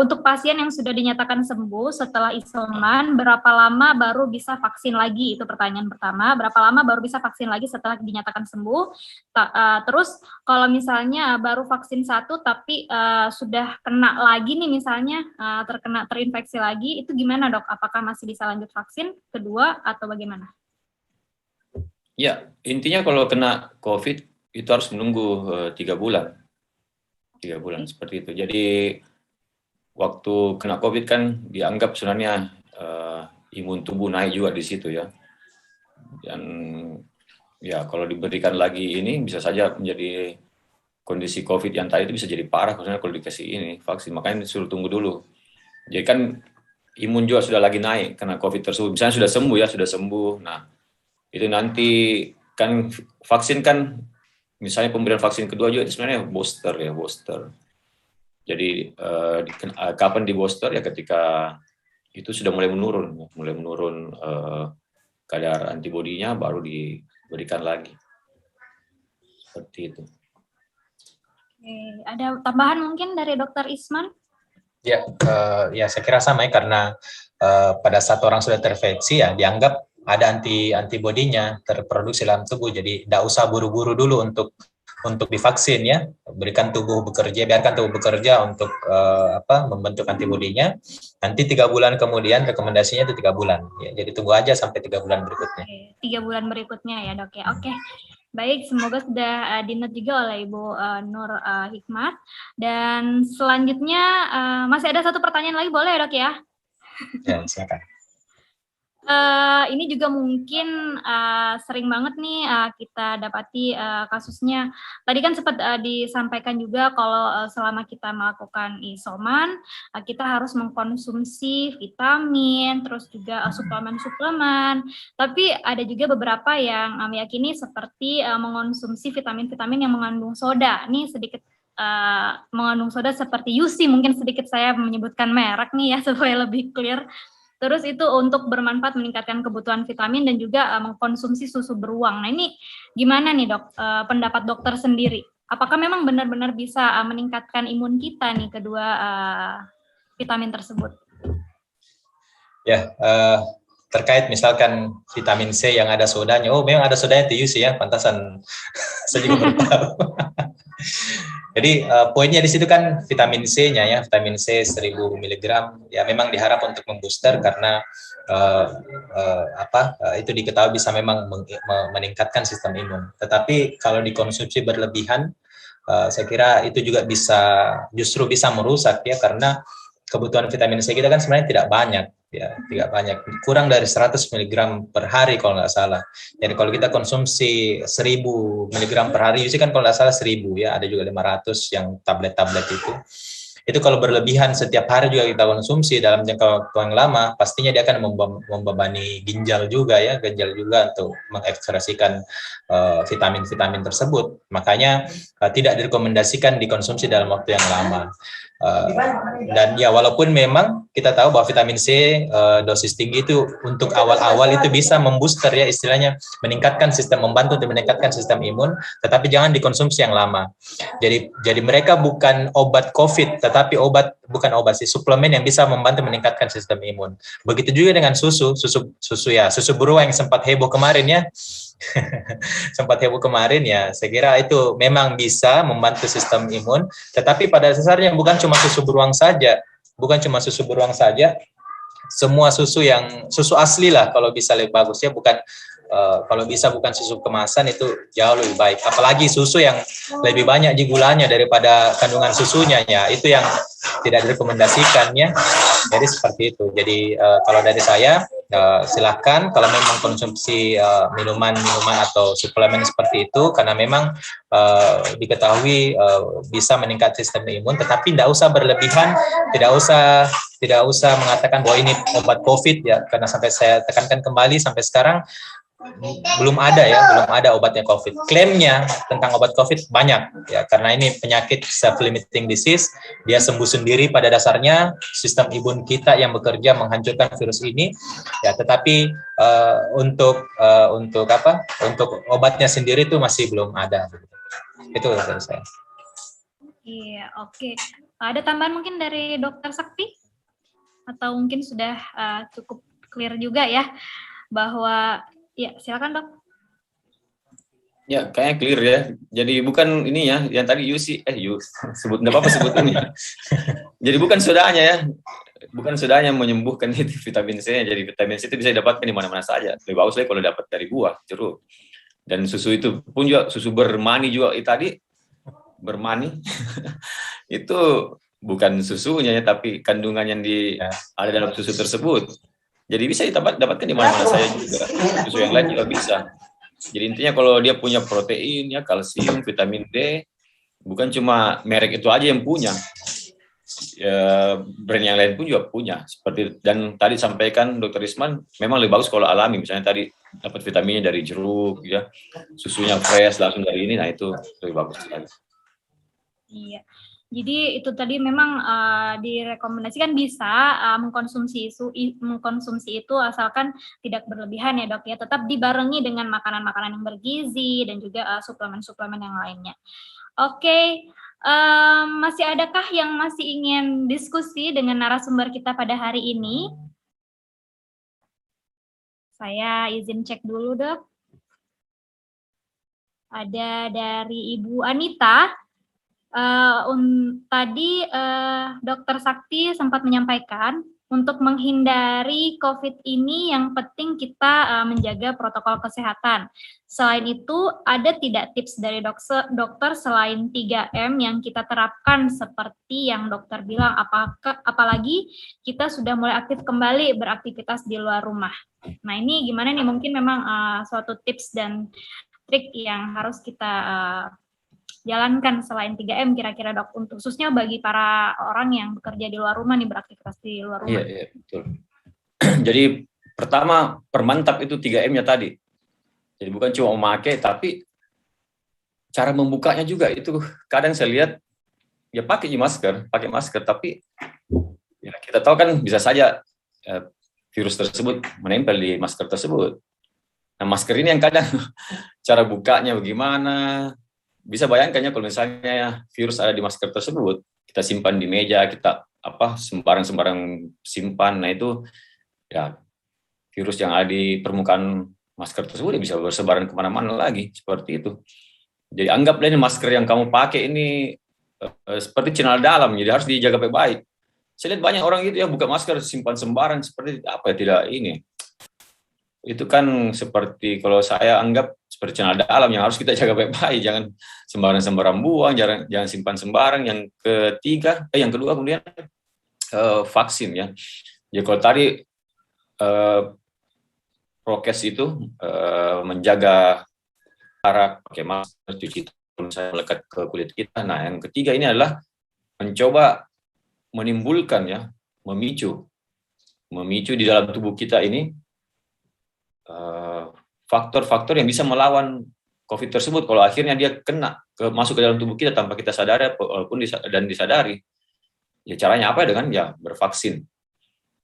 Untuk pasien yang sudah dinyatakan sembuh setelah isoman, berapa lama baru bisa vaksin lagi? Itu pertanyaan pertama. Berapa lama baru bisa vaksin lagi setelah dinyatakan sembuh? Terus kalau misalnya baru vaksin 1 tapi sudah kena lagi nih misalnya, terinfeksi lagi, itu gimana Dok? Apakah masih bisa lanjut vaksin kedua atau bagaimana? Ya, intinya kalau kena COVID itu harus menunggu 3 bulan. 3 bulan seperti itu. Jadi waktu kena COVID kan dianggap sebenarnya imun tubuh naik juga di situ ya. Dan ya kalau diberikan lagi ini bisa saja menjadi kondisi COVID yang tadi itu bisa jadi parah misalnya kalau dikasih ini vaksin. Makanya disuruh tunggu dulu. Jadi kan imun juga sudah lagi naik karena COVID tersebut. Misalnya sudah sembuh ya, sudah sembuh. Nah, itu nanti kan vaksin kan, misalnya pemberian vaksin kedua juga itu sebenarnya booster ya, booster. Jadi kapan di booster ya ketika itu sudah mulai menurun kadar antibodinya baru diberikan lagi. Seperti itu. Oke, ada tambahan mungkin dari Dr. Isman? Ya, ya saya kira sama ya, karena pada saat orang sudah terinfeksi ya dianggap ada antibodinya terproduksi dalam tubuh, jadi tidak usah buru-buru dulu untuk divaksin ya, biarkan tubuh bekerja untuk membentuk antibodinya. Nanti 3 bulan kemudian rekomendasinya itu 3 bulan ya, jadi tunggu aja sampai 3 bulan berikutnya. 3 bulan berikutnya ya dok ya. Oke. Baik, semoga sudah di-note juga oleh Ibu Nur Hikmat. Dan selanjutnya masih ada satu pertanyaan lagi, boleh ya dok ya? Ya, silakan. Ini juga mungkin sering banget nih kita dapati kasusnya. Tadi kan sempat disampaikan juga kalau selama kita melakukan isoman, kita harus mengkonsumsi vitamin, terus juga suplemen-suplemen. Tapi ada juga beberapa yang meyakini seperti mengonsumsi vitamin-vitamin yang mengandung soda. Nih sedikit mengandung soda seperti UC, mungkin sedikit saya menyebutkan merek nih ya supaya lebih clear. Terus itu untuk bermanfaat meningkatkan kebutuhan vitamin dan juga mengkonsumsi susu beruang. Nah ini gimana nih dok, pendapat dokter sendiri? Apakah memang benar-benar bisa meningkatkan imun kita nih kedua vitamin tersebut? Ya, terkait misalkan vitamin C yang ada sodanya, oh memang ada sodanya TUC ya, pantasan saya juga baru tahu. Jadi poinnya di situ kan vitamin C-nya ya, vitamin C 1000 mg ya memang diharap untuk membooster karena itu diketahui bisa memang meningkatkan sistem imun. Tetapi kalau dikonsumsi berlebihan, saya kira itu juga justru bisa merusak ya, karena kebutuhan vitamin C kita kan sebenarnya tidak banyak. Ya, tidak banyak, kurang dari 100 mg per hari kalau nggak salah. Jadi kalau kita konsumsi 1000 mg per hari, itu kan kalau nggak salah 1000 ya, ada juga 500 yang tablet-tablet itu kalau berlebihan setiap hari juga kita konsumsi dalam jangka waktu yang lama, pastinya dia akan membebani ginjal juga untuk mengekspresikan vitamin-vitamin tersebut. Makanya tidak direkomendasikan dikonsumsi dalam waktu yang lama. Dan ya walaupun memang kita tahu bahwa vitamin C dosis tinggi itu untuk awal-awal itu bisa membooster ya, istilahnya membantu untuk meningkatkan sistem imun, tetapi jangan dikonsumsi yang lama. Jadi mereka bukan obat COVID, tetapi suplemen yang bisa membantu meningkatkan sistem imun. Begitu juga dengan susu beruang yang sempat heboh kemarin ya. Saya kira itu memang bisa membantu sistem imun, tetapi pada dasarnya bukan cuma susu beruang saja, semua susu asli lah kalau bisa lebih bagus ya, kalau bisa bukan susu kemasan, itu jauh lebih baik. Apalagi susu yang lebih banyak gulanya daripada kandungan susunya ya, itu yang tidak direkomendasikan ya. Jadi seperti itu. Jadi kalau dari saya silakan kalau memang konsumsi minuman atau suplemen seperti itu, karena memang diketahui bisa meningkat sistem imun, tetapi tidak usah berlebihan, tidak usah mengatakan bahwa ini obat COVID ya, karena sampai saya tekankan kembali sampai sekarang belum ada obatnya COVID. Klaimnya tentang obat COVID banyak ya, karena ini penyakit self-limiting disease, dia sembuh sendiri pada dasarnya, sistem imun kita yang bekerja menghancurkan virus ini ya, tetapi untuk obatnya sendiri itu masih belum ada. Itu dari saya. Iya, oke. Ada tambahan mungkin dari Dokter Sakti? Atau mungkin sudah cukup clear juga ya bahwa ya, silakan dok. Ya, kayaknya clear ya. Jadi bukan ini ya, yang tadi sebut nggak apa-apa sebut ini. Jadi bukan sodanya menyembuhkan itu vitamin C. Jadi vitamin C itu bisa didapatkan di mana-mana saja. Lebih bagus lagi kalau dapat dari buah, jeruk. Dan susu itu pun juga susu bermani juga tadi bermani itu bukan susunya ya, tapi kandungan yang ada dalam susu tersebut. Jadi bisa dapatkan di mana-mana saya juga. Susu yang lain juga bisa. Jadi intinya kalau dia punya protein, ya, kalsium, vitamin D, bukan cuma merek itu aja yang punya. Ya, brand yang lain pun juga punya. Seperti dan tadi sampaikan Dr. Isman, memang lebih bagus kalau alami. Misalnya tadi dapat vitaminnya dari jeruk, ya, susunya fresh langsung dari ini, nah itu lebih bagus sekali. Iya. Jadi itu tadi memang direkomendasikan bisa mengkonsumsi itu asalkan tidak berlebihan ya dok ya, tetap dibarengi dengan makanan-makanan yang bergizi dan juga suplemen-suplemen yang lainnya. Oke, masih adakah yang masih ingin diskusi dengan narasumber kita pada hari ini? Saya izin cek dulu dok. Ada dari Ibu Anita. Tadi Dr. Sakti sempat menyampaikan untuk menghindari COVID ini yang penting kita menjaga protokol kesehatan. Selain itu, ada tidak tips dari dokter selain 3M yang kita terapkan seperti yang dokter bilang, apalagi kita sudah mulai aktif kembali beraktivitas di luar rumah. Nah ini gimana nih, mungkin memang suatu tips dan trik yang harus kita jalankan selain 3M kira-kira dok, untuk khususnya bagi para orang yang bekerja di luar rumah nih, beraktivitas di luar rumah. Iya, betul. Jadi pertama permantap itu 3M-nya tadi. Jadi bukan cuma memakai, tapi cara membukanya juga itu kadang saya lihat ya pakai masker, tapi ya kita tahu kan bisa saja virus tersebut menempel di masker tersebut. Nah masker ini yang kadang cara bukanya bagaimana. Bisa bayangkannya kalau misalnya virus ada di masker tersebut, kita simpan di meja, kita sembarang simpan, nah itu ya virus yang ada di permukaan masker tersebut bisa bersebaran kemana-mana lagi, seperti itu. Jadi anggaplah ini masker yang kamu pakai ini seperti channel dalam, jadi harus dijaga baik-baik. Saya lihat banyak orang gitu ya buka masker simpan sembarang, seperti tidak ini. Itu kan seperti kalau saya anggap seperti channel dalam yang harus kita jaga baik-baik, jangan sembarang buang, jangan simpan sembarang. Yang kedua kemudian vaksin ya. Jadi kalau tadi prokes itu menjaga jarak, pakai masker, cuci tangan, saya melekat ke kulit kita. Nah yang ketiga ini adalah mencoba menimbulkan ya, memicu di dalam tubuh kita ini faktor-faktor yang bisa melawan COVID tersebut. Kalau akhirnya dia masuk ke dalam tubuh kita tanpa kita sadari walaupun disadari, ya caranya apa? Dengan ya bervaksin.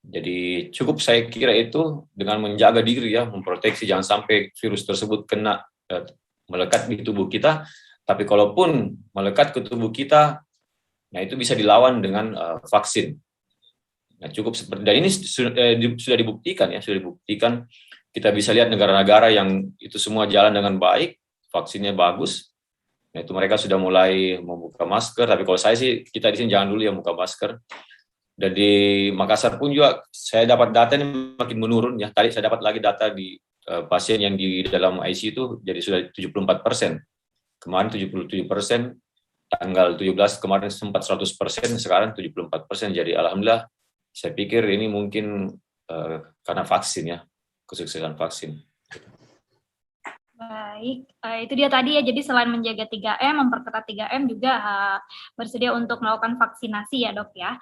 Jadi cukup saya kira itu dengan menjaga diri ya, memproteksi jangan sampai virus tersebut melekat di tubuh kita. Tapi kalaupun melekat ke tubuh kita, nah itu bisa dilawan dengan vaksin. Nah cukup seperti, dan ini sudah dibuktikan. Kita bisa lihat negara-negara yang itu semua jalan dengan baik, vaksinnya bagus. Nah, itu mereka sudah mulai membuka masker, tapi kalau saya sih, kita di sini jangan dulu ya buka masker. Dan di Makassar pun juga saya dapat data ini makin menurun ya. Tadi saya dapat lagi data di pasien yang di dalam ICU itu jadi sudah 74%. Kemarin 77%, tanggal 17 kemarin sempat 100%, sekarang 74%. Jadi alhamdulillah, saya pikir ini mungkin karena vaksin ya. Kesuksesan vaksin. Baik, itu dia tadi ya. Jadi selain menjaga 3M, memperketat 3M juga bersedia untuk melakukan vaksinasi ya dok ya.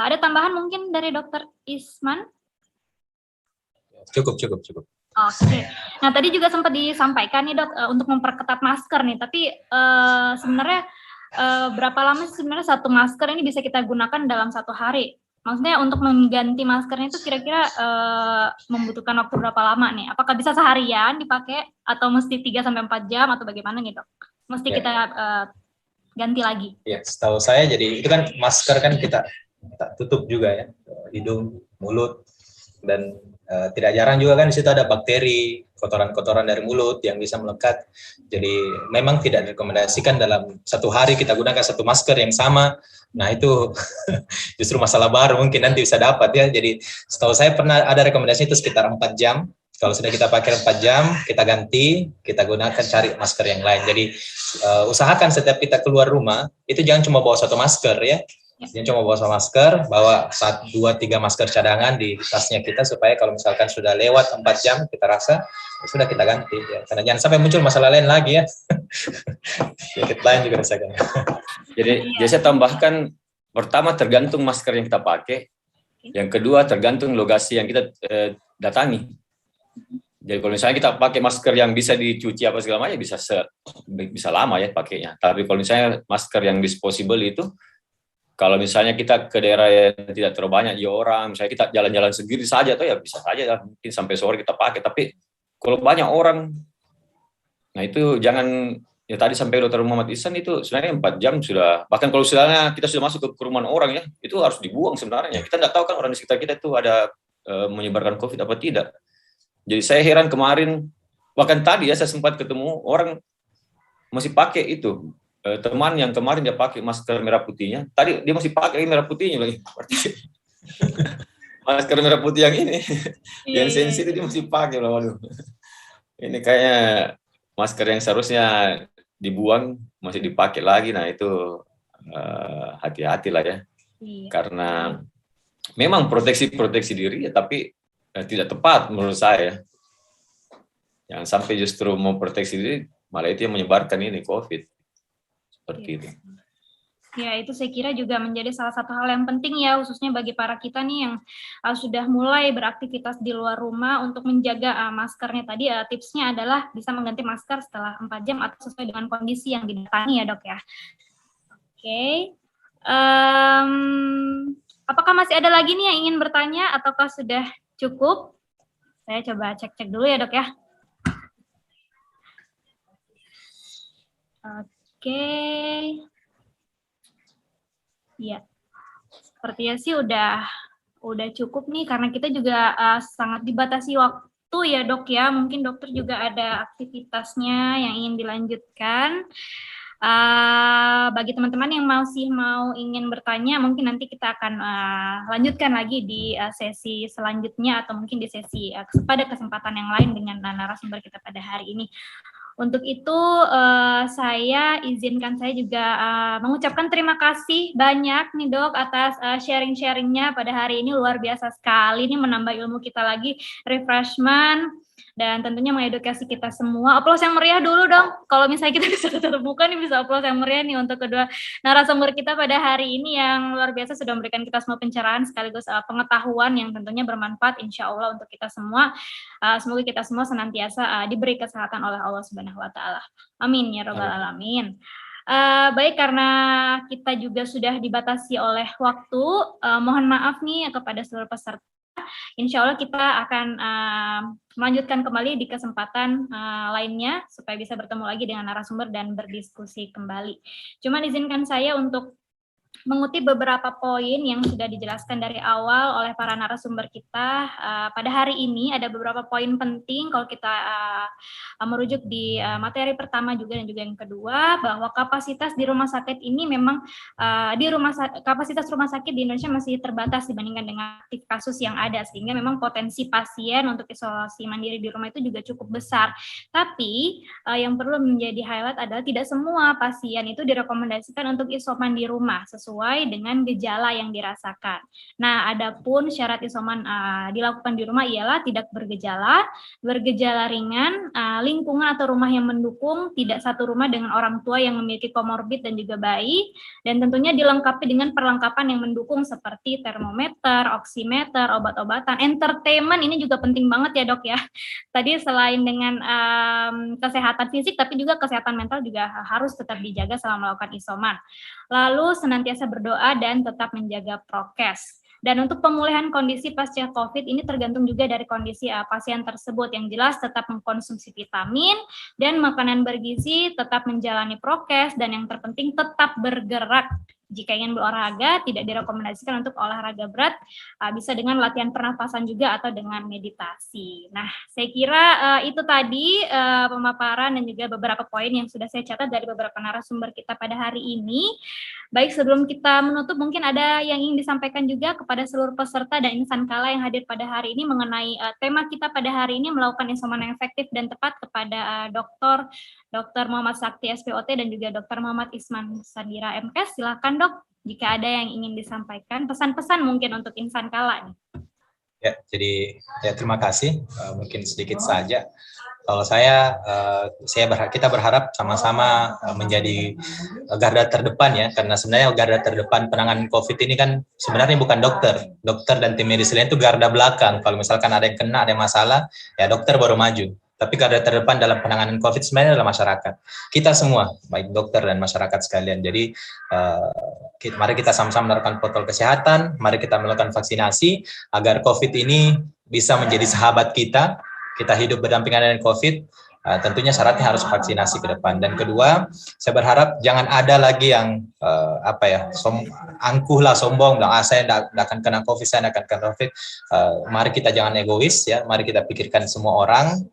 Ada tambahan mungkin dari Dr. Isman? Cukup. Oke. Nah tadi juga sempat disampaikan nih dok untuk memperketat masker nih. Tapi sebenarnya berapa lama sih sebenarnya satu masker ini bisa kita gunakan dalam satu hari? Maksudnya untuk mengganti maskernya itu kira-kira membutuhkan waktu berapa lama nih? Apakah bisa seharian dipakai atau mesti 3-4 jam atau bagaimana nih dok? Mesti kita ganti lagi? Ya, setahu saya jadi itu kan masker kan kita tutup juga ya, hidung, mulut, dan tidak jarang juga kan di situ ada bakteri, kotoran-kotoran dari mulut yang bisa melekat. Jadi memang tidak direkomendasikan dalam satu hari kita gunakan satu masker yang sama. Nah itu justru masalah baru mungkin nanti bisa dapat ya. Jadi setahu saya pernah ada rekomendasi itu sekitar 4 jam Kalau sudah kita pakai 4 jam, kita ganti, kita gunakan cari masker yang lain. Jadi usahakan setiap kita keluar rumah, itu jangan cuma bawa satu masker ya. Jangan cuma bawa satu masker, bawa 1, 2, 3 masker cadangan di tasnya kita, supaya kalau misalkan sudah lewat 4 jam, kita rasa, ya sudah kita ganti. Ya. Karena jangan sampai muncul masalah lain lagi ya. Penyakit lain juga rasakan. Jadi saya tambahkan, pertama tergantung masker yang kita pakai, yang kedua tergantung lokasi yang kita datangi. Jadi kalau misalnya kita pakai masker yang bisa dicuci apa segala macam, bisa lama ya pakainya. Tapi kalau misalnya masker yang disposable itu, kalau misalnya kita ke daerah yang tidak terlalu banyak orang, misalnya kita jalan-jalan sendiri saja, atau ya bisa saja mungkin sampai sore kita pakai. Tapi kalau banyak orang, nah itu jangan, ya tadi sampai Dr. Muhammad Ihsan itu sebenarnya 4 jam sudah, bahkan kalau misalnya kita sudah masuk ke kerumunan orang ya, itu harus dibuang sebenarnya. Kita nggak tahu kan orang di sekitar kita itu ada menyebarkan COVID apa tidak. Jadi saya heran kemarin, bahkan tadi ya saya sempat ketemu orang masih pakai itu, teman yang kemarin dia pakai masker merah putihnya, tadi dia masih pakai merah putihnya lagi. Masker merah putih yang ini, yang sensitif dia masih pakai loh. Waduh. Ini kayaknya masker yang seharusnya dibuang masih dipakai lagi. Nah itu hati-hati lah ya, karena memang proteksi diri ya, tapi tidak tepat menurut saya. Jangan sampai justru mau proteksi diri, malah itu yang menyebarkan ini COVID. Seperti itu. Ya, itu saya kira juga menjadi salah satu hal yang penting ya, khususnya bagi para kita nih yang sudah mulai beraktivitas di luar rumah untuk menjaga maskernya. Tadi tipsnya adalah bisa mengganti masker setelah 4 jam atau sesuai dengan kondisi yang didatangi ya dok ya. Oke. Apakah masih ada lagi nih yang ingin bertanya ataukah sudah cukup? Saya coba cek dulu ya dok ya. Oke. Ya, sepertinya sih udah cukup nih, karena kita juga sangat dibatasi waktu ya dok ya. Mungkin dokter juga ada aktivitasnya yang ingin dilanjutkan. Bagi teman-teman yang masih ingin bertanya, mungkin nanti kita akan lanjutkan lagi di sesi selanjutnya, atau mungkin di sesi pada kesempatan yang lain dengan narasumber kita pada hari ini. Untuk itu saya juga mengucapkan terima kasih banyak nih dok atas sharing-sharingnya pada hari ini, luar biasa sekali, ini menambah ilmu kita lagi, refreshment, dan tentunya mengedukasi kita semua. Aplaus yang meriah dulu dong, kalau misalnya kita bisa tetap muka nih, bisa aplaus yang meriah nih untuk kedua narasumber kita pada hari ini yang luar biasa sudah memberikan kita semua pencerahan sekaligus pengetahuan yang tentunya bermanfaat insya Allah untuk kita semua. Semoga kita semua senantiasa diberi kesehatan oleh Allah Subhanahu wa Ta'ala. Amin ya Rabbal Alamin. Baik, karena kita juga sudah dibatasi oleh waktu, mohon maaf nih kepada seluruh peserta. Insya Allah kita akan melanjutkan kembali di kesempatan lainnya supaya bisa bertemu lagi dengan narasumber dan berdiskusi kembali. Cuman izinkan saya untuk mengutip beberapa poin yang sudah dijelaskan dari awal oleh para narasumber kita. Pada hari ini ada beberapa poin penting kalau kita merujuk di materi pertama juga dan juga yang kedua, bahwa kapasitas di rumah sakit ini memang kapasitas rumah sakit di Indonesia masih terbatas dibandingkan dengan aktif kasus yang ada, sehingga memang potensi pasien untuk isolasi mandiri di rumah itu juga cukup besar. Tapi yang perlu menjadi highlight adalah tidak semua pasien itu direkomendasikan untuk isoman di rumah sesuai dengan gejala yang dirasakan. Nah, adapun syarat isoman dilakukan di rumah ialah tidak bergejala ringan, lingkungan atau rumah yang mendukung, tidak satu rumah dengan orang tua yang memiliki komorbid dan juga bayi, dan tentunya dilengkapi dengan perlengkapan yang mendukung seperti termometer, oximeter, obat-obatan, entertainment. Ini juga penting banget ya dok ya. Tadi selain dengan kesehatan fisik, tapi juga kesehatan mental juga harus tetap dijaga selama melakukan isoman. Lalu senantiasa berdoa dan tetap menjaga prokes. Dan untuk pemulihan kondisi pasca COVID ini tergantung juga dari kondisi pasien tersebut. Yang jelas tetap mengkonsumsi vitamin dan makanan bergizi, tetap menjalani prokes, dan yang terpenting tetap bergerak Jika ingin berolahraga, tidak direkomendasikan untuk olahraga berat, bisa dengan latihan pernapasan juga atau dengan meditasi. Nah, saya kira itu tadi pemaparan dan juga beberapa poin yang sudah saya catat dari beberapa narasumber kita pada hari ini. Baik, sebelum kita menutup, mungkin ada yang ingin disampaikan juga kepada seluruh peserta dan insan kala yang hadir pada hari ini mengenai tema kita pada hari ini, melakukan isoman yang efektif dan tepat, kepada Dr. Muhammad Sakti SPOT dan juga Dr. Muhammad Isman Sandira MKes. Silakan Dok, jika ada yang ingin disampaikan, pesan-pesan mungkin untuk insan kala nih. Ya, jadi terima kasih. Mungkin sedikit saja. Kalau kita berharap sama-sama menjadi garda terdepan ya, karena sebenarnya garda terdepan penanganan COVID ini kan sebenarnya bukan dokter. Dokter dan tim medis lain itu garda belakang. Kalau misalkan ada yang kena, ada yang masalah, ya dokter baru maju. Tapi garda terdepan dalam penanganan COVID sebenarnya adalah masyarakat. Kita semua, baik dokter dan masyarakat sekalian. Jadi mari kita sama-sama melakukan protokol kesehatan, mari kita melakukan vaksinasi agar COVID ini bisa menjadi sahabat kita. Kita hidup berdampingan dengan COVID, tentunya syaratnya harus vaksinasi ke depan. Dan kedua, saya berharap jangan ada lagi yang angkuh lah, sombong, bilang saya tidak akan kena COVID, saya tidak akan kena COVID. Mari kita jangan egois ya, mari kita pikirkan semua orang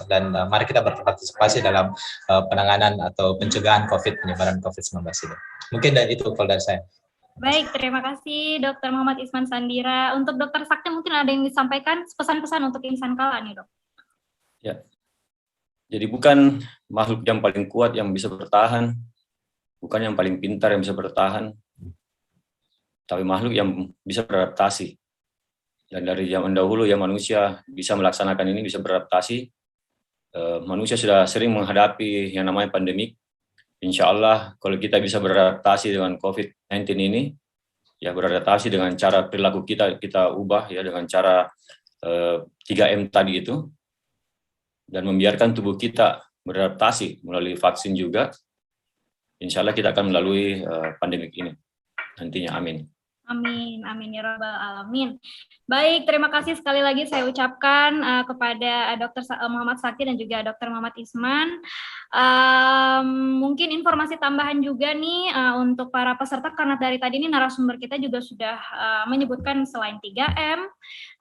dan mari kita berpartisipasi dalam penanganan atau pencegahan COVID, penyebaran COVID-19 ini. Mungkin dari itu kalau dari saya. Baik, terima kasih Dr. Muhammad Isman Sandira. Untuk Dr. Sakti mungkin ada yang disampaikan pesan-pesan untuk insan kala nih Dok. Ya, jadi bukan makhluk yang paling kuat yang bisa bertahan, bukan yang paling pintar yang bisa bertahan, tapi makhluk yang bisa beradaptasi. Dan dari zaman dahulu yang manusia bisa melaksanakan ini, bisa beradaptasi. Manusia sudah sering menghadapi yang namanya pandemik. Insya Allah kalau kita bisa beradaptasi dengan COVID-19 ini, ya beradaptasi dengan cara perilaku kita ubah ya, dengan cara 3M tadi itu, dan membiarkan tubuh kita beradaptasi melalui vaksin juga, insya Allah kita akan melalui pandemik ini nantinya. Amin. Amin, amin ya rabbal alamin. Baik, terima kasih sekali lagi saya ucapkan kepada Dr. Muhammad Sakti dan juga Dr. Muhammad Isman. Mungkin informasi tambahan juga nih untuk para peserta, karena dari tadi ini narasumber kita juga sudah menyebutkan selain 3M,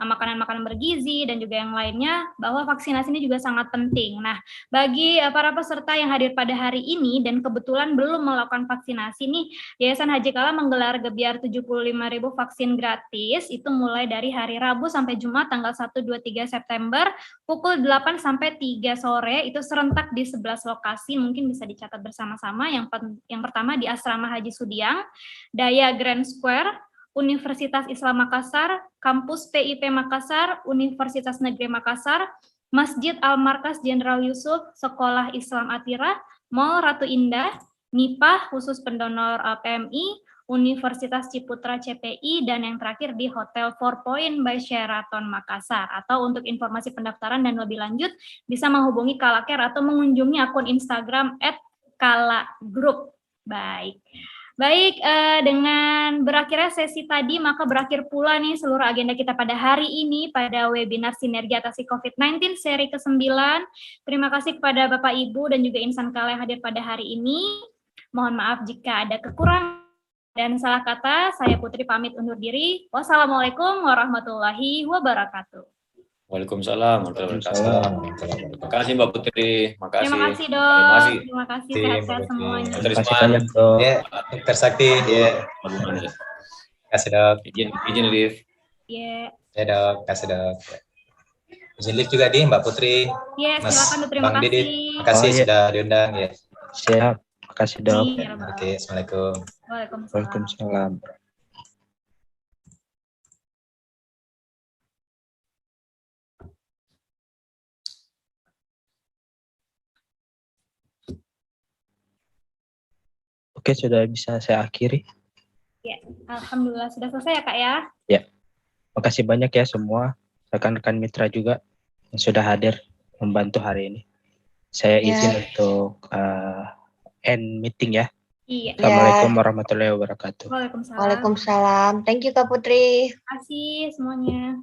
makanan-makanan bergizi dan juga yang lainnya, bahwa vaksinasi ini juga sangat penting. Nah, bagi para peserta yang hadir pada hari ini dan kebetulan belum melakukan vaksinasi nih, Yayasan Haji Kala menggelar gebiar 75.000 vaksin gratis, itu mulai dari hari Rabu sampai Jumat tanggal 1, 2, 3 September pukul 8 sampai 3 sore, itu serentak di 11 lokasi, mungkin bisa dicatat bersama-sama. Yang pertama di Asrama Haji Sudiang, Daya Grand Square, Universitas Islam Makassar, Kampus PIP Makassar, Universitas Negeri Makassar, Masjid Al-Markas Jenderal Yusuf, Sekolah Islam Atira, Mall Ratu Indah, NIPA khusus pendonor PMI, Universitas Ciputra CPI, dan yang terakhir di Hotel 4 Point by Sheraton Makassar. Atau untuk informasi pendaftaran dan lebih lanjut bisa menghubungi Kalacare atau mengunjungi akun Instagram @kalagroup. Baik, dengan berakhirnya sesi tadi, maka berakhir pula nih seluruh agenda kita pada hari ini pada webinar Sinergi Atasi COVID-19 seri ke-9. Terima kasih kepada Bapak Ibu dan juga insan kala yang hadir pada hari ini. Mohon maaf jika ada kekurangan dan salah kata. Saya Putri pamit undur diri. Wassalamualaikum warahmatullahi wabarakatuh. Waalaikumsalam warahmatullahi wabarakatuh. Terima kasih Mbak Putri. Makasih. Terima kasih Dok. Terima kasih, sehat-sehat semuanya. Terima kasih banyak Dok. Ya, Dr. Sakti. Ya. Terima kasih Dok. Izin live. Ya. Ya Dok, kasih Dok. Izin live juga di Mbak Putri. Ya, Mas silakan Dok. Terima Bang kasih. Didit. Terima kasih sudah diundang ya. Siap. Makasih Dok. Oke, Assalamualaikum. Waalaikumsalam. Oke, sudah bisa saya akhiri. Ya, alhamdulillah sudah selesai ya Kak ya. Ya, makasih banyak ya semua rekan-rekan mitra juga yang sudah hadir membantu hari ini. Saya izin untuk end meeting ya. Iya. Assalamualaikum warahmatullahi wabarakatuh. Waalaikumsalam. Waalaikumsalam. Thank you Kak Putri. Terima kasih semuanya.